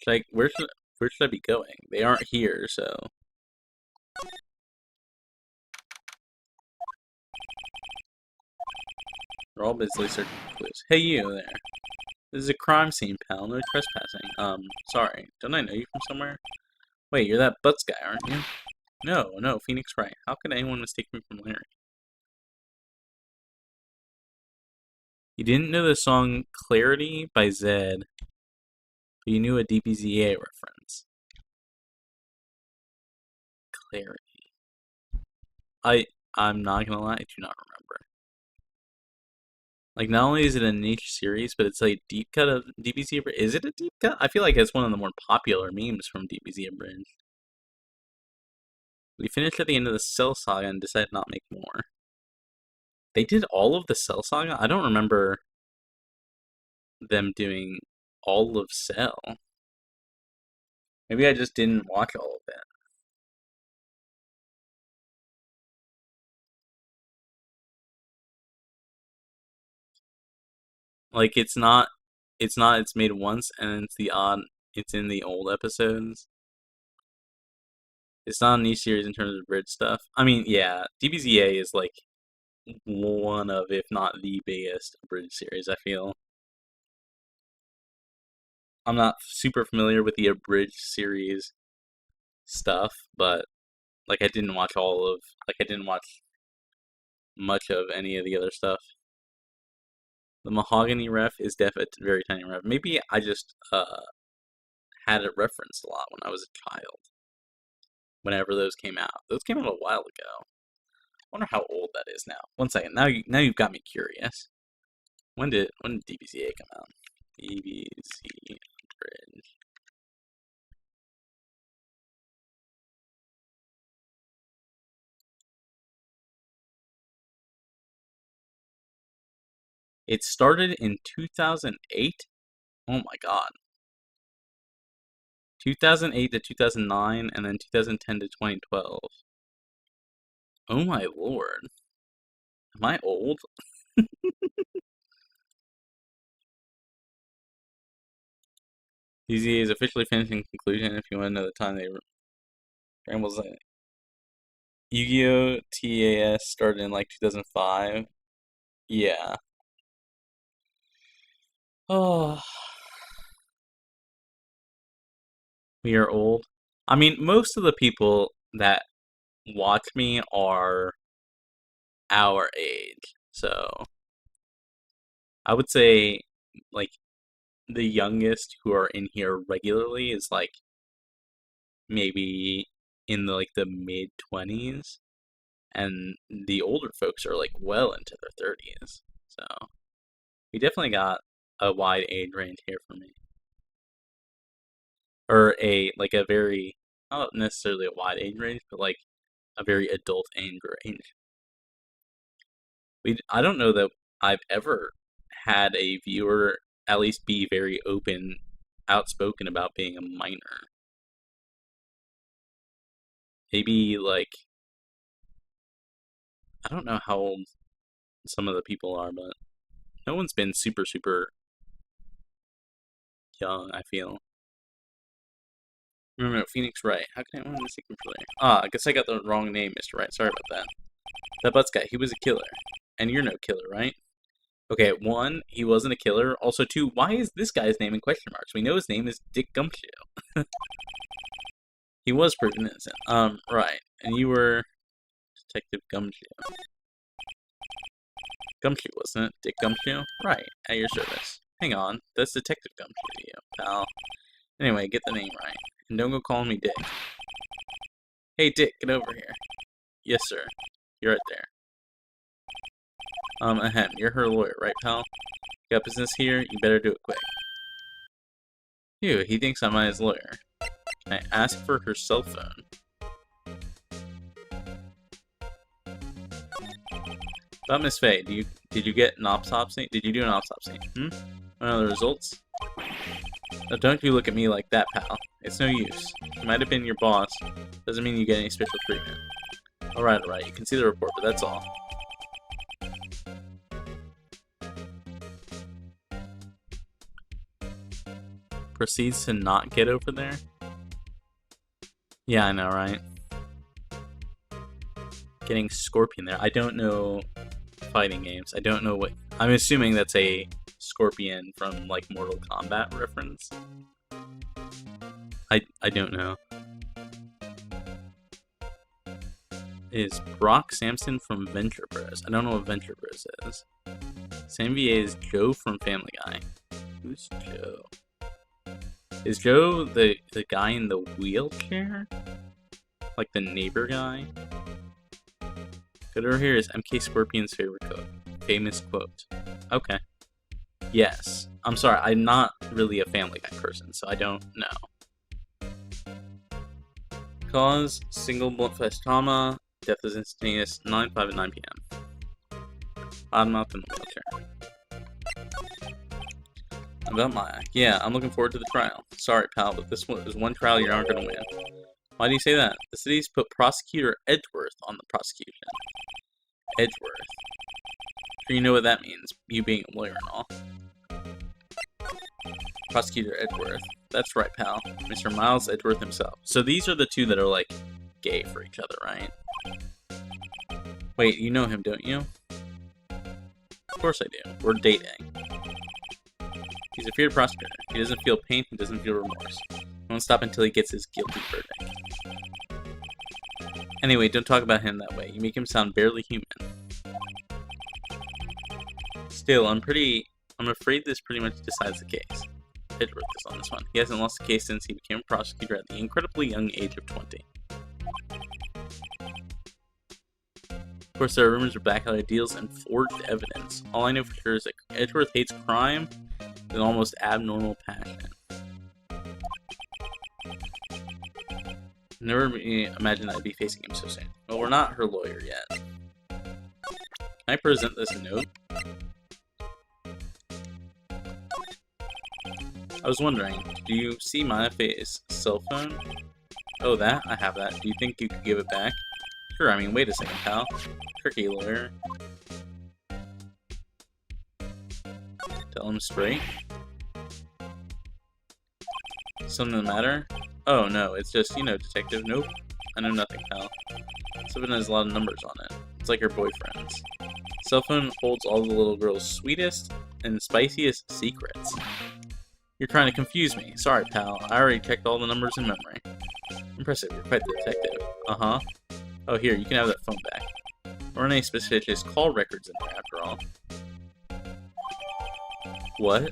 Like, where should I be going? They aren't here, so. We're all busily searching for clues. Hey, you there. This is a crime scene, pal. No trespassing. Sorry. Don't I know you from somewhere? Wait, you're that Butts guy, aren't you? No, Phoenix Wright. How could anyone mistake me from Larry? You didn't know the song Clarity by Zed, but you knew a DBZA reference. Clarity. I'm not gonna lie, I do not remember. Like, not only is it a niche series, but it's a deep cut of DBZ Abridged. Is it a deep cut? I feel like it's one of the more popular memes from DBZ Abridged. We finished at the end of the Cell Saga and decided not to make more. They did all of the Cell Saga? I don't remember them doing all of Cell. Maybe I just didn't watch all of it. Like, it's made once and it's in the old episodes. It's not a niche series in terms of bridge stuff. I mean, yeah, DBZA is like one of, if not the biggest bridge series, I feel. I'm not super familiar with the abridged series stuff, but like I didn't watch much of any of the other stuff. The mahogany ref is definitely a very tiny ref. Maybe I just had it referenced a lot when I was a child. Whenever those came out. Those came out a while ago. I wonder how old that is now. One second. Now you've got me curious. When did DBZA come out? DBZ Bridge. It started in 2008? Oh my god. 2008 to 2009, and then 2010 to 2012. Oh my lord. Am I old? DBZA is officially finished in conclusion if you want to know the time they rambles in. Yu-Gi-Oh! TAS started in like 2005. Yeah. Oh. We are old. I mean, most of the people that watch me are our age. So I would say like the youngest who are in here regularly is like maybe in the mid 20s, and the older folks are like well into their 30s. So we definitely got a wide age range here for me. Or a very, not necessarily a wide age range, but like a very adult age range. I don't know that I've ever had a viewer at least be very open, outspoken about being a minor. Maybe like, I don't know how old some of the people are, but no one's been super young, I feel. No, Phoenix Wright. How can I own this secret player? Ah, I guess I got the wrong name, Mr. Wright. Sorry about that. That Butts guy, he was a killer. And you're no killer, right? Okay, one, he wasn't a killer. Also, two, why is this guy's name in question marks? We know his name is Dick Gumshoe. He was proven innocent. Right. And you were Detective Gumshoe. Gumshoe, wasn't it? Dick Gumshoe? Right. At your service. Hang on. That's Detective Gumshoe to you, pal. Anyway, get the name right. And don't go calling me Dick. Hey, Dick, get over here. Yes, sir. You're right there. Ahem, you're her lawyer, right, pal? You got business here? You better do it quick. Phew, he thinks I'm his lawyer. Can I ask for her cell phone? About Miss Faye, did you get an autopsy? Did you do an autopsy? One of the results? Now don't you look at me like that, pal. It's no use. He might have been your boss. Doesn't mean you get any special treatment. Alright, you can see the report, but that's all. Proceeds to not get over there? Yeah, I know, right? Getting Scorpion there. I don't know fighting games. I don't know what... I'm assuming that's a Scorpion from, like, Mortal Kombat reference. I don't know. Is Brock Sampson from Venture Bros? I don't know what Venture Bros is. Sam VA is Joe from Family Guy. Who's Joe? Is Joe the guy in the wheelchair? Like the neighbor guy? Good over here is MK Scorpion's favorite quote. Famous quote. Okay. Yes. I'm sorry, I'm not really a Family Guy person, so I don't know. Cause, single blunt flesh trauma. Death is instantaneous. 9/5 at 9 p.m. Bottom up in the wheelchair. About Maya. Yeah, I'm looking forward to the trial. Sorry, pal, but this is one trial you aren't going to win. Why do you say that? The city's put Prosecutor Edgeworth on the prosecution. Edgeworth. Sure you know what that means, you being a lawyer and all. Prosecutor Edgeworth. That's right, pal. Mr. Miles Edgeworth himself. So these are the two that are, like, gay for each other, right? Wait, you know him, don't you? Of course I do. We're dating. He's a feared prosecutor. He doesn't feel pain, he doesn't feel remorse. He won't stop until he gets his guilty verdict. Anyway, don't talk about him that way. You make him sound barely human. Still, I'm afraid this pretty much decides the case. Edgeworth is on this one. He hasn't lost a case since he became a prosecutor at the incredibly young age of 20. Of course, there are rumors of back alley deals and forged evidence. All I know for sure is that Edgeworth hates crime with an almost abnormal passion. Never imagined I'd be facing him so soon. Well, we're not her lawyer yet. Can I present this note? I was wondering, do you see my face cell phone? Oh, that? I have that. Do you think you could give it back? Sure, I mean, wait a second, pal. Tricky lawyer. Tell him straight. Something the matter? Oh, no, it's just, you know, detective. Nope. I know nothing, pal. Cell phone has a lot of numbers on it. It's like her boyfriend's. Cell phone holds all the little girl's sweetest and spiciest secrets. You're trying to confuse me. Sorry, pal. I already checked all the numbers in memory. Impressive. You're quite the detective. Uh-huh. Oh, here. You can have that phone back. There aren't any suspicious call records in there, after all. What?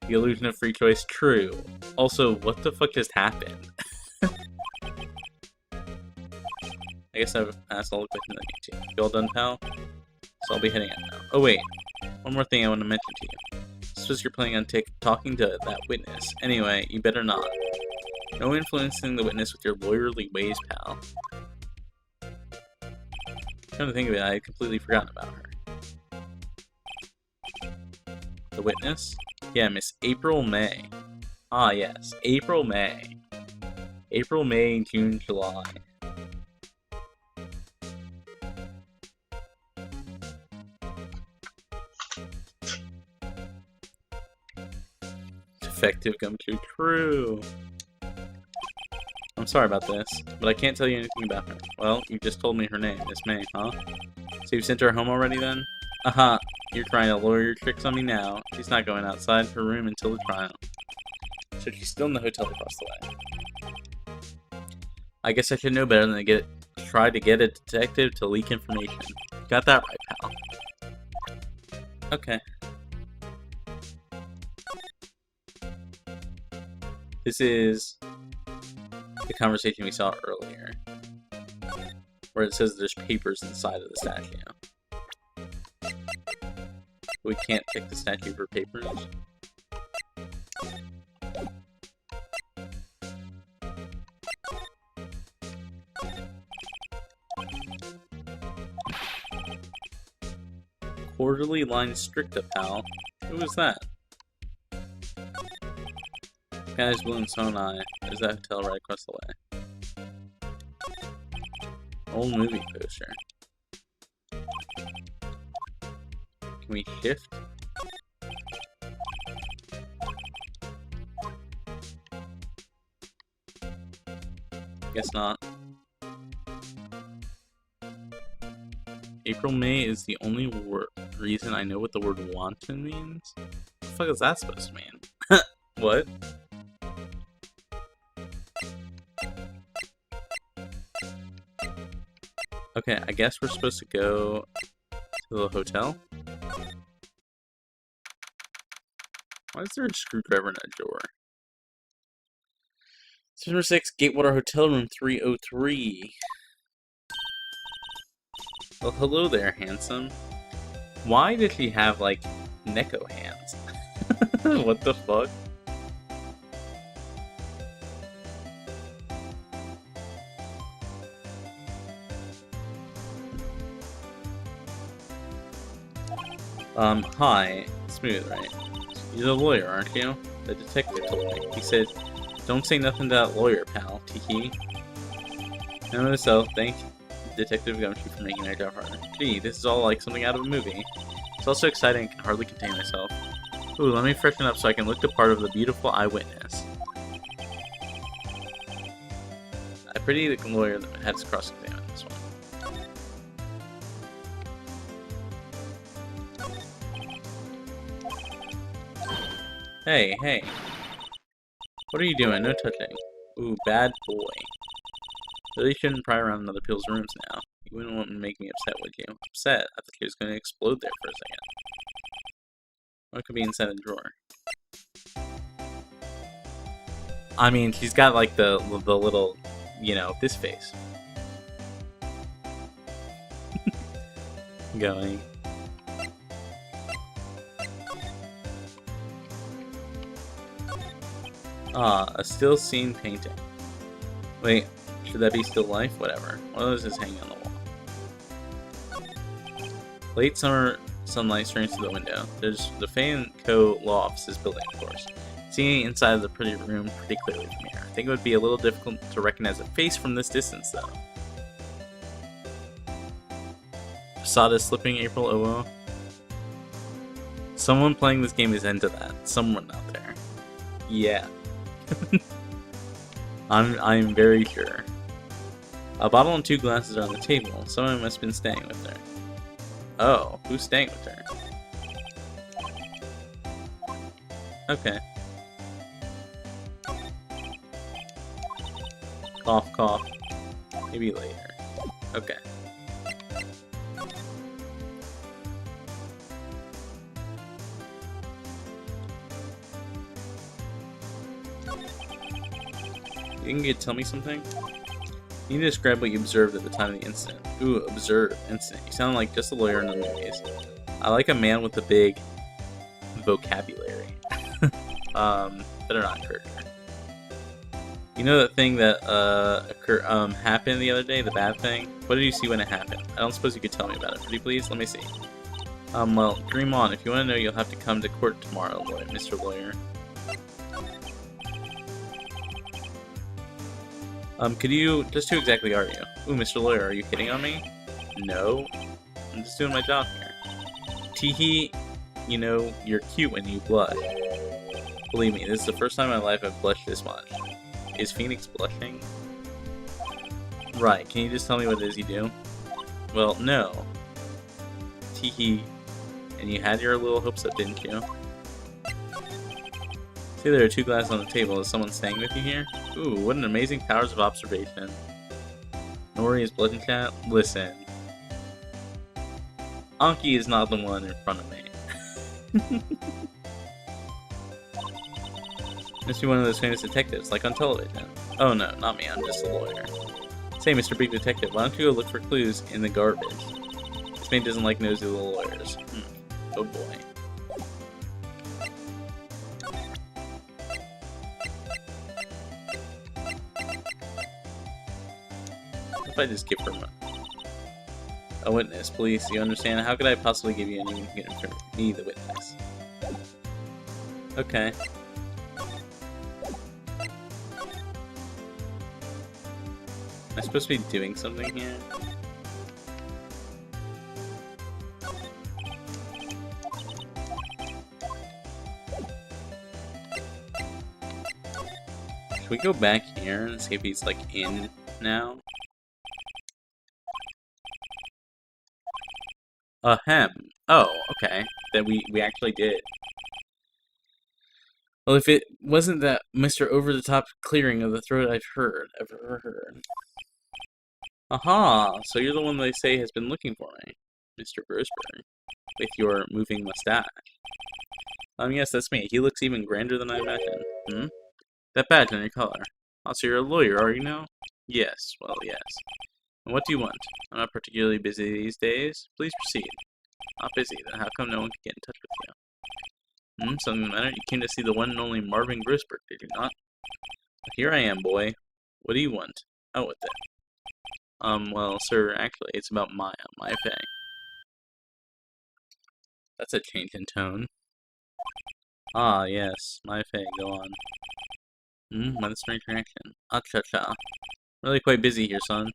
The illusion of free choice. True. Also, what the fuck just happened? I guess I've asked all the questions I need to. You all done, pal? So I'll be heading out now. Oh, wait. One more thing I want to mention to you. Suppose you're planning on talking to that witness. Anyway, you better not. No influencing the witness with your lawyerly ways, pal. Come to think of it, I had completely forgotten about her. The witness? Yeah, Miss April May. Ah, yes. April May. April, May, June, July. Defective gum chew. True. I'm sorry about this, but I can't tell you anything about her. Well, you just told me her name, Miss May, huh? So you've sent her home already then? Aha, you're trying to lure your tricks on me now. She's not going outside her room until the trial. So she's still in the hotel across the way. I guess I should know better than to try to get a detective to leak information. Got that right, pal. Okay. This is the conversation we saw earlier. where it says there's papers inside of the statue. We can't check the statue for papers. Quarterly line stricta, pal. Who was that? Guy's blue and so am I. There's that hotel right across the way. Old movie poster. Can we shift? Guess not. April May is the only reason I know what the word wanton means. What the fuck is that supposed to mean? What? Okay, I guess we're supposed to go to the hotel. Why is there a screwdriver in a drawer? Number 6, Gatewater Hotel Room 303. Well, hello there, handsome. Why did he have, like, Neko hands? What the fuck? Hi. Smooth, right? You're the lawyer, aren't you? The detective told me. He said, don't say nothing to that lawyer, pal. Tee-hee. No, so, thank Detective Gumshoe for making our job harder. Gee, this is all like something out of a movie. It's also exciting and can hardly contain myself. Ooh, let me freshen up so I can look the part of the beautiful eyewitness. I pity the lawyer that had to cross-examine this one. Hey, hey. What are you doing? No touching. Ooh, bad boy. Really shouldn't pry around in other people's rooms now. You wouldn't want to make me upset, would you? Upset? I thought he was going to explode there for a second. What could be inside the drawer? I mean, she's got like the little, you know, this face. Going. Ah, a still scene painting. Wait, should that be still life? Whatever. One of those is hanging on the wall. Late summer sunlight streams through the window. There's the Fan Co. law offices building, of course. Seeing inside of the pretty room pretty clearly from here. I think it would be a little difficult to recognize a face from this distance, though. Facade slipping April Owo. Someone playing this game is into that. Someone out there. Yeah. I'm very sure. A bottle and 2 glasses are on the table. Someone must have been staying with her. Oh, who's staying with her? Okay. Cough, cough. Maybe later. Okay. You can tell me something? You need to describe what you observed at the time of the incident. Ooh, observe, incident. You sound like just a lawyer in the movies. I like a man with a big vocabulary. Better not Kurt. You know that thing that happened the other day, the bad thing? What did you see when it happened? I don't suppose you could tell me about it, pretty please? Let me see. Well, dream on. If you want to know, you'll have to come to court tomorrow, Mr. Lawyer. Could you... Just who exactly are you? Ooh, Mr. Lawyer, are you hitting on me? No. I'm just doing my job here. Teehee, you know, you're cute when you blush. Believe me, this is the first time in my life I've blushed this much. Is Phoenix blushing? Right, can you just tell me what it is you do? Well, no. Teehee. And you had your little hopes up, didn't you? See, there are 2 glasses on the table. Is someone staying with you here? Ooh, what an amazing powers of observation. Nori is blood and cat? Listen. Anki is not the one in front of me. Must be one of those famous detectives, like on television. Oh no, not me, I'm just a lawyer. Sounds Say, Mr. Big Detective, why don't you go look for clues in the garbage? This man doesn't like nosy little lawyers. Oh boy. What if I just give her a witness, please? You understand? How could I possibly give you anything to get me, the witness? Okay. Am I supposed to be doing something here? Should we go back here and see if he's, like, in now? Ahem. Oh, okay. That we actually did. Well, if it wasn't that Mr. Over-the-Top clearing of the throat I've ever heard. Aha! So you're the one they say has been looking for me, Mr. Grossberg, with your moving mustache. Yes, that's me. He looks even grander than I imagined. That badge on your collar. Oh, so you're a lawyer, are you now? Yes, well, yes. And what do you want? I'm not particularly busy these days. Please proceed. Not busy, then how come no one can get in touch with you? Something the matter? You came to see the one and only Marvin Grossberg, did you not? Well, here I am, boy. What do you want? Oh, what then? Well, sir, actually, it's about Maya Fey. That's a change in tone. Ah, yes, Maya Fey, go on. What a strange reaction. Ah-cha-cha. Really quite busy here, son.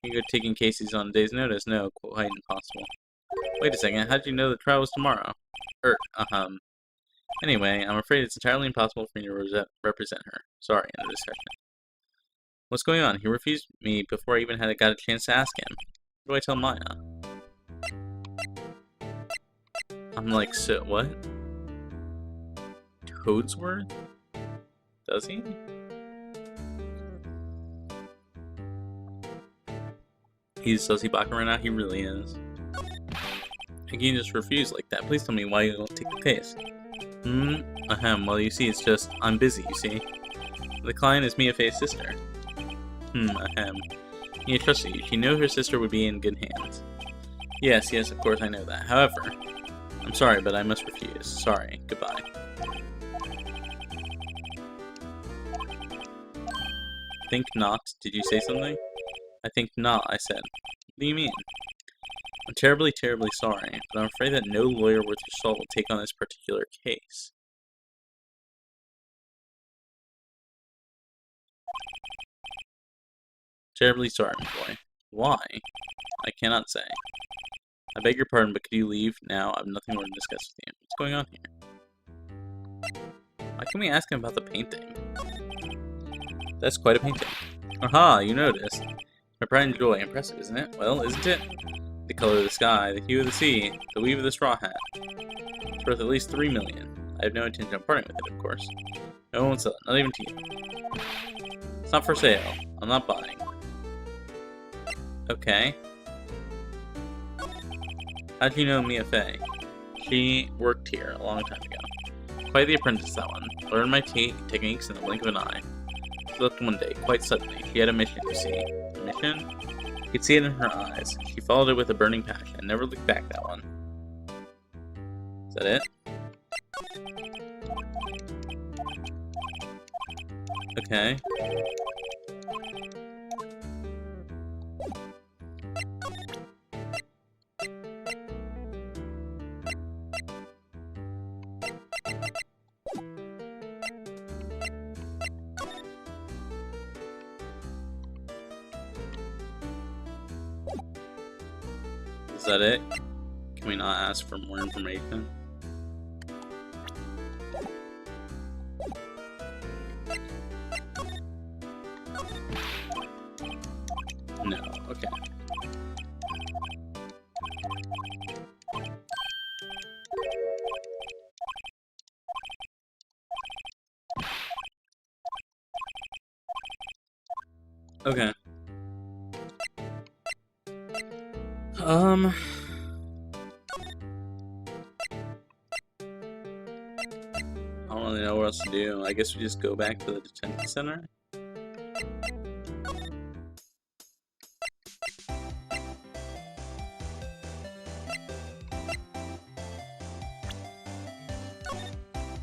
You go taking cases on a day's notice? No, quite impossible. Wait a second, how did you know the trial was tomorrow? Anyway, I'm afraid it's entirely impossible for me to represent her. Sorry, end of discussion. What's going on? He refused me before I even got a chance to ask him. What do I tell Maya? I'm like, so what? Toadsworth? Does he? He's Sussy Baka right now? He really is. I can't just refuse like that. Please tell me why you won't take the case. Well, you see, it's just, I'm busy, you see. The client is Mia Fey's sister. Mia trusts you. She knew her sister would be in good hands. Yes, of course I know that. However, I'm sorry, but I must refuse. Sorry. Goodbye. Think not? Did you say something? I think not, I said. What do you mean? I'm terribly, terribly sorry, but I'm afraid that no lawyer worth your salt will take on this particular case. Terribly sorry, my boy. Why? I cannot say. I beg your pardon, but could you leave now? I have nothing more to discuss with you. What's going on here? Why can we ask him about the painting? That's quite a painting. Aha, you noticed. My pride and joy. Impressive, isn't it? Well, isn't it? The color of the sky, the hue of the sea, the weave of the straw hat. It's worth at least 3 million. I have no intention of parting with it, of course. No one will sell it, not even to you. It's not for sale. I'm not buying. Okay. How'd you know Mia Fey? She worked here a long time ago. Quite the apprentice, that one. Learned my techniques in the blink of an eye. She left one day, quite suddenly. She had a mission, you see. A mission? You could see it in her eyes. She followed it with a burning passion, and never looked back, that one. Is that it? Okay. Is that it? Can we not ask for more information? No, okay. Okay. I don't really know what else to do. I guess we just go back to the detention center.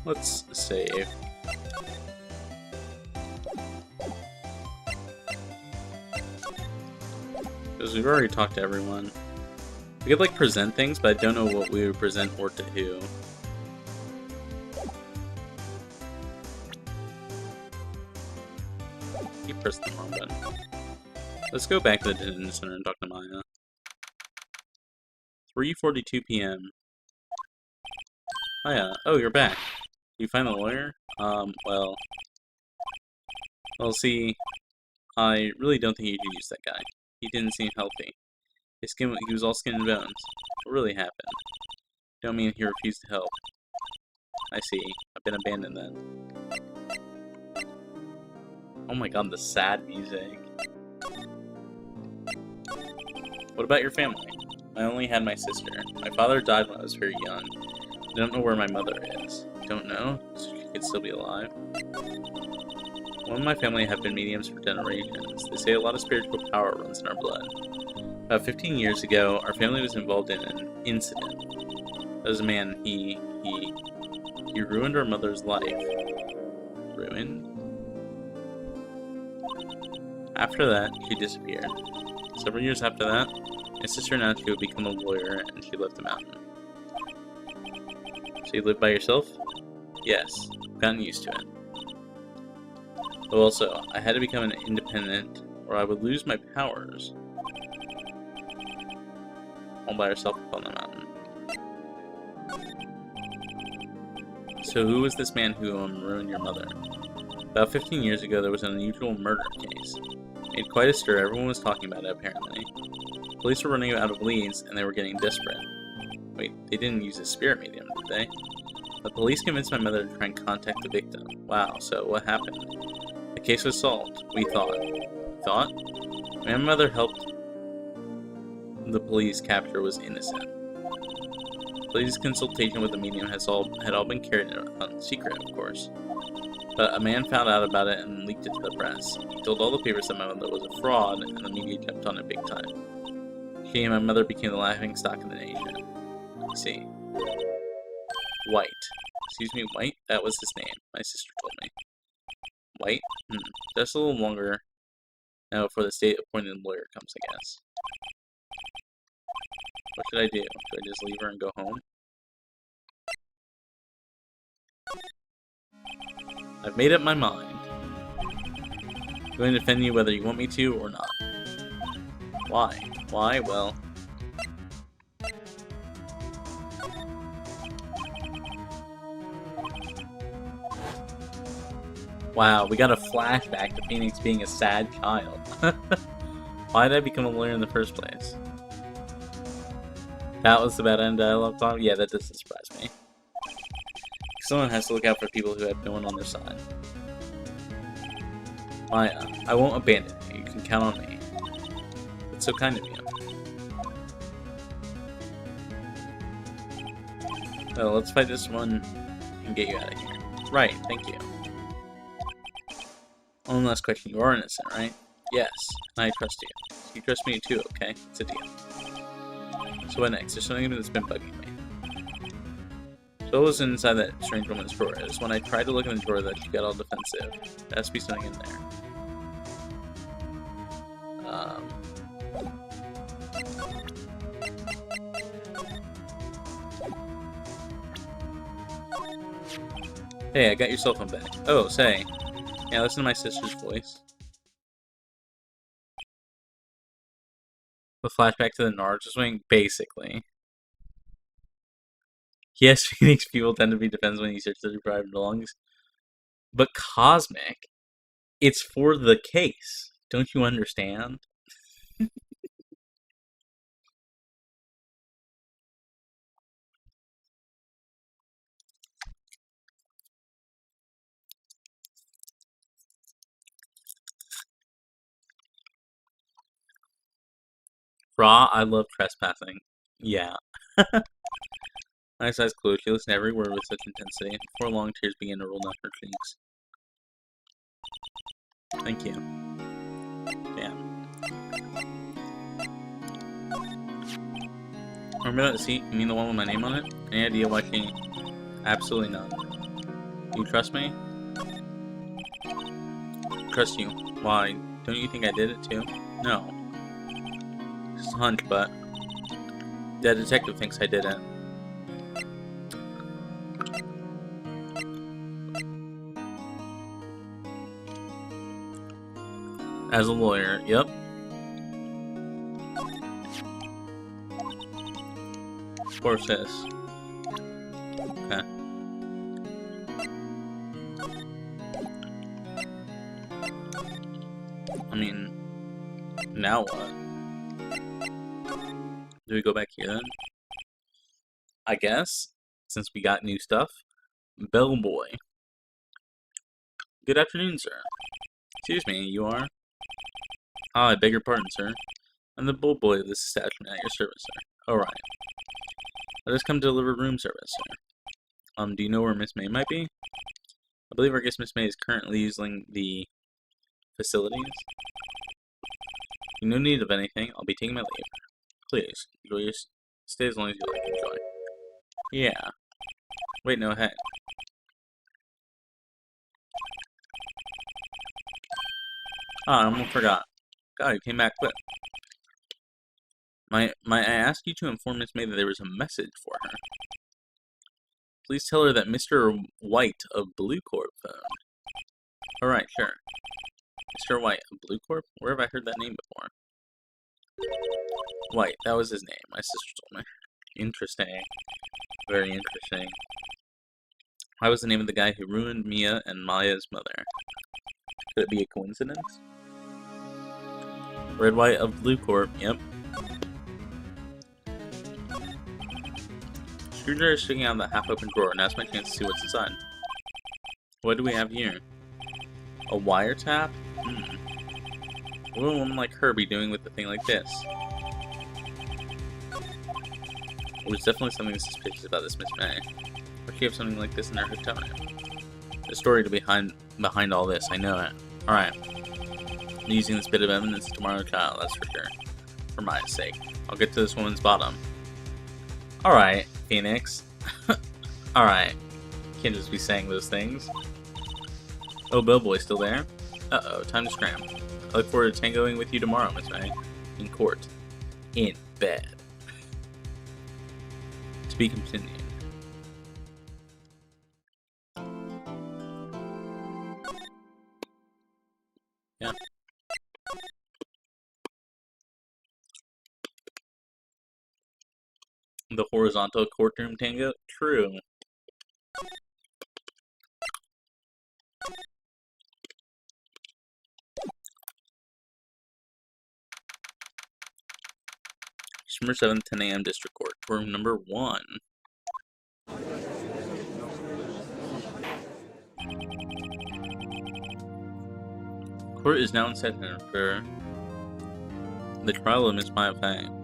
Let's save. Because we've already talked to everyone. We could, like, present things, but I don't know what we would present or to who. Keep pressing the wrong button. Let's go back to the detention center and talk to Maya. 3:42 p.m. Maya, oh, you're back. You find the lawyer? Well, see, I really don't think you should use that guy. He didn't seem healthy. He was all skin and bones. What really happened? Don't mean he refused to help. I see. I've been abandoned then. Oh my god, the sad music. What about your family? I only had my sister. My father died when I was very young. I don't know where my mother is. Don't know? So she could still be alive? One of my family have been mediums for generations. They say a lot of spiritual power runs in our blood. About 15 years ago, our family was involved in an incident. There was a man, he ruined our mother's life. Ruined? After that, she disappeared. Several years after that, my sister announced she would become a lawyer, and she left the mountain. So you live by yourself? Yes, I've gotten used to it. But also, I had to become an independent, or I would lose my powers. All by herself up on the mountain. So who was this man who ruined your mother? About 15 years ago, there was an unusual murder case. It made quite a stir. Everyone was talking about it, apparently. Police were running out of leads, and they were getting desperate. Wait, they didn't use a spirit medium, did they? The police convinced my mother to try and contact the victim. Wow, so what happened? The case was solved, we thought. Thought? My mother helped the police capture was innocent. Police consultation with the medium had all been carried out secret, of course. But a man found out about it and leaked it to the press. He told all the papers that my mother was a fraud, and the media jumped on it big time. She and my mother became the laughing stock of the nation. Let's see. White. Excuse me, White? That was his name. My sister told me. White? Just a little longer now before the state-appointed lawyer comes, I guess. What should I do? Should I just leave her and go home? I've made up my mind. I'm going to defend you whether you want me to or not. Why? Why? Well... Wow, we got a flashback to Phoenix being a sad child. Why did I become a lawyer in the first place? That was the bad end dialogue song? Yeah, that doesn't surprise me. Someone has to look out for people who have no one on their side. Maya, I won't abandon you. You can count on me. That's so kind of you. Well, let's fight this one and get you out of here. Right, thank you. One last question. You are innocent, right? Yes, and I trust you. You trust me too, okay? It's a deal. So what next? There's something that's been bugging me. So what was inside that strange woman's drawer? It was when I tried to look in the drawer that she got all defensive. There has to be something in there. Hey, I got your cell phone back. Oh, say. Yeah, listen to my sister's voice. The flashback to the Nori swing, basically. Yes, Phoenix people tend to be defensive when you search their private belongings. But Cosmic, it's for the case. Don't you understand? Raw, I love trespassing. Yeah. Nice eyes closed, she listened to every word with such intensity. Before long, tears began to roll down her cheeks. Thank you. Damn. Remember that seat? You mean the one with my name on it? Any idea why she... Absolutely none. You trust me? Trust you. Why? Don't you think I did it too? No. Just a hunch, but the detective thinks I did it. As a lawyer, yep. Of course, this. Okay. I mean, now what? Do we go back here then? I guess, since we got new stuff. Bellboy. Good afternoon, sir. Excuse me, you are? Ah, I beg your pardon, sir. I'm the bellboy of this establishment at your service, sir. Alright. Let us come to deliver room service, sir. Do you know where Miss May might be? I believe our guest Miss May is currently using the facilities. No need of anything. I'll be taking my leave. Please, enjoy your stay as long as you like. Enjoy. Yeah. Wait, no, hey. Ah, I almost forgot. God, you came back quick. Might I ask you to inform Miss May that there was a message for her? Please tell her that Mr. White of Blue Corp phoned. Alright, sure. Mr. White of Blue Corp? Where have I heard that name before? White, that was his name. My sister told me. Interesting. Very interesting. That was the name of the guy who ruined Mia and Maya's mother. Could it be a coincidence? Red White of Blue Corp, yep. Screwdriver is sticking out of the half-open drawer. Now's my chance to see what's inside. What do we have here? A wiretap? What would a woman like her be doing with a thing like this? There's definitely something suspicious about this Miss May. Why would she have something like this in her hotel room? The story to behind all this, I know it. Alright. I'm using this bit of evidence tomorrow's trial, that's for sure. For my sake. I'll get to this woman's bottom. Alright, Phoenix. Alright. Can't just be saying those things. Oh, Bellboy's still there? Uh-oh, time to scram. I look forward to tangoing with you tomorrow, Miss May. In court. In bed. To be continued. Yeah. The horizontal courtroom tango? True. December 7th, 10 a.m. District Court. Room number 1. Court is now in session for the trial of Miss Maya Fang.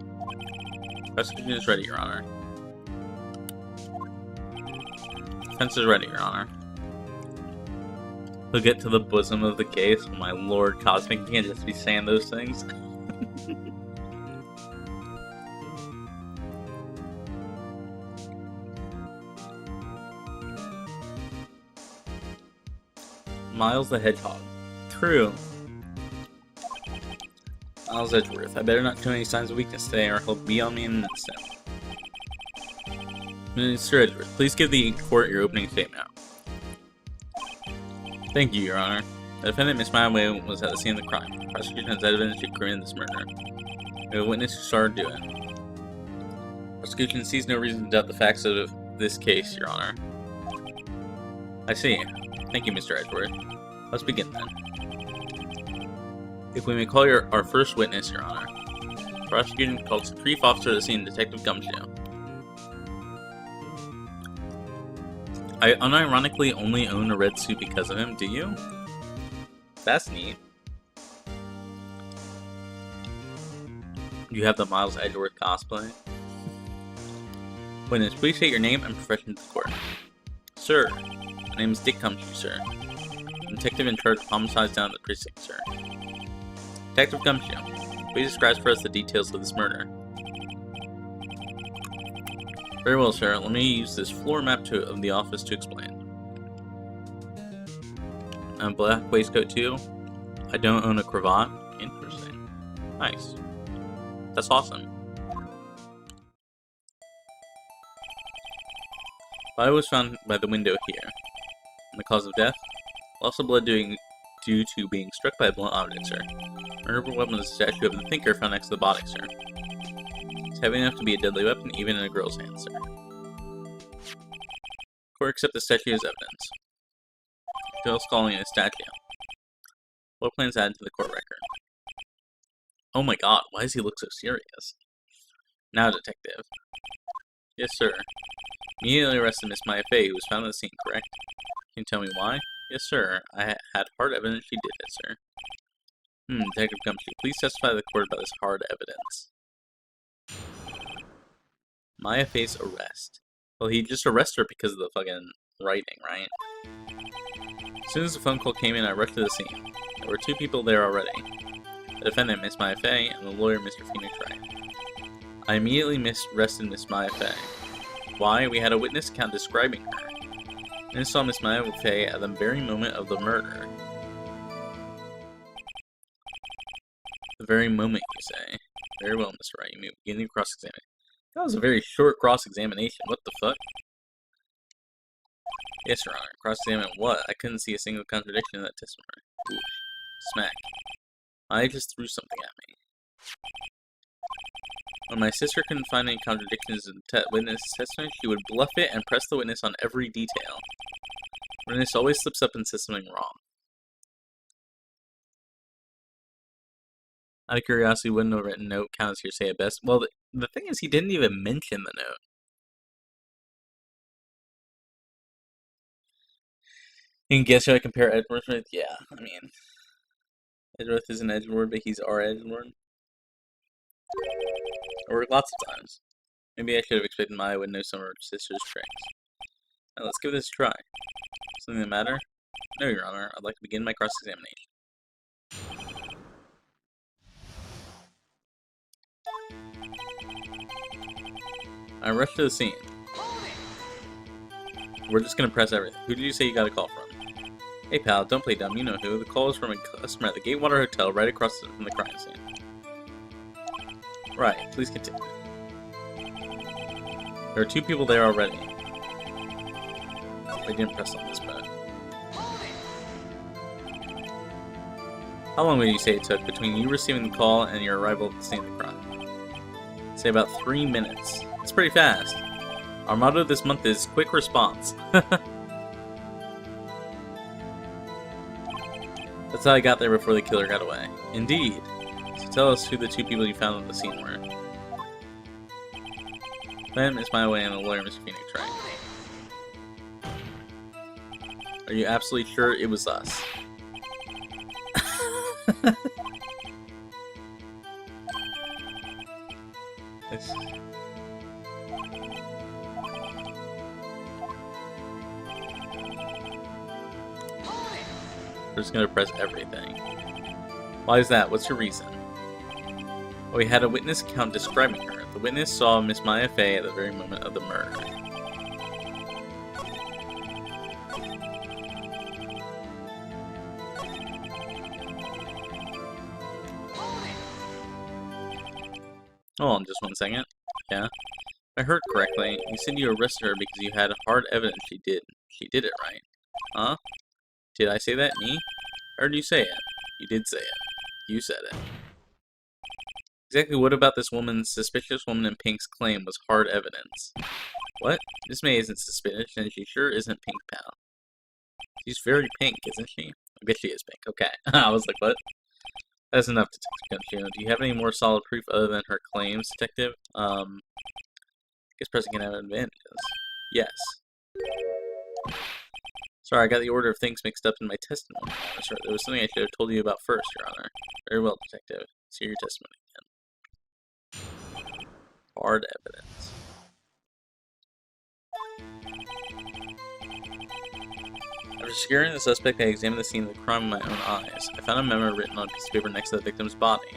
Prosecution is ready, Your Honor. Defense is ready, Your Honor. We'll get to the bosom of the case. Oh my lord, Cosmic, you can't just be saying those things. Miles the Hedgehog. True. Miles Edgeworth. I better not show any signs of weakness today or he'll be on me in an instant. Mr. Edgeworth, please give the court your opening statement. Thank you, Your Honor. The defendant, Miss Maya, was at the scene of the crime. The prosecution has evidence she committed this murder. We have a witness who saw her do it. The prosecution sees no reason to doubt the facts of this case, Your Honor. I see. Thank you, Mr. Edgeworth. Let's begin then. If we may call our first witness, Your Honor. The prosecution calls the chief officer of the scene, Detective Gumshoe. I unironically only own a red suit because of him, do you? That's neat. You have the Miles Edgeworth cosplay? Witness, please state your name and profession to the court. Sir, my name is Dick Gumshoe, sir. I'm detective in charge of homicides down at the precinct, sir. Detective Gumshoe, please describe for us the details of this murder. Very well, sir. Let me use this floor map of the office to explain. And a black waistcoat too. I don't own a cravat. Interesting. Nice. That's awesome. Body was found by the window here. And the cause of death? Loss of blood due to being struck by a blunt object, sir. Murderable weapon is a statue of the thinker found next to the body, sir. It's heavy enough to be a deadly weapon, even in a girl's hands, sir. Court accept the statue as evidence. Bill's calling it a statue. What plans added to the court record? Oh my god, why does he look so serious? Now, detective. Yes, sir. Immediately arrested Miss Maya Fey, who was found at the scene, correct? Can you tell me why? Yes, sir. I had hard evidence she did it, sir. Detective Gumshoe, please testify to the court about this hard evidence. Maya Fey's arrest. Well, he just arrested her because of the fucking writing, right? As soon as the phone call came in, I rushed to the scene. There were 2 people there already. The defendant, Miss Maya Fey, and the lawyer, Mr. Phoenix Wright. I immediately arrested Miss Maya Fey. Why? We had a witness account describing her. And saw Miss Maya Fey at the very moment of the murder. The very moment, you say? Very well, Mr. Wright. You may begin your cross-examination. That was a very short cross-examination. What the fuck? Yes, Your Honor. Cross-examine what? I couldn't see a single contradiction in that testimony. Ooh. Smack. I just threw something at me. When my sister couldn't find any contradictions in the witness' testimony, she would bluff it and press the witness on every detail. The witness always slips up and says something wrong. Out of curiosity, wouldn't a written note count as hearsay at best? Well, the thing is, he didn't even mention the note. You can guess who I compare Edgeworth with? Yeah, I mean, Edgeworth isn't Edgeworth, but he's our Edgeworth. Or lots of times. Maybe I should have expected Maya would know some of her sister's tricks. Now let's give this a try. Something the matter? No, Your Honor. I'd like to begin my cross-examination. I rushed to the scene. We're just gonna press everything. Who did you say you got a call from? Hey pal, don't play dumb. You know who. The call was from a customer at the Gatewater Hotel right across from the crime scene. Right, please continue. There are 2 people there already. They didn't press on this button. How long would you say it took between you receiving the call and your arrival at the scene of the crime? Say about 3 minutes. It's pretty fast. Our motto this month is quick response. That's how I got there before the killer got away. Indeed. So tell us who the 2 people you found on the scene were. Ben, Miss Maya Way, and the lawyer, Mr. Phoenix Wright. Are you absolutely sure it was us? We're just gonna press everything. Why is that? What's your reason? Well, we had a witness account describing her. The witness saw Miss Maya Fey at the very moment of the murder. Hold on just 1 second. Yeah? If I heard correctly, you said you arrested her because you had hard evidence she did it, right? Huh? Did I say that? Me? I heard you say it. You did say it. You said it. Exactly what about this suspicious woman in Pink's claim was hard evidence? What? Miss May isn't suspicious, and she sure isn't Pink, pal. She's very pink, isn't she? I bet she is pink. Okay. I was like, what? That's enough, Detective Gumshoe. Do you have any more solid proof other than her claims, Detective? I guess pressing can have advantages. Yes. Sorry, I got the order of things mixed up in my testimony. Sorry, there was something I should have told you about first, Your Honor. Very well, Detective. Let's hear your testimony again. Hard evidence. After securing the suspect, I examined the scene of the crime with my own eyes. I found a memo written on a piece of paper next to the victim's body.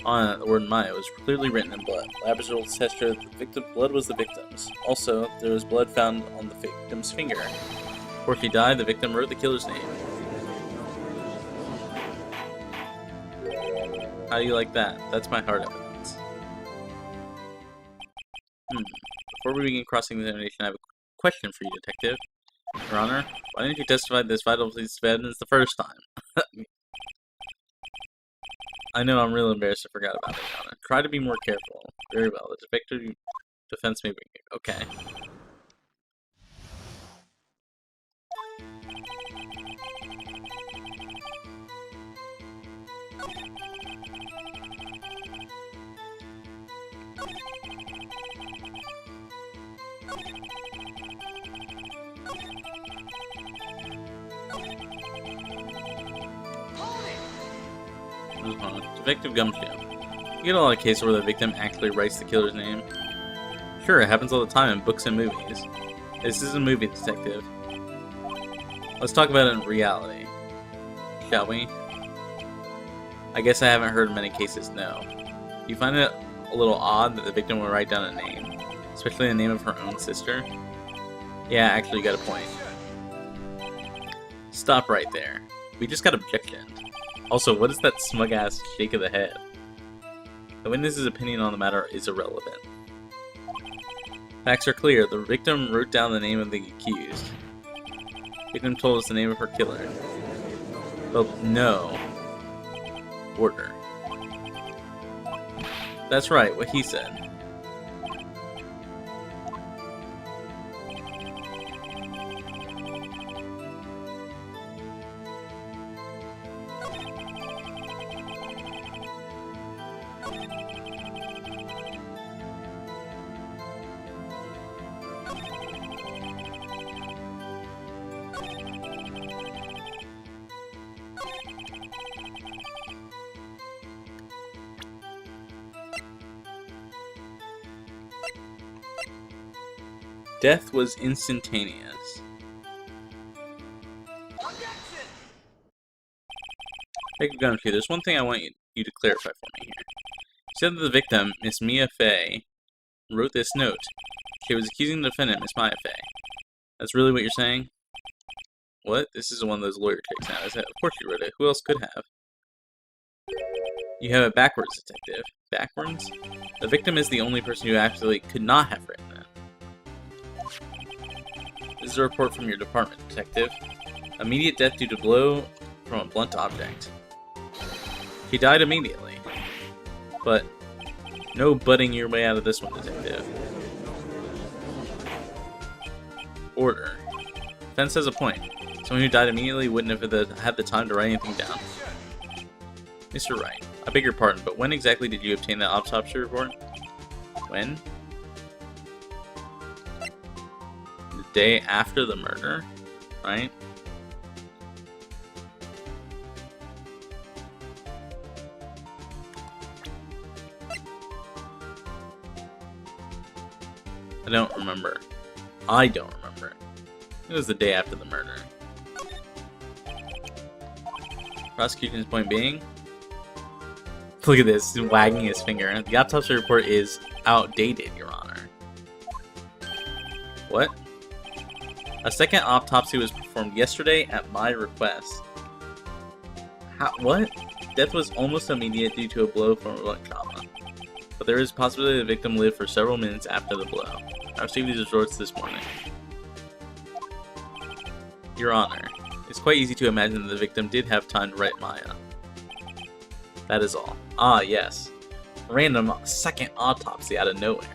On it, the word Maya was clearly written in blood. Lab results test showed that the blood was the victim's. Also, there was blood found on the victim's finger. Before she died, the victim wrote the killer's name. How do you like that? That's my hard evidence. Before we begin cross-examination, I have a question for you, Detective. Your Honor, why didn't you testify this vital piece of evidence the first time? I know I'm real embarrassed I forgot about it, Your Honor. Try to be more careful. Very well. The defense may be... Okay. Detective Gumshoe. You get a lot of cases where the victim actually writes the killer's name. Sure, it happens all the time in books and movies. This is a movie, Detective. Let's talk about it in reality. Shall we? I guess I haven't heard many cases, no. You find it a little odd that the victim would write down a name, especially the name of her own sister? Yeah, actually you got a point. Stop right there. We just got objectioned. Also, what is that smug-ass shake of the head? The witness's opinion on the matter is irrelevant. Facts are clear. The victim wrote down the name of the accused. The victim told us the name of her killer. But no. Order. That's right, what he said. Death was instantaneous. Detective Gumshoe, there's one thing I want you to clarify for me here. You said that the victim, Miss Mia Fey, wrote this note. She was accusing the defendant, Miss Maya Fey. That's really what you're saying? What? This is one of those lawyer tricks now, is it? Of course you wrote it. Who else could have? You have it backwards, Detective. Backwards? The victim is the only person who actually could not have written that. This is a report from your department, Detective. Immediate death due to blow from a blunt object. He died immediately. But no butting your way out of this one, Detective. Order. Defense has a point. Someone who died immediately wouldn't have had the time to write anything down. Mr. Wright, I beg your pardon, but when exactly did you obtain that autopsy report? When? The day after the murder, right? I don't remember. I don't remember. It was the day after the murder. Prosecution's point being? Look at this, he's wagging his finger. The autopsy report is outdated, Your Honor. What? A second autopsy was performed yesterday at my request. How? What? Death was almost immediate due to a blow from a blunt trauma. But there is a possibility the victim lived for several minutes after the blow. I received these reports this morning. Your Honor, it's quite easy to imagine that the victim did have time to write Maya. That is all. Ah, yes. Random second autopsy out of nowhere.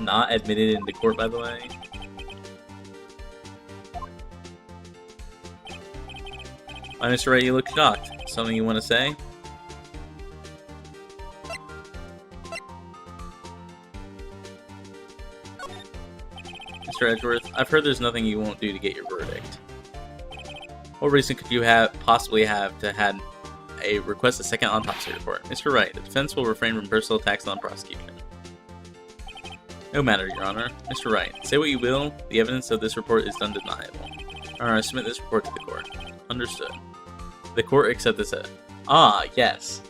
Not admitted into court, by the way. Why, Mr. Wright, you look shocked. Something you want to say? Mr. Edgeworth, I've heard there's nothing you won't do to get your verdict. What reason could you possibly have to had a request a second autopsy report? Mr. Wright, the defense will refrain from personal attacks on prosecution. No matter, Your Honor. Mr. Wright, say what you will, the evidence of this report is undeniable. Your Honor, I submit this report to the court. Understood. The court accepts this. Ah, yes.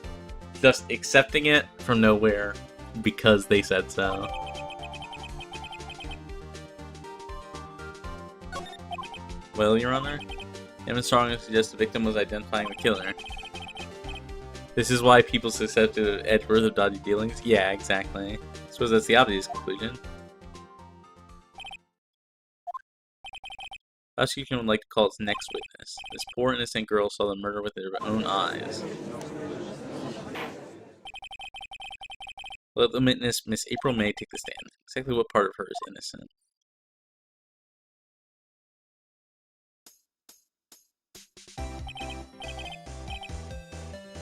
Just accepting it from nowhere because they said so. Well, Your Honor, evidence strongly suggests the victim was identifying the killer. This is why people suspected Edgeworth of dodgy dealings? Yeah, exactly. I suppose that's the obvious conclusion. Prosecution would like to call its next witness. This poor innocent girl saw the murder with her own eyes. Let the witness, Miss April May, take the stand. Exactly what part of her is innocent?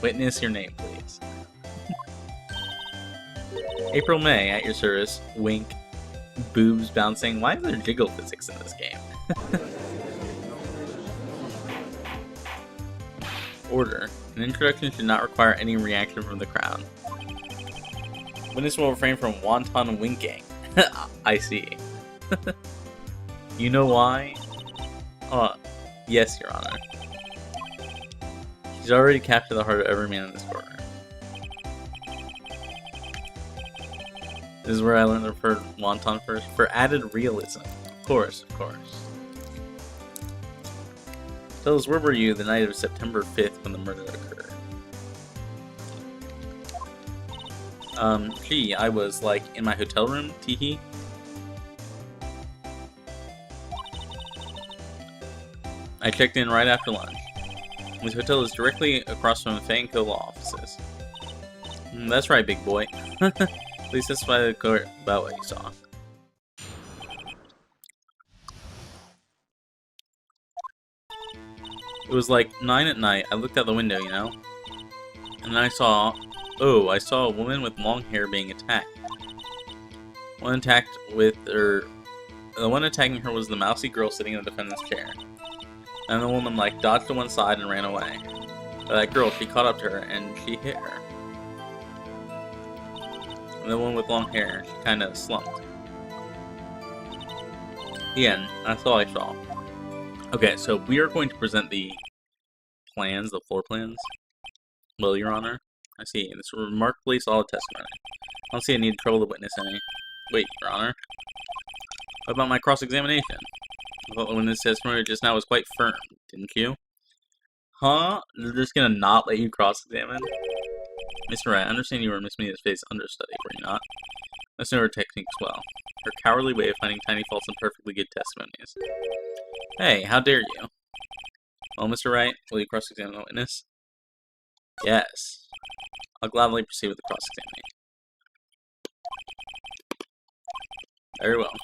Witness, your name, please. April May, at your service. Wink. Boobs bouncing. Why is there jiggle physics in this game? Order. An introduction should not require any reaction from the crowd. Witness will refrain from wanton winking. I see. You know why? Yes, Your Honor. She's already captured the heart of every man in this courtroom. This is where I learned the word wanton first. For added realism. Of course, of course. Tell us, where were you the night of September 5th when the murder occurred? I was, like, in my hotel room, teehee. I checked in right after lunch. This hotel is directly across from the Fanco law offices. That's right, big boy. At least that's why the court about what you saw. It was like 9 at night. I looked out the window, you know? And then I saw a woman with long hair being attacked. The one attacking her was the mousy girl sitting in the defendant's chair. And the woman, like, dodged to one side and ran away. But that girl, she caught up to her and she hit her. And the one with long hair, she kind of slumped. The end. That's all I saw. Okay, so we are going to present the plans, the floor plans. Well, Your Honor, I see. This is remarkably solid testimony. I don't see a need to trouble the witness any. Wait, Your Honor. What about my cross-examination? I thought the witness testimony just now was quite firm, didn't you? Huh? They're just gonna not let you cross-examine? Mr. Wright, I understand you were Miss Mina's face understudy, were you not? Let's know her technique as well. Her cowardly way of finding tiny faults in perfectly good testimonies. Hey, how dare you? Well, Mr. Wright, will you cross-examine the witness? Yes. I'll gladly proceed with the cross-examination. Very well.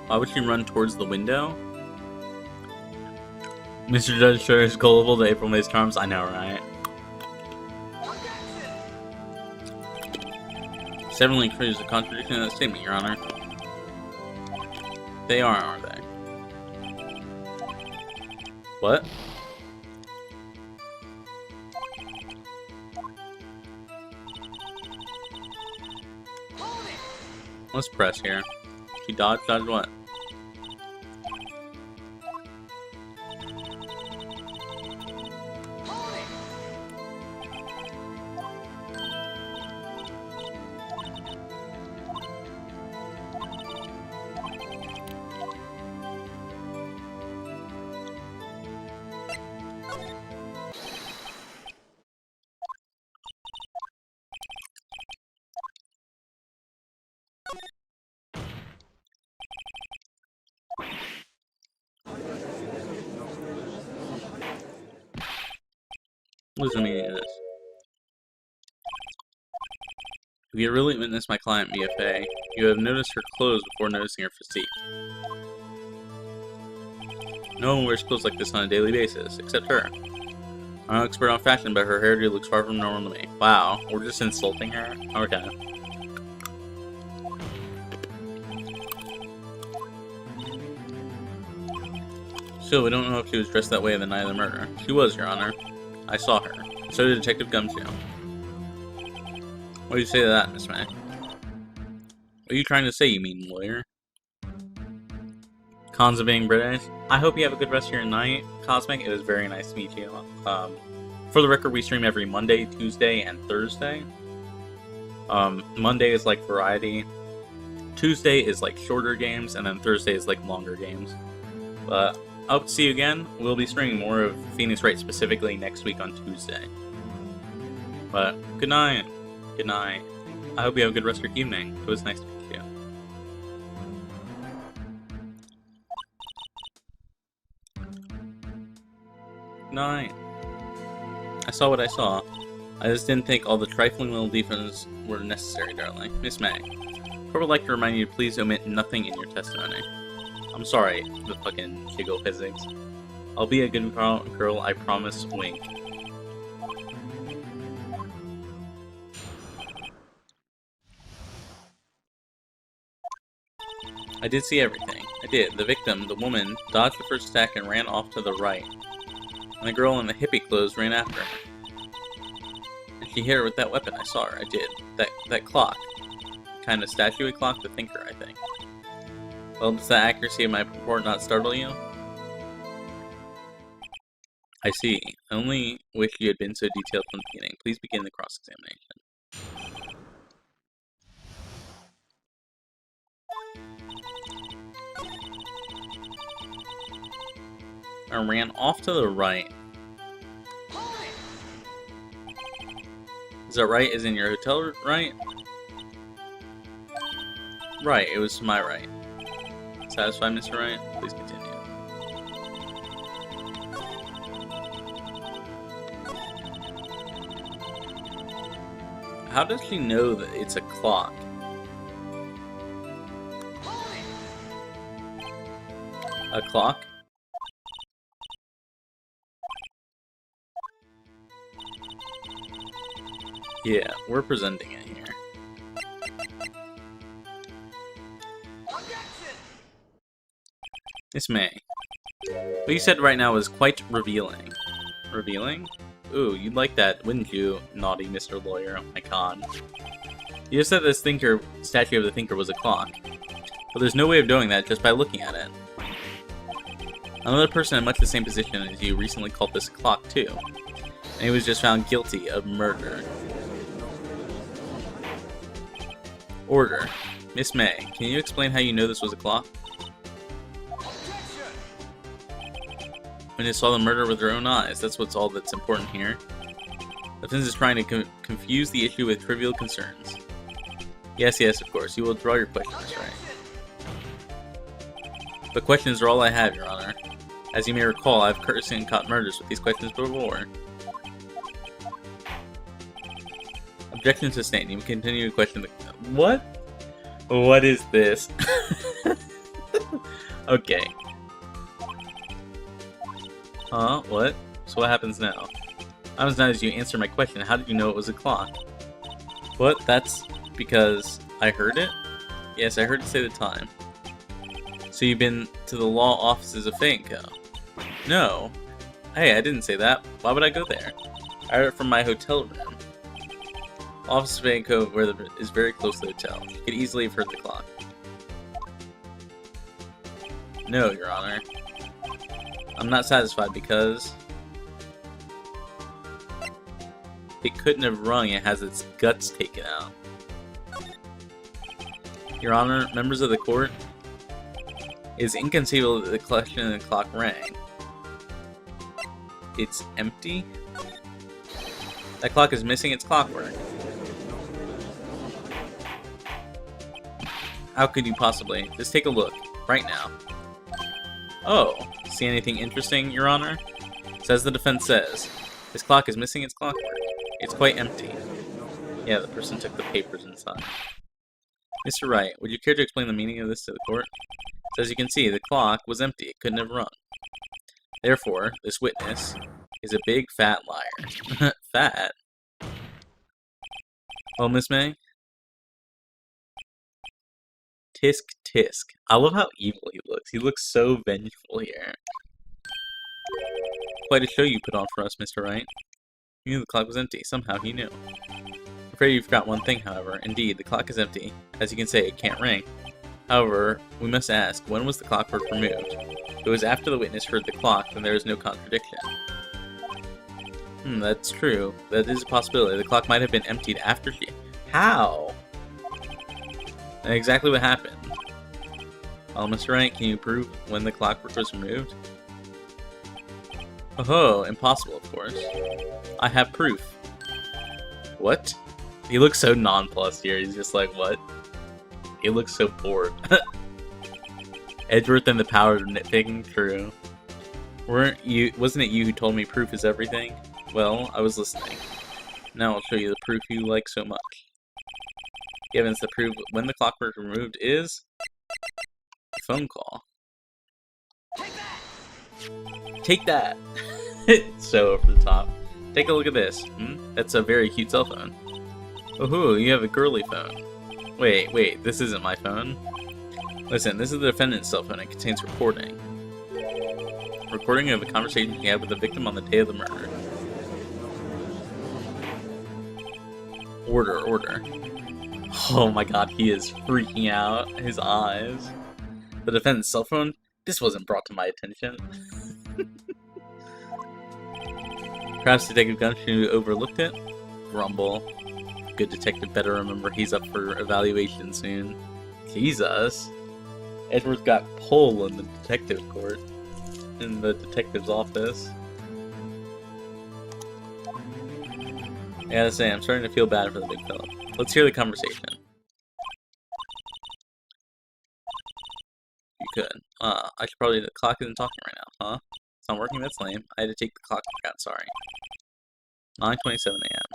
Why would she run towards the window? Mr. Judge sure is gullible to April May's charms. I know, right? Severally creates a contradiction in that statement, Your Honor. They aren't they? What? Let's press here. She dodged what? What's the meaning of this? If you really witnessed my client BFA, you have noticed her clothes before noticing her physique. No one wears clothes like this on a daily basis, except her. I'm no expert on fashion, but her hairdo looks far from normal to me. Wow, we're just insulting her? Okay. Still, we don't know if she was dressed that way the night of the murder. She was, Your Honor. I saw her. So did Detective Gumshoe. What do you say to that, Miss May? What are you trying to say, you mean lawyer? Cons of being British. I hope you have a good rest of your night, Cosmic. It was very nice to meet you. For the record, we stream every Monday, Tuesday, and Thursday. Monday is like variety. Tuesday is like shorter games, and then Thursday is like longer games. But I hope to see you again. We'll be streaming more of Phoenix Wright specifically next week on Tuesday. But good night. Good night. I hope you have a good rest of your evening. It was nice to meet you. Good night. I saw what I saw. I just didn't think all the trifling little details were necessary, darling. Miss May, I would like to remind you to please omit nothing in your testimony. I'm sorry, the fucking giggle physics. I'll be a good girl, I promise, wink. I did see everything. I did. The victim, the woman, dodged the first attack and ran off to the right. And the girl in the hippie clothes ran after her. And she hit her with that weapon. I saw her. I did. That clock. Kind of statuey clock, the thinker, I think. Well, does the accuracy of my report not startle you? I see. I only wish you had been so detailed from the beginning. Please begin the cross-examination. I ran off to the right. Is that right? Is in your hotel right? Right, it was to my right. Satisfied, Mr. Wright? Please continue. How does she know that it's a clock? A clock? Yeah, we're presenting it here. Miss May, what you said right now is quite revealing. Revealing? Ooh, you'd like that, wouldn't you, naughty Mr. Lawyer? Oh my god. You just said this statue of the thinker was a clock. But there's no way of doing that just by looking at it. Another person in much the same position as you recently called this a clock too. And he was just found guilty of murder. Order. Miss May, can you explain how you know this was a clock? When you saw the murder with your own eyes, that's all that's important here. The defense is trying to confuse the issue with trivial concerns. Yes, of course, you will draw your questions, right? But questions are all I have, Your Honor. As you may recall, I've cursed and caught murders with these questions before. Objection sustained. You can continue to question the... What? What is this? Okay. Huh? What? So what happens now? I was not as you answer my question. How did you know it was a clock? What? That's because I heard it? Yes, I heard it say the time. So you've been to the law offices of Fanco? No. Hey, I didn't say that. Why would I go there? I heard it from my hotel room. Office of Fanco is very close to the hotel. You could easily have heard the clock. No, Your Honor. I'm not satisfied because... it couldn't have rung. It has its guts taken out. Your Honor, members of the court, it is inconceivable that the question of the clock rang. It's empty? That clock is missing its clockwork. How could you possibly? Just take a look, right now. Oh, see anything interesting, Your Honor? Says the defense says. This clock is missing its clockwork. It's quite empty. Yeah, the person took the papers inside. Mr. Wright, would you care to explain the meaning of this to the court? So as you can see, the clock was empty. It couldn't have rung. Therefore, this witness is a big fat liar. Fat? Well, Miss May? Tisk tisk. I love how evil he looks. He looks so vengeful here. Quite a show you put on for us, Mr. Wright. You knew the clock was empty. Somehow he knew. I'm afraid you forgot one thing, however. Indeed, the clock is empty. As you can say, it can't ring. However, we must ask, when was the clock first removed? If it was after the witness heard the clock, then there is no contradiction. That's true. That is a possibility. The clock might have been emptied after she... How? And exactly what happened. Well, Mr. Wright, can you prove when the clockwork was removed? Oh, impossible, of course. I have proof. What? He looks so nonplussed here. He's just like, what? He looks so bored. Edgeworth and the power of nitpicking? True. Wasn't it you who told me proof is everything? Well, I was listening. Now I'll show you the proof you like so much. The evidence to prove when the clockwork removed is... a phone call. Take that! It's so over the top. Take a look at this. That's a very cute cell phone. Oh, you have a girly phone. Wait, this isn't my phone. Listen, this is the defendant's cell phone. It contains recording. Recording of a conversation he had with the victim on the day of the murder. Order. Oh my god, he is freaking out. His eyes. The defendant's cell phone? This wasn't brought to my attention. Perhaps Detective Gunshoe overlooked it? Grumble. Good detective better remember he's up for evaluation soon. Jesus. Edward's got pull in the detective court. In the detective's office. I gotta say, I'm starting to feel bad for the big fella. Let's hear the conversation. You could. I should probably... The clock isn't talking right now, huh? It's not working? That's lame. I had to take the clock back out, sorry. 9:27 a.m.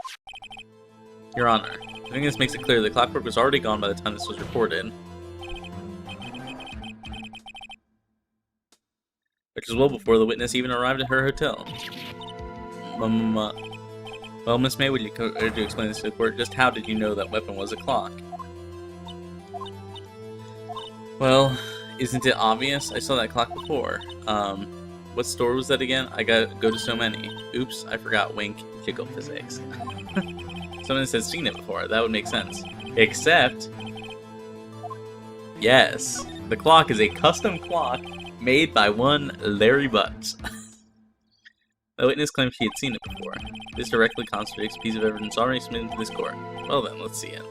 Your Honor, I think this makes it clear the clockwork was already gone by the time this was recorded. Which is well before the witness even arrived at her hotel. Well, Miss May, would you care to explain this to the court? Just how did you know that weapon was a clock? Well, isn't it obvious? I saw that clock before. What store was that again? I gotta go to so many. Oops, I forgot. Wink. Jiggle physics. Someone said seen it before. That would make sense. Except... yes. The clock is a custom clock made by one Larry Butts. The witness claims she had seen it before. This directly contradicts a piece of evidence already submitted to this court. Well then, let's see it.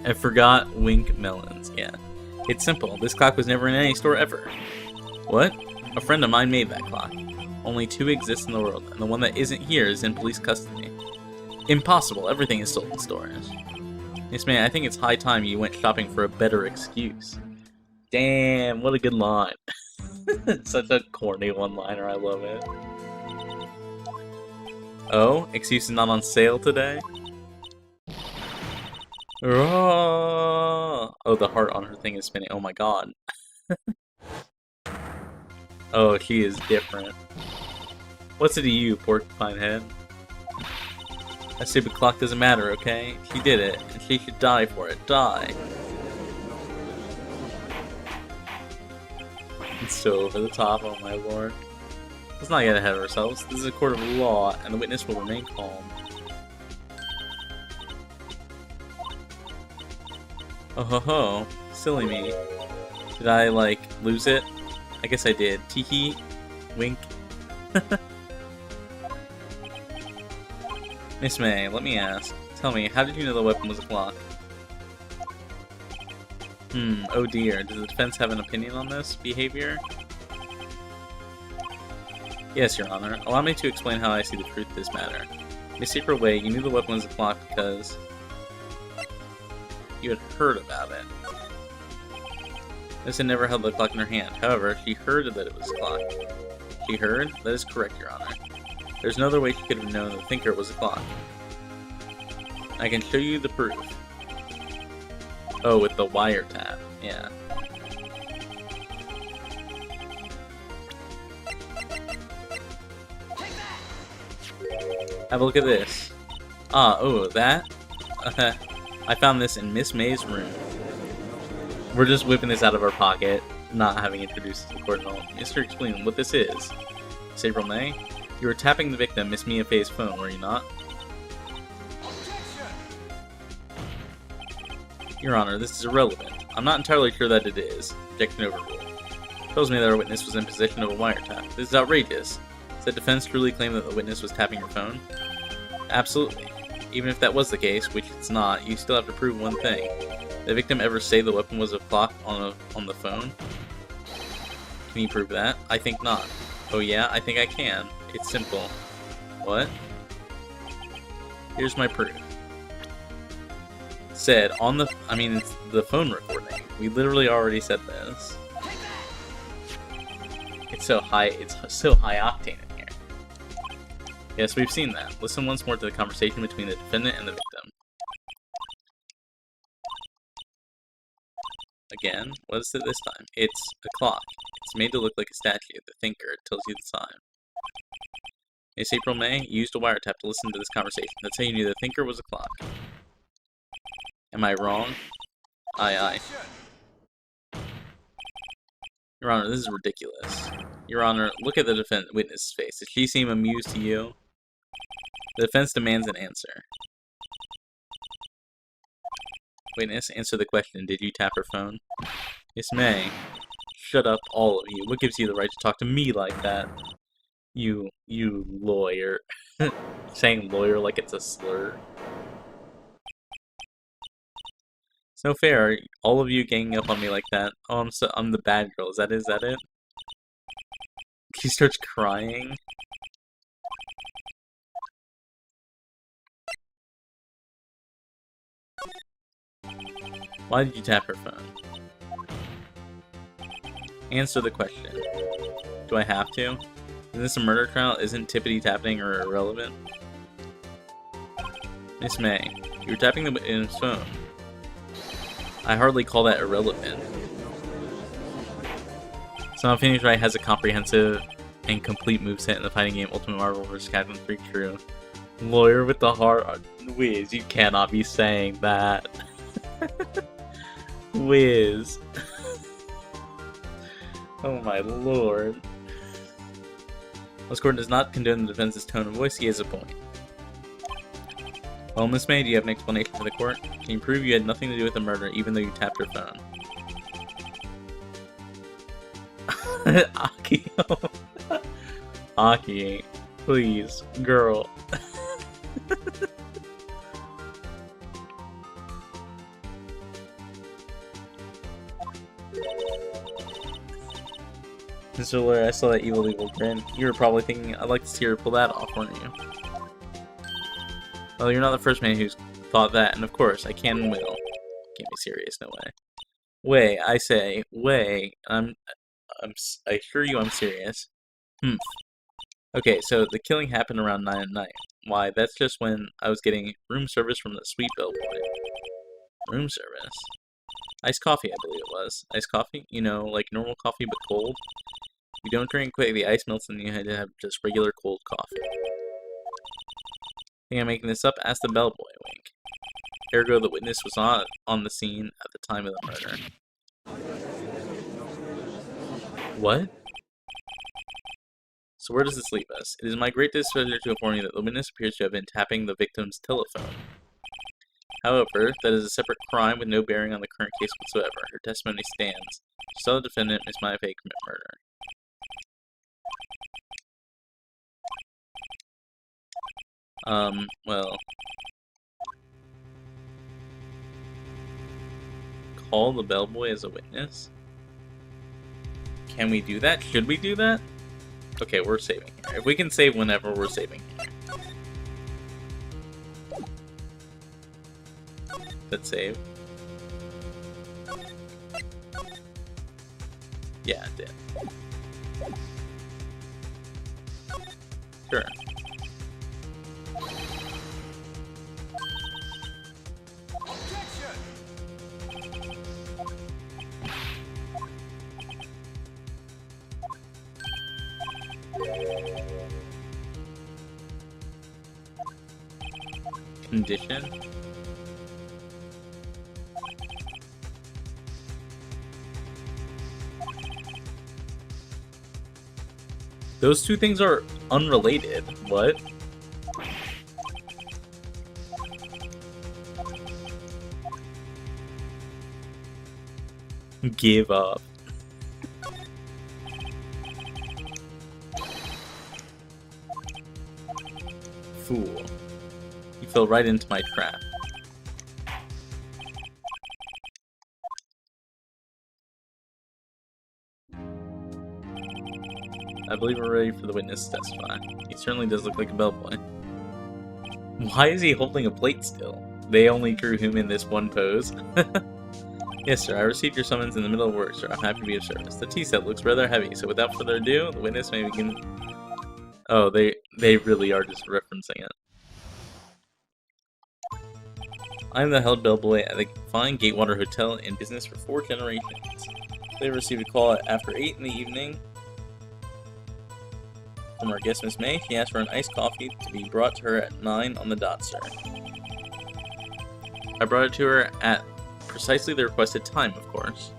I forgot wink melons, yeah. It's simple. This clock was never in any store ever. What? A friend of mine made that clock. Only two exist in the world, and the one that isn't here is in police custody. Impossible. Everything is sold in stores. Yes, man, I think it's high time you went shopping for a better excuse. Damn, what a good line. It's such a corny one-liner, I love it. Oh, excuse is not on sale today? Oh, the heart on her thing is spinning. Oh my god. Oh, she is different. What's it to you, porcupine head? That stupid clock doesn't matter, okay? She did it, and she should die for it. Die! It's so over the top, oh my lord. Let's not get ahead of ourselves. This is a court of law, and the witness will remain calm. Oh ho ho. Silly me. Did I, like, lose it? I guess I did. Teehee. Wink. Miss May, let me ask. Tell me, how did you know the weapon was a clock? Oh dear. Does the defense have an opinion on this behavior? Yes, Your Honor. Allow me to explain how I see the truth of this matter. In a secret way, you knew the weapon was a clock because... you had heard about it. Miss had never held the clock in her hand. However, she heard that it was a clock. She heard? That is correct, Your Honor. There's no other way she could have known the thinker was a clock. I can show you the proof. Oh, with the wiretap. Yeah. Have a look at this. Ah, oh, that? I found this in Miss May's room. We're just whipping this out of our pocket, not having introduced it to the court at all. Mr. Explain what this is. Miss April May, you were tapping the victim, Miss Mia Fey's phone, were you not? Your Honor, this is irrelevant. I'm not entirely sure that it is. Objection overruled. Tells me that our witness was in possession of a wiretap. This is outrageous. Does the defense truly claim that the witness was tapping your phone? Absolutely. Even if that was the case, which it's not, you still have to prove one thing. Did the victim ever say the weapon was a clock on the phone? Can you prove that? I think not. Oh yeah, I think I can. It's simple. What? Here's my proof. Said on the, it's the phone recording. We literally already said this. It's so high octane in here. Yes, we've seen that. Listen once more to the conversation between the defendant and the victim. Again, what is it this time? It's a clock. It's made to look like a statue. The thinker, it tells you the time. Miss April May, you used a wiretap to listen to this conversation. That's how you knew the thinker was a clock. Am I wrong? Aye, aye. Your Honor, this is ridiculous. Your Honor, look at the witness's face. Does she seem amused to you? The defense demands an answer. Witness, answer the question. Did you tap her phone? Miss May. Shut up, all of you. What gives you the right to talk to me like that? You lawyer. Saying lawyer like it's a slur. It's no fair. All of you ganging up on me like that. Oh, I'm the bad girl. Is that it? She starts crying. Why did you tap her phone? Answer the question. Do I have to? Is this a murder trial? Isn't tippity-tapping or irrelevant? Miss May, you were tapping the witness's phone. I hardly call that irrelevant. Somehow Phoenix Wright has a comprehensive and complete moveset in the fighting game Ultimate Marvel vs. Captain 3 True. Lawyer with the heart. Wiz, you cannot be saying that. Wiz. Oh my lord. This court does not condone the defense's tone of voice. He has a point. Well, Miss May, do you have an explanation for the court? Can you prove you had nothing to do with the murder, even though you tapped her phone? Akio. Aki, please, girl. Mr. Lawyer, I saw that evil grin. You were probably thinking, I'd like to see her pull that off, weren't you? Well, you're not the first man who's thought that, and of course, I can and will. Can't be serious, no way. Way, I say, way. I assure you I'm serious. Okay, so the killing happened around 9 at night. Why, that's just when I was getting room service from the sweet bellboy. Room service? Iced coffee, I believe it was. Iced coffee? You know, like normal coffee but cold? You don't drink quick, the ice melts and you had to have just regular cold coffee. Think I'm making this up? Ask the bellboy, wink. Ergo, the witness was on the scene at the time of the murder. What? So where does this leave us? It is my great displeasure to inform you that the witness appears to have been tapping the victim's telephone. However, that is a separate crime with no bearing on the current case whatsoever. Her testimony stands. She saw the defendant, Miss Maya Fey, commit murder. Well... Call the bellboy as a witness? Can we do that? Should we do that? Okay, we're saving here. If we can save whenever, we're saving here. Let's save. Yeah, it did. Sure. Condition. Those two things are unrelated. What? Give up. Fool. You fell right into my trap. I believe we're ready for the witness to testify. He certainly does look like a bellboy. Why is he holding a plate still? They only drew him in this one pose. Yes, sir. I received your summons in the middle of work, sir. I'm happy to be of service. The tea set looks rather heavy, so without further ado, the witness may begin. Oh, they really are just referencing it. I'm the head bellboy at the fine Gatewater Hotel in business for 4 generations. They received a call after 8 in the evening from our guest, Miss May. She asked for an iced coffee to be brought to her at 9 on the dot, sir. I brought it to her at precisely the requested time, of course.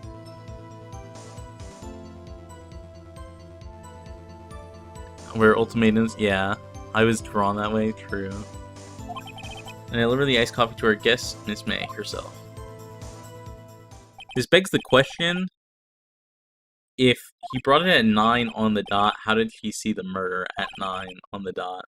Where ultimatums, yeah. I was drawn that way, true. And I delivered the iced coffee to our guest, Miss May, herself. This begs the question, if he brought it at 9 on the dot, how did he see the murder at 9 on the dot?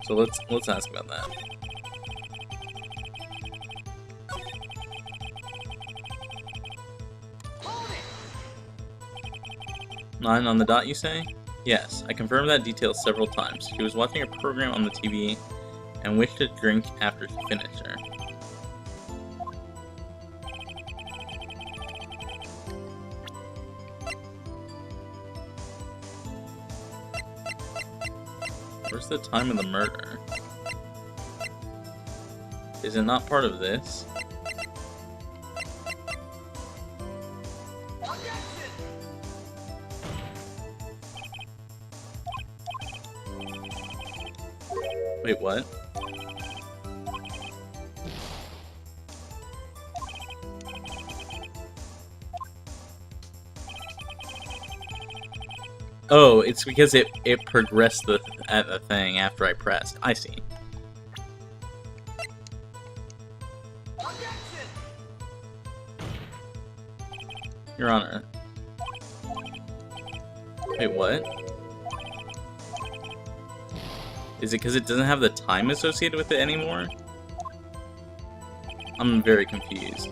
So let's ask about that. Nine on the dot, you say? Yes, I confirmed that detail several times. She was watching a program on the TV and wished to drink after she finished her. Where's the time of the murder? Is it not part of this? Wait, what? Oh, it's because it progressed at the thing after I pressed. I see. Your Honor. Wait, what? Is it because it doesn't have the time associated with it anymore? I'm very confused.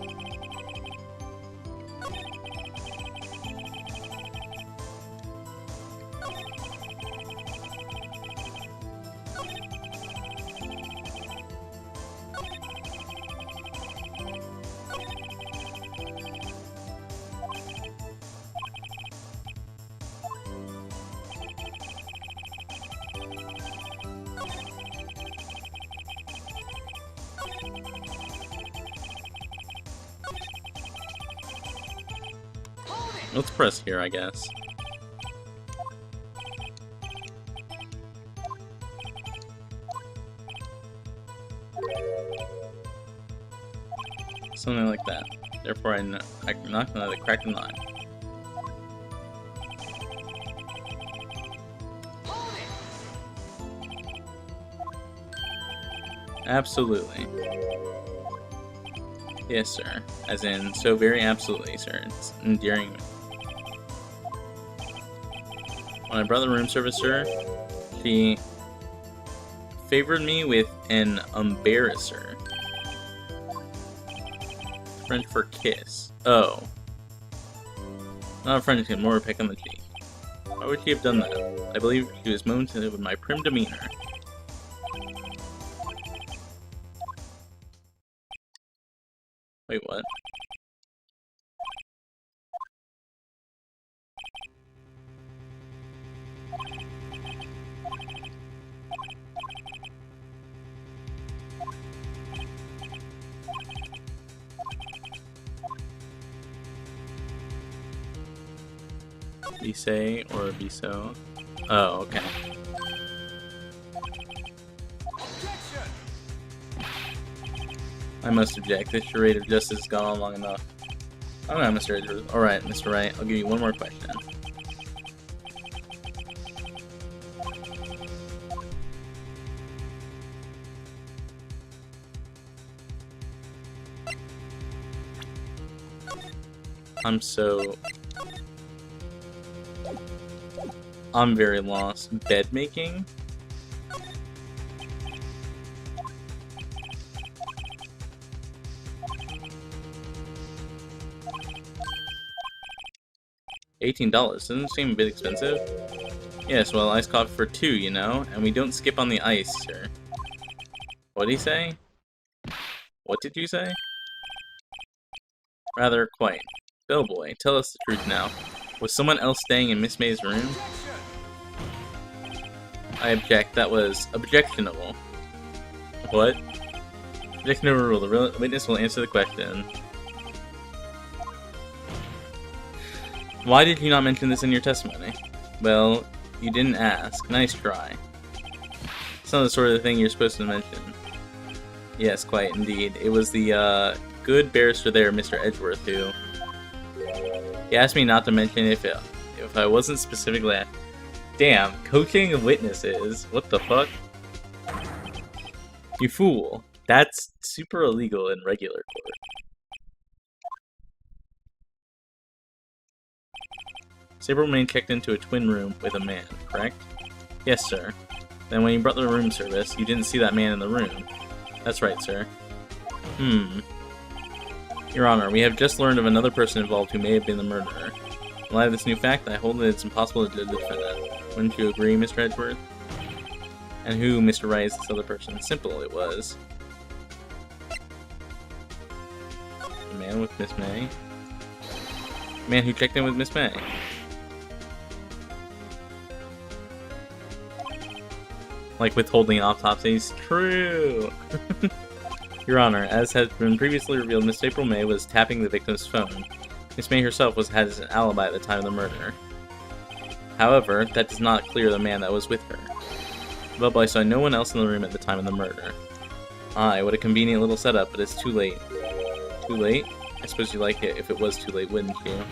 Let's press here, I guess. Something like that. Therefore, I'm not gonna crack the nine. Absolutely. Yes, sir. As in, so very absolutely, sir. It's endearing. When I brought the room service, sir, she favored me with an embarrasser. French for kiss. Oh. Not a French kiss, more a peck on the cheek. Why would she have done that? I believe she was motivated with my prim demeanor. Wait, what? Be say or be so? Oh, okay. I must object. This charade of justice has gone on long enough. Alright, Mr. Edgeworth. Alright, Mr. Wright, I'll give you one more question. I'm very lost. Bed making? $18. Doesn't seem a bit expensive. Yes, well, iced coffee for 2, you know, and we don't skip on the ice, sir. What'd he say? What did you say? Rather, quite. Bellboy, tell us the truth now. Was someone else staying in Miss May's room? I object. That was objectionable. What? Objectionable rule. The witness will answer the question. Why did you not mention this in your testimony? Well, you didn't ask. Nice try. It's not the sort of thing you're supposed to mention. Yes, quite indeed. It was the good barrister there, Mr. Edgeworth, who... He asked me not to mention if I wasn't specifically asked. Damn, coaching of witnesses. What the fuck? You fool. That's super illegal in regular court. April May checked into a twin room with a man, correct? Yes, sir. Then when you brought the room service, you didn't see that man in the room. That's right, sir. Your Honor, we have just learned of another person involved who may have been the murderer. In light of this new fact, I hold that it's impossible to defend that. Wouldn't you agree, Mr. Edgeworth? And who, Mr. Wright, is this other person? Simple, it was. The man with Miss May? The man who checked in with Miss May. Like withholding autopsies? True! Your Honor, as has been previously revealed, Miss April May was tapping the victim's phone. Miss May herself had an alibi at the time of the murder. However, that does not clear the man that was with her. The bellboy saw no one else in the room at the time of the murder. Aye, what a convenient little setup, but it's too late. Too late? I suppose you'd like it if it was too late, wouldn't you?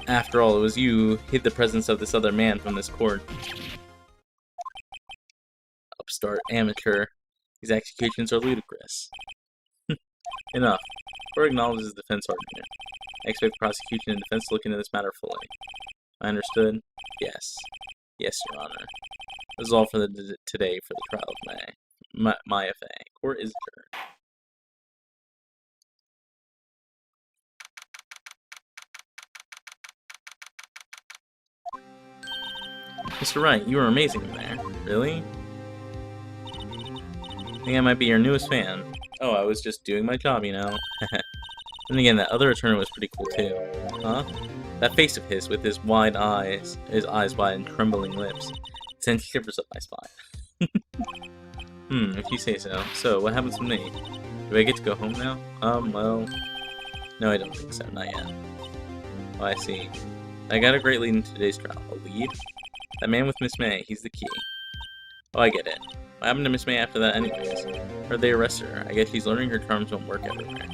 After all, it was you who hid the presence of this other man from this court. Upstart, amateur. These accusations are ludicrous. Enough. Court acknowledges the defense argument. I expect the prosecution and defense to look into this matter fully. I understood? Yes. Yes, Your Honor. This is all for today for the trial of May. My FA. Court is adjourned. Mr. Wright, you are amazing in there. Really? I think I might be your newest fan. Oh, I was just doing my job, you know. Then again, that other attorney was pretty cool too. Huh? That face of his with his wide eyes, wide and trembling lips, sent shivers up my spine. If you say so. So, what happens with me? Do I get to go home now? Well... No, I don't think so. Not yet. Oh, I see. I got a great lead in today's trial. A lead? That man with Miss May, he's the key. Oh, I get it. What happened to Miss May after that anyways? Heard they arrested her. I guess she's learning her charms won't work everywhere.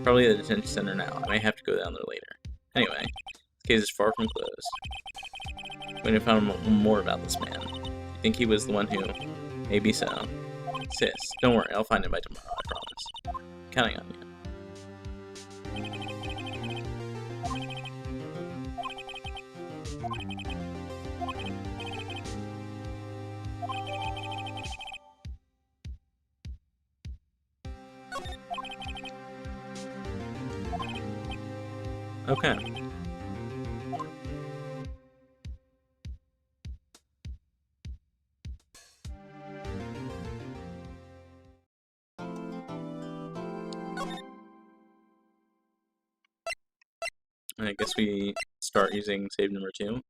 Probably at the detention center now. I may have to go down there later. Anyway, this case is far from closed. I'm going to find out more about this man. You think he was the one who... Maybe so. Sis, don't worry. I'll find him by tomorrow, I promise. I'm counting on you. Okay. I guess we start using save number 2.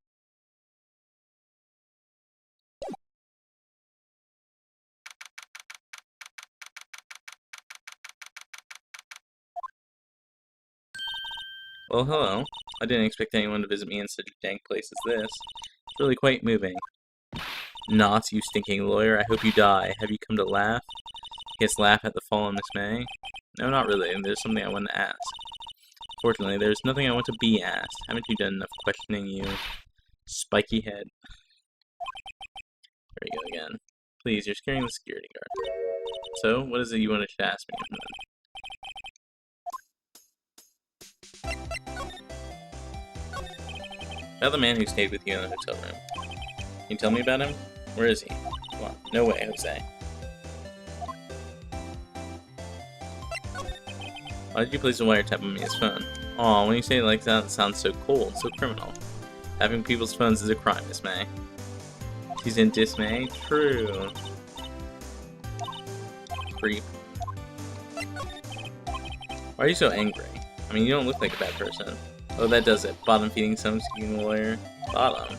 Well, hello. I didn't expect anyone to visit me in such a dank place as this. It's really quite moving. Not, you stinking lawyer. I hope you die. Have you come to laugh? Yes, laugh at the fall, Miss May. No, not really. There's something I want to ask. Fortunately, there's nothing I want to be asked. Haven't you done enough questioning, you spiky head? There we go again. Please, you're scaring the security guard. So, what is it you wanted to ask me? About the man who stayed with you in the hotel room. Can you tell me about him? Where is he? Come on. No way, Jose. Why did you place a wiretap on his phone? Aw, when you say it like that, it sounds so cold, so criminal. Having people's phones is a crime, Miss May. She's in dismay? True. Creep. Why are you so angry? I mean, you don't look like a bad person. Oh, that does it. Bottom feeding some scheming lawyer. Bottom.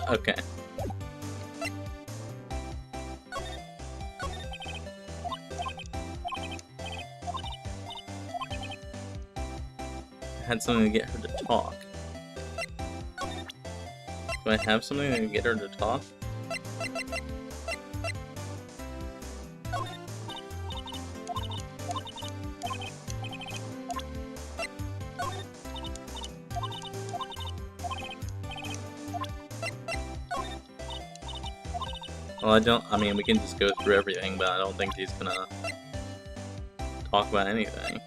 Okay. I had something to get her to talk. Do I have something to get her to talk? Well, I mean, we can just go through everything, but I don't think he's gonna talk about anything.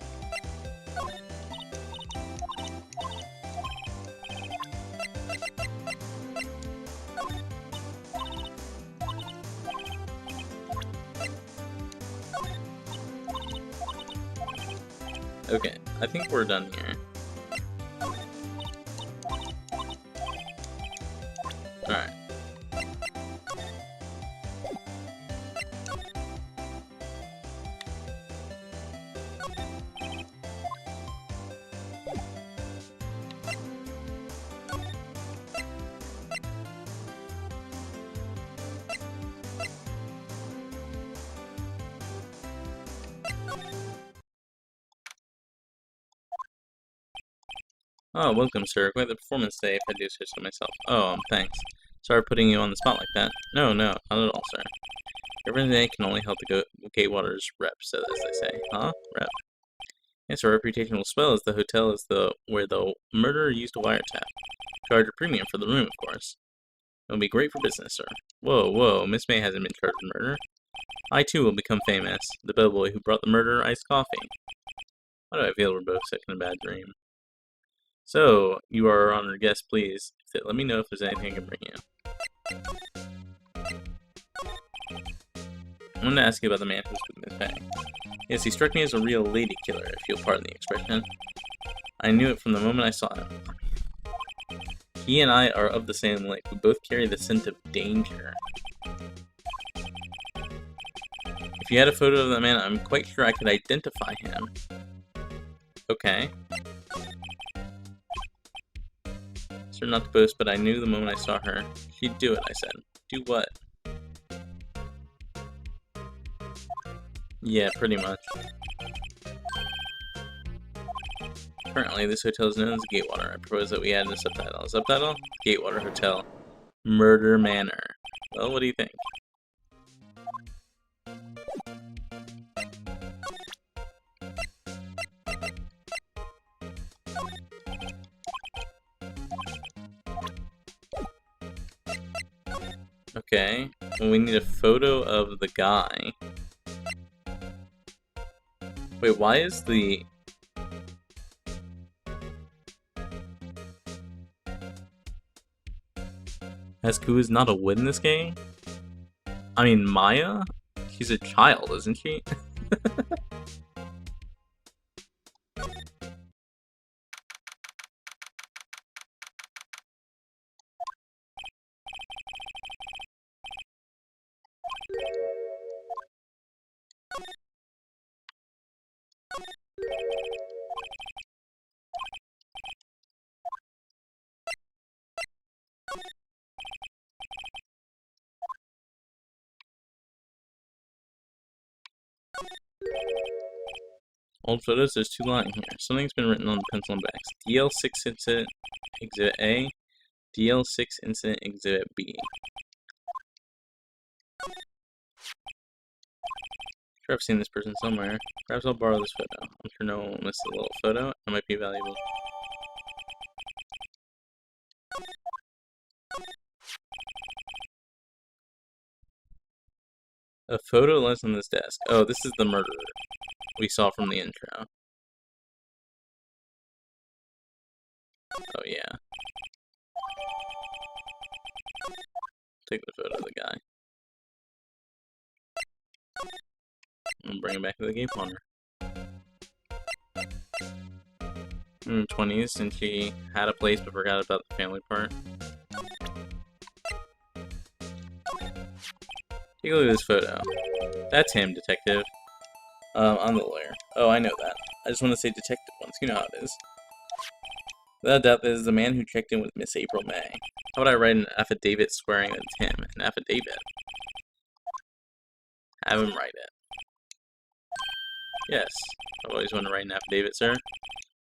Okay, I think we're done here. Alright. Oh, welcome, sir. Quite the performance today, if I do say so myself. Oh, thanks. Sorry for putting you on the spot like that. No, not at all, sir. Every day can only help the Gatewaters rep, so as they say. Huh? Rep. Yes, our reputation will swell as the hotel is where the murderer used a wiretap. Charge a premium for the room, of course. It'll be great for business, sir. Whoa, Miss May hasn't been charged with murder. I, too, will become famous. The bellboy who brought the murderer iced coffee. Why do I feel we're both stuck in a bad dream? So, you are our honored guest, please. Let me know if there's anything I can bring you. I wanted to ask you about the man who's with Miss May. Yes, he struck me as a real lady killer, if you'll pardon the expression. I knew it from the moment I saw him. He and I are of the same lake. We both carry the scent of danger. If you had a photo of that man, I'm quite sure I could identify him. Okay. Sure, not to boast, but I knew the moment I saw her. She'd do it, I said. Do what? Yeah, pretty much. Currently, this hotel is known as Gatewater. I propose that we add a subtitle. A subtitle? Gatewater Hotel. Murder Manor. Well, what do you think? Okay. Well, we need a photo of the guy. Wait, why is the... Hasku is not a win in this game? I mean, Maya? She's a child, isn't she? Old photos, there's 2 lines here. Something's been written on the pencil and backs. DL6 Incident Exhibit A, DL6 Incident Exhibit B. Sure, I've seen this person somewhere. Perhaps I'll borrow this photo. I'm sure no one will miss the little photo. It might be valuable. A photo lies on this desk. Oh, this is the murderer we saw from the intro. Oh, yeah. Take the photo of the guy. And bring him back to the game corner. In her 20s, and she had a place but forgot about the family part. Take a look at this photo. That's him, detective. I'm the lawyer. Oh, I know that. I just want to say detective once. You know how it is. Without doubt, this is the man who checked in with Miss April May. How would I write an affidavit swearing that it's him? An affidavit. Have him write it. Yes. I've always wanted to write an affidavit, sir.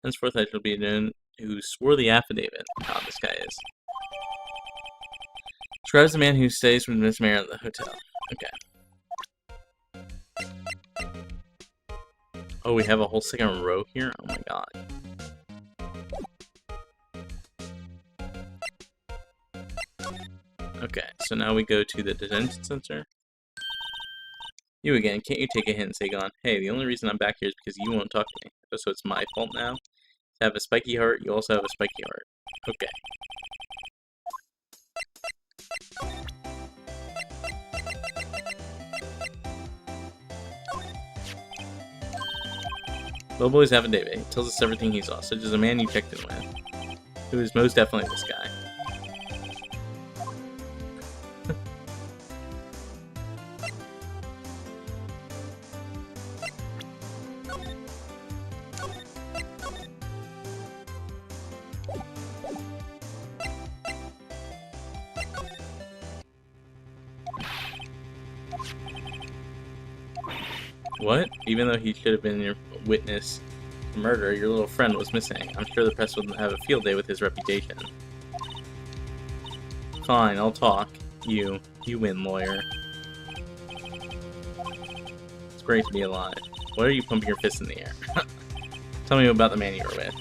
Henceforth, I shall be known who swore the affidavit. Oh, this guy is. Describes the man who stays with Miss Mayer at the hotel. Okay. Oh, we have a whole second row here? Oh my god. Okay, so now we go to the detention center. You again, can't you take a hint and say, "Gone"? Hey, the only reason I'm back here is because you won't talk to me. So it's my fault now? To have a spiky heart, you also have a spiky heart. Okay. Lobo's affidavit. He tells us everything he saw, such as a man you checked in with. Who is most definitely this guy. What? Even though he should have been your witness to murder, your little friend was missing. I'm sure the press would have a field day with his reputation. Fine, I'll talk. You win, lawyer. It's great to be alive. Why are you pumping your fist in the air? Tell me about the man you were with.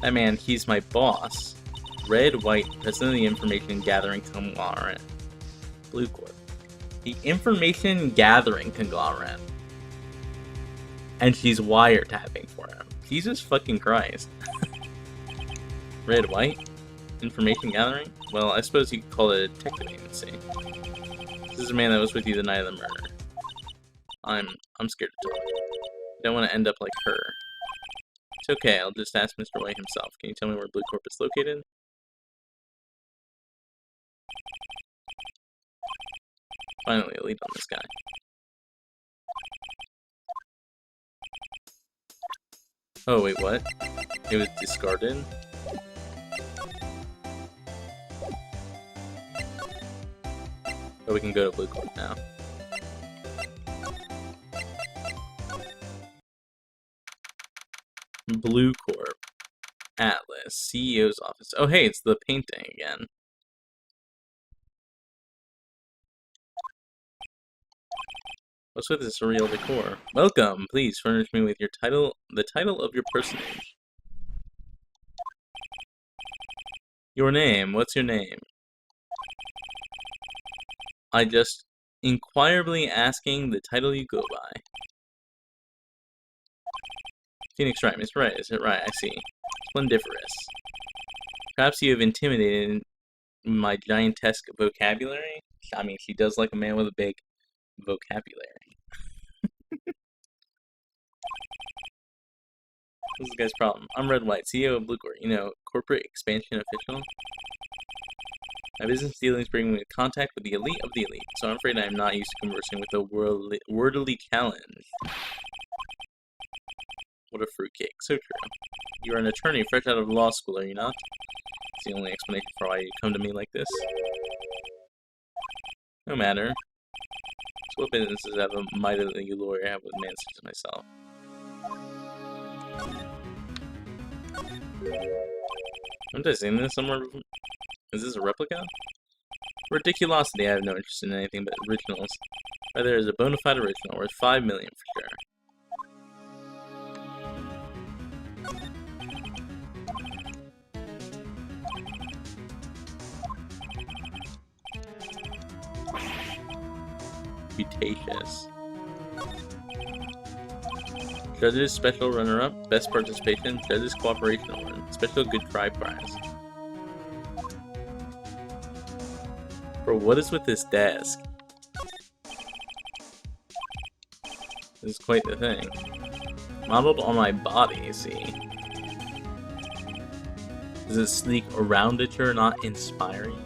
That man, he's my boss. Red White, president of the Information Gathering Conglomerate. Blue Corp. The Information Gathering Conglomerate. And she's wiretapping for him. Jesus fucking Christ. Red White? Information Gathering? Well, I suppose you could call it a detective agency. This is a man that was with you the night of the murder. I'm scared to talk. I don't want to end up like her. It's okay, I'll just ask Mr. White himself. Can you tell me where Blue Corp is located? Finally, a lead on this guy. Oh, wait, what? It was discarded? Oh, we can go to Blue Corp now. Blue Corp. Atlas. CEO's office. Oh, hey, it's the painting again. What's with this surreal decor? Welcome! Please furnish me with your title, the title of your personage. Your name. What's your name? I just inquirably asking the title you go by. Phoenix Wright, Miss Wright, is it right? I see. Splendiferous. Perhaps you have intimidated my giantesque vocabulary? I mean, she does like a man with a big vocabulary. What's this guy's problem? I'm Red White, CEO of Blue Corp. You know, corporate expansion official. My business dealings bring me in contact with the elite of the elite, so I'm afraid I am not used to conversing with a wordly challenge. What a fruitcake. So true. You are an attorney fresh out of law school, are you not? It's the only explanation for why you come to me like this. No matter. So what businesses have a mighty lawyer have with a man such as myself? Haven't I seen this somewhere before? Is this a replica? Ridiculosity, I have no interest in anything but originals. Rather, is a bona fide original worth 5 million for sure. Cretaceous. Judges Special Runner-Up, Best Participation, Judges Cooperation Award, Special Good Try Prize. Bro, what is with this desk? This is quite the thing. Modeled on my body, see? Is it sleek or roundature, not inspiring?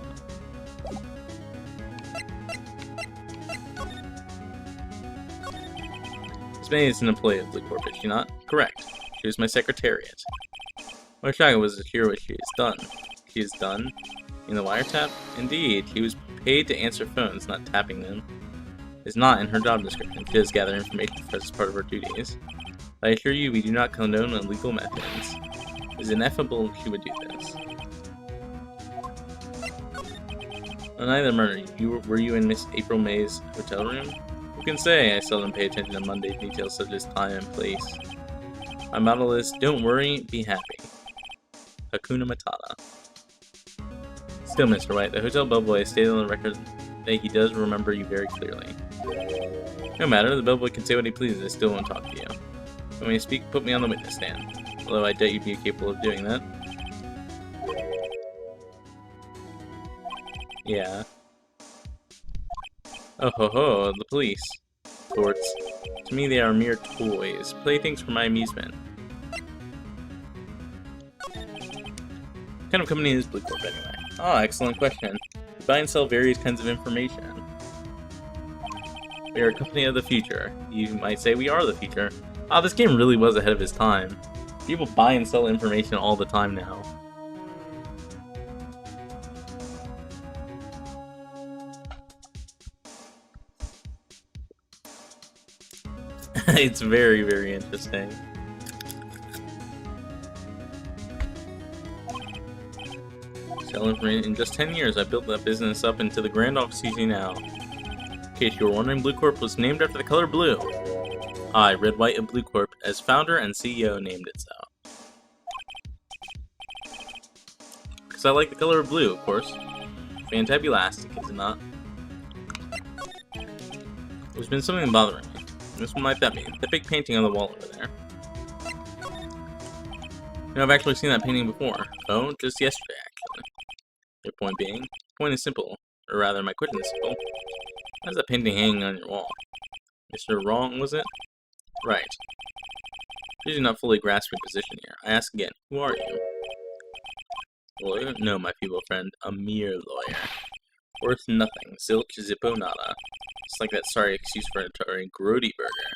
Miss May is an employee of Blue Corp, is she not? Correct. She was my secretariat. I wish I was to hear what she has done. She is done? In the wiretap? Indeed, she was paid to answer phones, not tapping them. It's not in her job description. She does gather information for us as part of her duties. But I assure you, we do not condone illegal methods. It is ineffable she would do this. On night of the murder, were you in Miss April May's hotel room? Who can say? I seldom pay attention to mundane details such as time and place. My motto is, don't worry, be happy. Hakuna Matata. Still, Mr. White, the hotel bellboy stated on the record that he does remember you very clearly. No matter, the bellboy can say what he pleases, I still won't talk to you. When we speak, put me on the witness stand. Although I doubt you'd be capable of doing that. Yeah. Oh ho ho, the police. Courts. To me they are mere toys, playthings for my amusement. What kind of company is Blue Corp anyway? Ah, excellent question. We buy and sell various kinds of information. We are a company of the future. You might say we are the future. Ah, this game really was ahead of its time. People buy and sell information all the time now. It's very, very interesting. Sell information. In just 10 years, I built that business up into the grand office you see now. In case you were wondering, Blue Corp was named after the color blue. I, Red, White, and Blue Corp, as founder and CEO, named it so. Because I like the color of blue, of course. Fantabulastic, is it not? There's been something bothering me. This one might that be. The big painting on the wall over there. You know, I've actually seen that painting before. Oh, just yesterday, actually. Your point being? The point is simple. Or rather, my question is simple. Why is that painting hanging on your wall? Mr. Wrong, was it? Right. You do not fully grasp your position here. I ask again, who are you? Lawyer? No, my feeble friend. A mere lawyer. Worth nothing. Zilch zippo nada. It's like that sorry excuse for an Atari grody burger.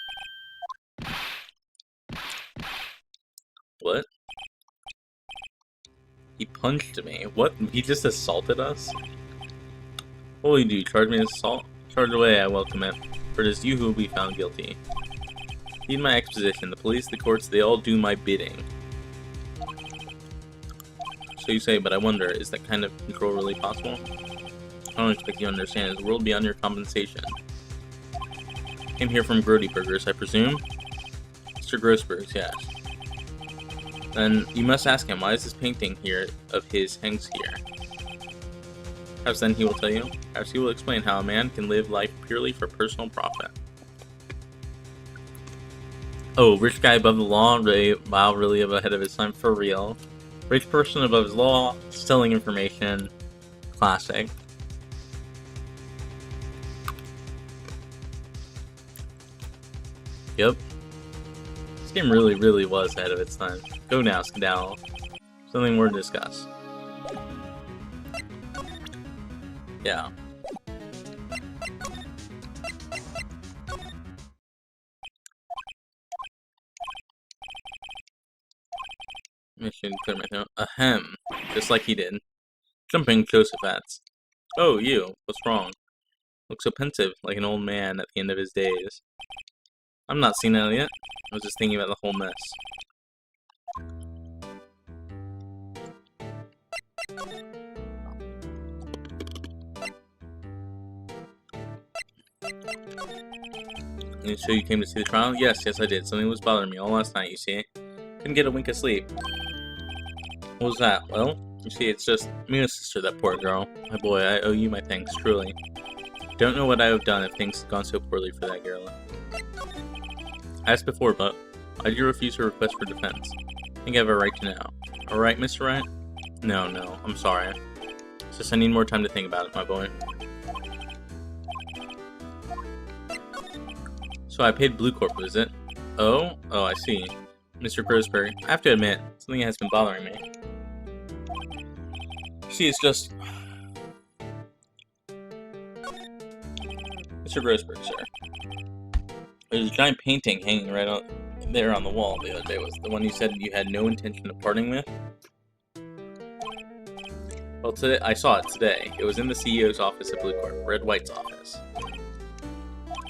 What? He punched me. What? He just assaulted us? What will you do? Charge me with assault? Charge away, I welcome it. For it is you who will be found guilty. Heed my exposition. The police, the courts, they all do my bidding. So you say, but I wonder, is that kind of control really possible? I don't expect you to understand. Is the world beyond your compensation? Came here from Grody Burgers, I presume? Mr. Grossberg's, yes. Then you must ask him, why is this painting here of his hangs here? Perhaps then he will tell you. Perhaps he will explain how a man can live life purely for personal profit. Oh, rich guy above the law? Really, wow, really ahead of his time, for real. Rich person above his law, selling information. Classic. Yep. This game really, really was ahead of its time. Go now, skedaddle. Something more to discuss. Yeah. Mission clear my throat. Ahem. Just like he did. Jumping Josephats. Oh, you. What's wrong? Looks so pensive, like an old man at the end of his days. I'm not senile yet. I was just thinking about the whole mess. And so you came to see the trial? Yes, I did. Something was bothering me all last night, you see. Couldn't get a wink of sleep. What was that? Well, you see, it's just Mina's sister, that poor girl. My boy, I owe you my thanks, truly. Don't know what I would have done if things had gone so poorly for that girl. I asked before, but why did you refuse her request for defense? I think I have a right to know. Alright, Mr. Wright? No, I'm sorry. It's just I need more time to think about it, my boy. So I paid Blue Corp, is it? Oh, I see. Mr. Grossberg, I have to admit, something has been bothering me. See, it's just... Mr. Grossberg, sir. There's a giant painting hanging right on there on the wall the other day. Was the one you said you had no intention of parting with? Well, today I saw it today. It was in the CEO's office at Blue Corp, Red White's office.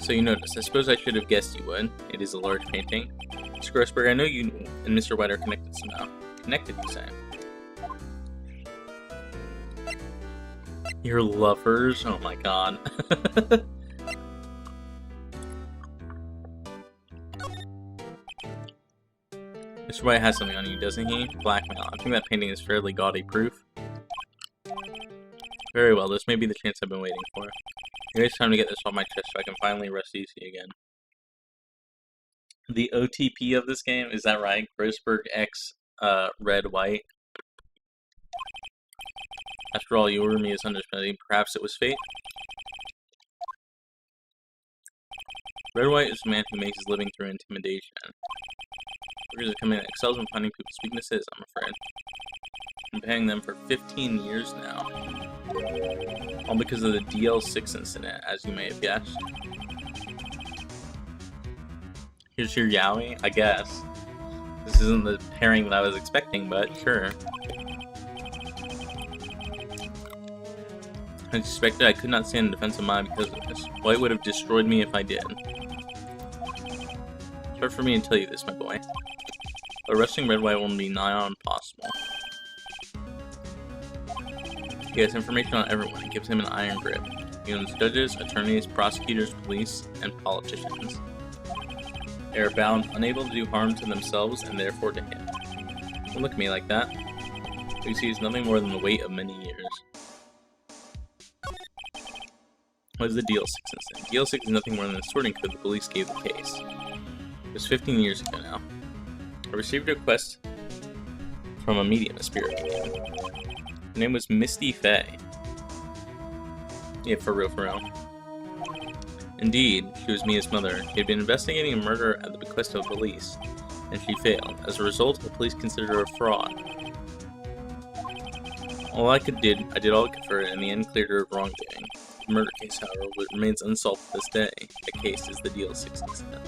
So you noticed. I suppose I should have guessed you would. It is a large painting. Mr. Grossberg, I know you and Mr. White are connected somehow. Connected, you say? You're lovers? Oh my god. Mr. White has something on you, doesn't he? Blackmail. I think that painting is fairly gaudy proof. Very well, this may be the chance I've been waiting for. Maybe it's time to get this off my chest so I can finally rest easy again. The OTP of this game, is that right? Grossberg X Red White. After all, you were misunderstanding. Perhaps it was fate? Red White is a man who makes his living through intimidation. Workers are coming that excels in finding people's weaknesses, I'm afraid. I've been paying them for 15 years now. All because of the DL6 incident, as you may have guessed. Here's your yaoi, I guess. This isn't the pairing that I was expecting, but sure. I suspected I could not stand in defense of mine because of this. White would have destroyed me if I did. It's hard for me to tell you this, my boy. But arresting Red White will be nigh on impossible. He has information on everyone and gives him an iron grip. He owns judges, attorneys, prosecutors, police, and politicians. They are bound, unable to do harm to themselves and therefore to him. Don't look at me like that. What you see is nothing more than the weight of many years. What is the DL6 incident? DL6 is nothing more than the sorting code the police gave the case. It was 15 years ago now. I received a request from a medium, a spirit medium. Her name was Misty Faye. Yeah, for real. Indeed, she was Mia's mother. She had been investigating a murder at the bequest of police, and she failed. As a result, the police considered her a fraud. I did all I could for her, and in the end cleared her of wrongdoing. The murder case, however, remains unsolved to this day. The case is the DL6 incident.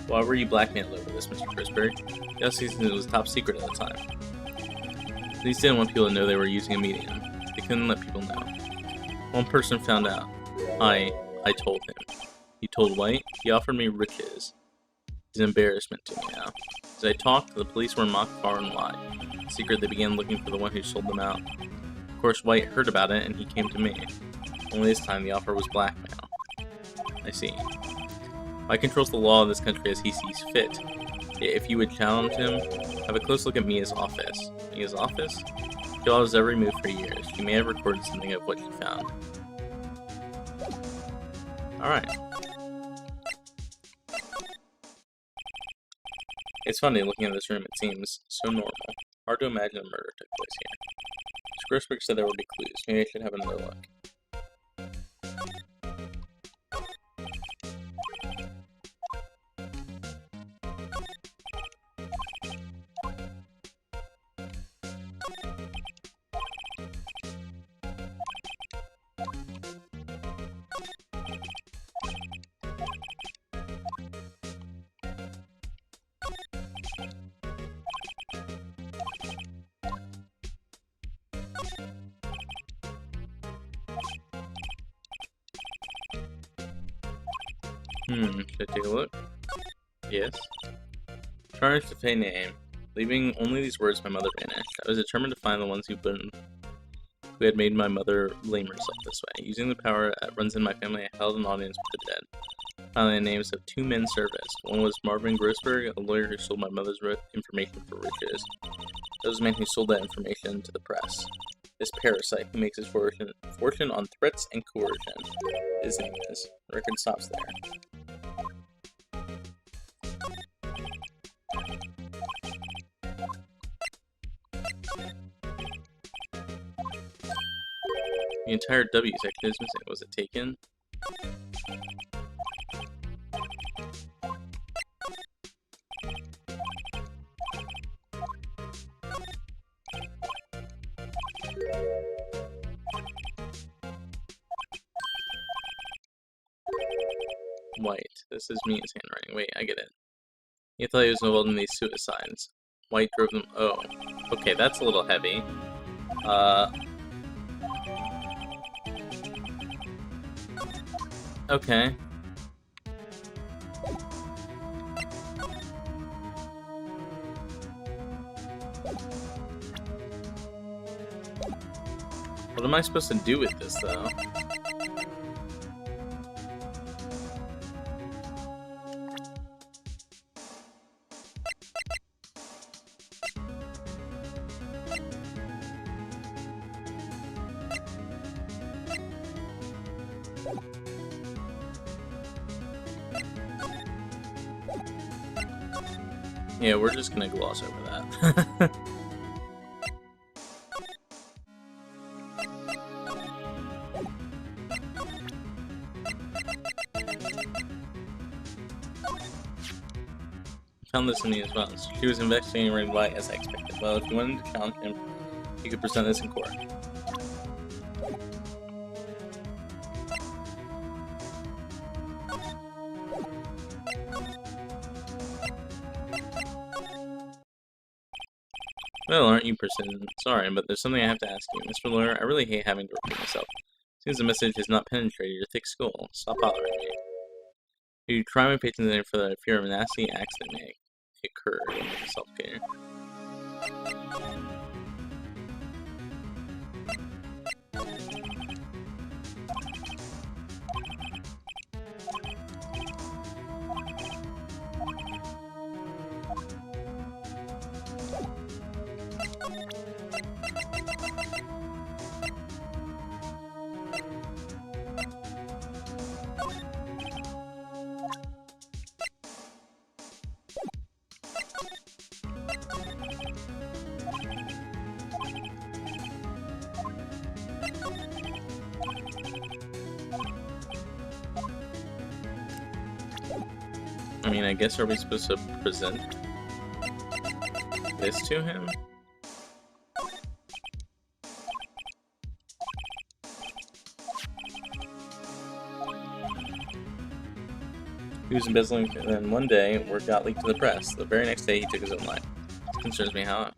Why were you blackmailed over this, Mr. Grossberg? The DL6 incident was top secret at the time. Police didn't want people to know they were using a medium. They couldn't let people know. One person found out. I told him. He told White. He offered me riches. It's an embarrassment to me now. As I talked, the police were mocked far and wide. In secret, they began looking for the one who sold them out. Of course, White heard about it, and he came to me. Only this time, the offer was blackmail. I see. White controls the law of this country as he sees fit. Yet if you would challenge him, have a close look at Mia's office. Mia's office? She follows every move for years. She may have recorded something of what she found. Alright. It's funny looking at this room, it seems so normal. Hard to imagine a murder took place here. Grossberg said there would be clues. Maybe I should have another look. Should I take a look? Yes. Charged to pay name. Leaving only these words, my mother vanished. I was determined to find the ones who had made my mother blame herself this way. Using the power that runs in my family, I held an audience with the dead. Finally, the names of 2 men surfaced. One was Marvin Grossberg, a lawyer who sold my mother's information for riches. That was the man who sold that information to the press. This parasite who makes his fortune on threats and coercion. His name is. The record stops there. The entire W section is missing. Was it taken? White. This is Mia's handwriting. Wait, I get it. He thought he was involved in these suicides. White drove them. Oh. Okay, that's a little heavy. Okay. What am I supposed to do with this, though? Yeah, we're just gonna gloss over that. Found this in me as well. So she was investigating Wright as I expected. Well, if you wanted to challenge him, you could present this in court. Well, aren't you persistent? Sorry, but there's something I have to ask you. Mr. Lawyer, I really hate having to repeat myself. Seems the message has not penetrated your thick skull. Stop bothering me. You try my patronage for the fear of a nasty accident may occur in self-care. I mean, I guess are we supposed to present this to him? He was embezzling, and then one day, word got leaked to the press. The very next day, he took his own life. It concerns me how.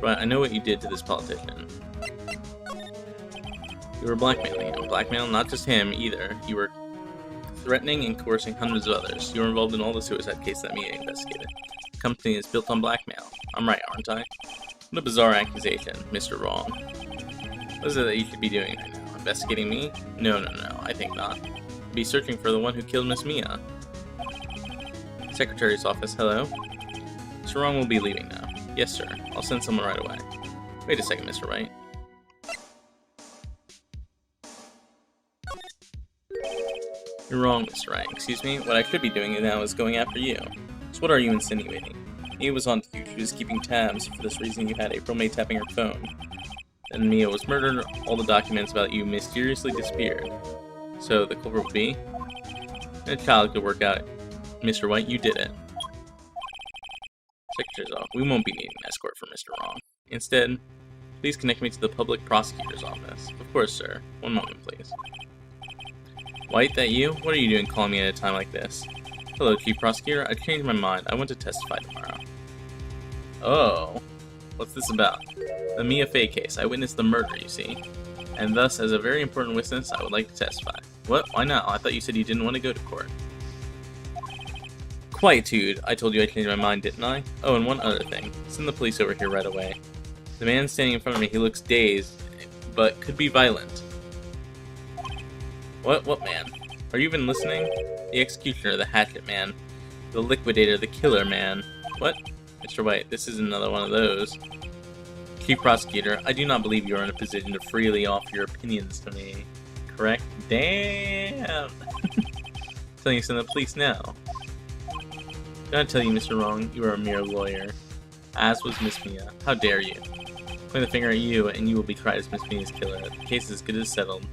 But I know what you did to this politician. You were blackmailing him. Blackmail not just him, either. You were threatening and coercing hundreds of others. You were involved in all the suicide cases that Mia investigated. The company is built on blackmail. I'm right, aren't I? What a bizarre accusation, Mr. Wrong. What is it that you should be doing right now? Investigating me? No, I think not. You'd be searching for the one who killed Miss Mia. Secretary's office, hello? Mr. Wrong will be leaving now. Yes, sir. I'll send someone right away. Wait a second, Mr. Wright. You're wrong, Mr. Wright. Excuse me? What I should be doing now is going after you. So what are you insinuating? Mia was on to you. She was keeping tabs. For this reason, you had April May tapping her phone. Then Mia was murdered. All the documents about you mysteriously disappeared. So the culprit would be? A child could work out. Mr. White, you did it. Secretary's office. We won't be needing an escort for Mr. Wrong. Instead, please connect me to the public prosecutor's office. Of course, sir. One moment, please. White, that you? What are you doing calling me at a time like this? Hello, Chief Prosecutor. I changed my mind. I want to testify tomorrow. Oh. What's this about? The Mia Fey case. I witnessed the murder, you see. And thus, as a very important witness, I would like to testify. What? Why not? I thought you said you didn't want to go to court. Quietude. I told you I changed my mind, didn't I? Oh, and one other thing. Send the police over here right away. The man standing in front of me, he looks dazed, but could be violent. What man? Are you even listening? The executioner, the hatchet man, the liquidator, the killer man. What? Mr. White, this is another one of those. Chief Prosecutor, I do not believe you are in a position to freely offer your opinions to me. Correct? Damn! Telling you to send the police now. Can I tell you, Mr. Wrong, you are a mere lawyer. As was Miss Mia. How dare you? Point the finger at you, and you will be tried as Miss Mia's killer. The case is as good as settled.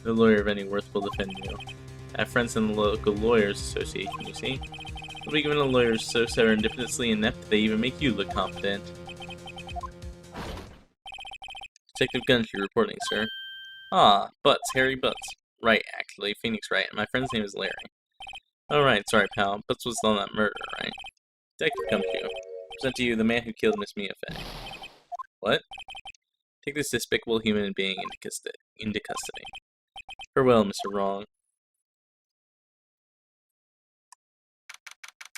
No lawyer of any worth will defend you. I have friends in the local lawyers association, you see? You'll be given a lawyer so serendipitously inept that they even make you look competent. Detective Gunshoe reporting, sir. Ah, Butts, Harry Butts. Right, actually, Phoenix Wright, and my friend's name is Larry. Oh right, sorry pal, Butts was on that murder, right? Detective Gunshoe. Present to you the man who killed Miss Mia Fey. What? Take this despicable human being into custody. Farewell, Mr. Wrong.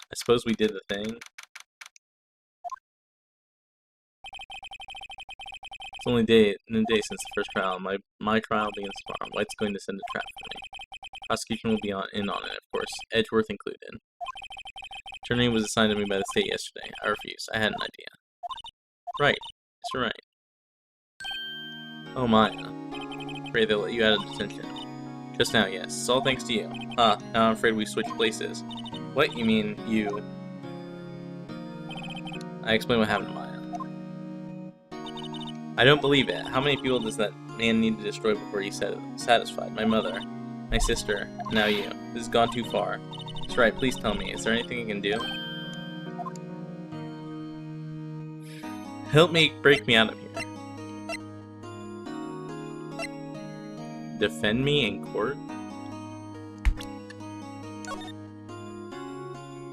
I suppose we did the thing. It's only a day since the first trial. My trial begins tomorrow. White's going to send a trap for me. Prosecution will be in on it, of course. Edgeworth included. Attorney was assigned to me by the state yesterday. I refused. I had an idea. Right. Mr. Wright. Oh my. Afraid they'll let you out of detention. Just now, yes. It's all thanks to you. Now I'm afraid we switched places. What? You mean, you... I explained what happened to Maya. I don't believe it. How many people does that man need to destroy before he's satisfied? My mother, my sister, now you. This has gone too far. That's right, please tell me. Is there anything I can do? Help me break me out of here. Defend me in court?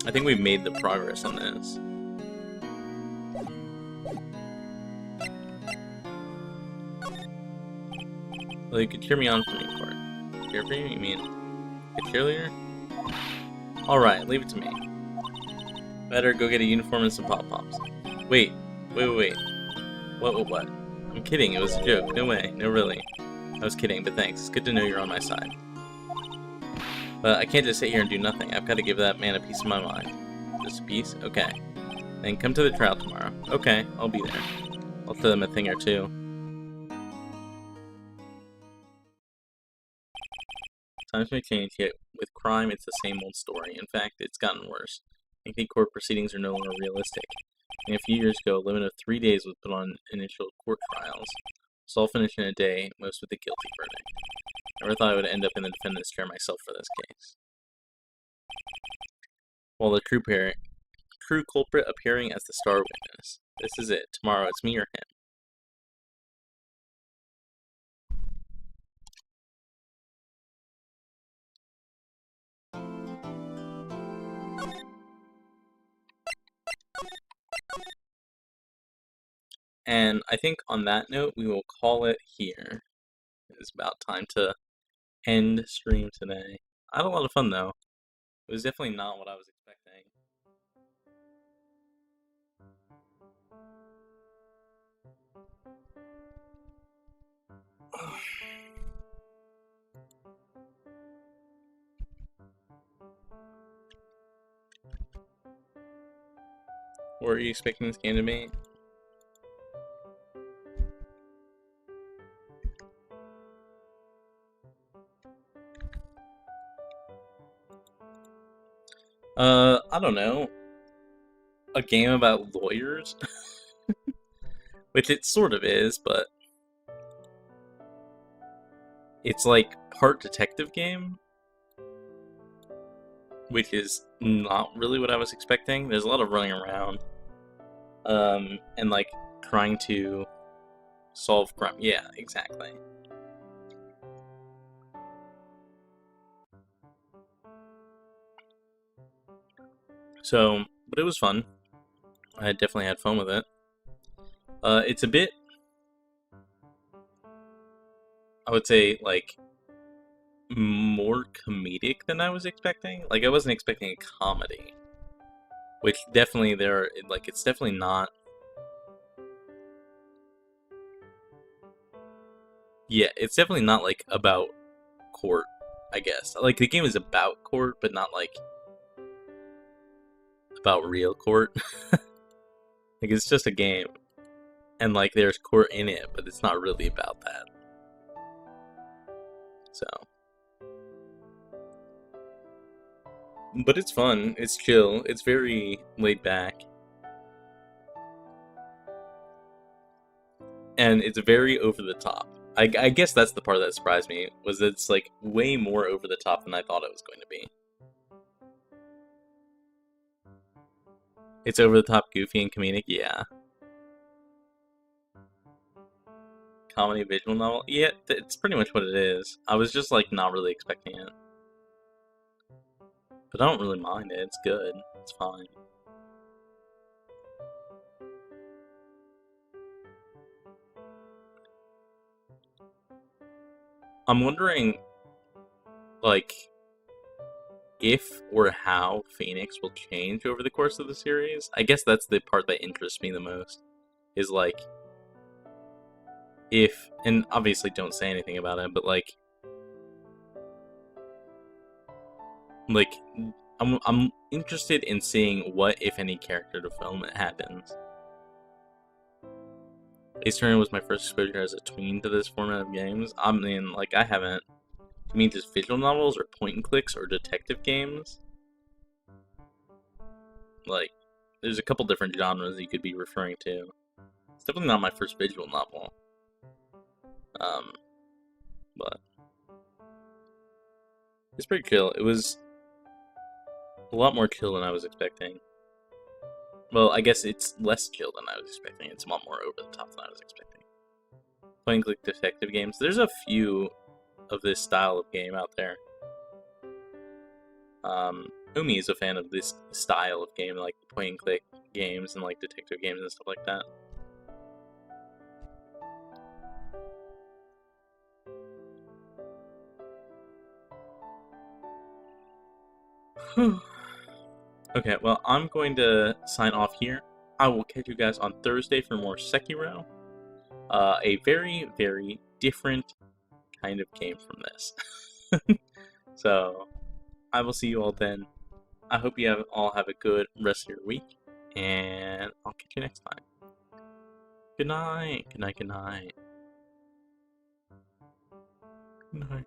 I think we've made the progress on this. Well, you could cheer me on for me in court. Cheer for you? You mean a cheerleader? Alright, leave it to me. Better go get a uniform and some pop-pops. Wait. What? I'm kidding, it was a joke. No way. No, really. I was kidding, but thanks. It's good to know you're on my side. But I can't just sit here and do nothing. I've got to give that man a piece of my mind. Just a piece? Okay. Then come to the trial tomorrow. Okay, I'll be there. I'll tell them a thing or two. Times may change, yet with crime, it's the same old story. In fact, it's gotten worse. Lengthy court proceedings are no longer realistic. And a few years ago, a limit of 3 days was put on initial court trials. It's all finished in a day, most with a guilty verdict. I never thought I would end up in the defendant's chair myself for this case. While the true culprit appearing as the star witness. This is it. Tomorrow it's me or him. And I think on that note, we will call it here. It's about time to end stream today. I had a lot of fun, though. It was definitely not what I was expecting. What were you expecting this game to be? I don't know. A game about lawyers? Which it sort of is, but it's like part detective game, which is not really what I was expecting. There's a lot of running around, and like trying to solve crime. Yeah, exactly. So, but it was fun. I definitely had fun with it. It's a bit, I would say, like, more comedic than I was expecting. Like, I wasn't expecting a comedy. Which definitely it's definitely not. Yeah, it's definitely not like about court, I guess. Like the game is about court, but not like about real court. Like it's just a game, and like there's court in it, but it's not really about that. So, but it's fun. It's chill. It's very laid back, and it's very over the top. I guess that's the part that surprised me, was that it's like way more over the top than I thought it was going to be. It's over the top, goofy, and comedic. Yeah. Comedy visual novel. Yeah, it's pretty much what it is. I was just like not really expecting it. But I don't really mind it. It's good. It's fine. I'm wondering, like, if or how Phoenix will change over the course of the series. I guess that's the part that interests me the most. Is like, if, and obviously don't say anything about it, but like I'm interested in seeing what, if any, character development happens. Ace Attorney was my first exposure as a tween to this format of games. I mean, like, I haven't. You mean just visual novels, or point and clicks, or detective games? Like, there's a couple different genres you could be referring to. It's definitely not my first visual novel. But it's pretty chill. It was a lot more chill than I was expecting. Well, I guess it's less chill than I was expecting. It's a lot more over the top than I was expecting. Point and click detective games. There's a few of this style of game out there. Umi is a fan of this style of game, like point and click games and like detective games and stuff like that. Okay, well, I'm going to sign off here. I will catch you guys on Thursday for more Sekiro. A very, very different kind of game from this. So, I will see you all then. I hope you all have a good rest of your week, and I'll catch you next time. Good night. Good night. Good night. Good night.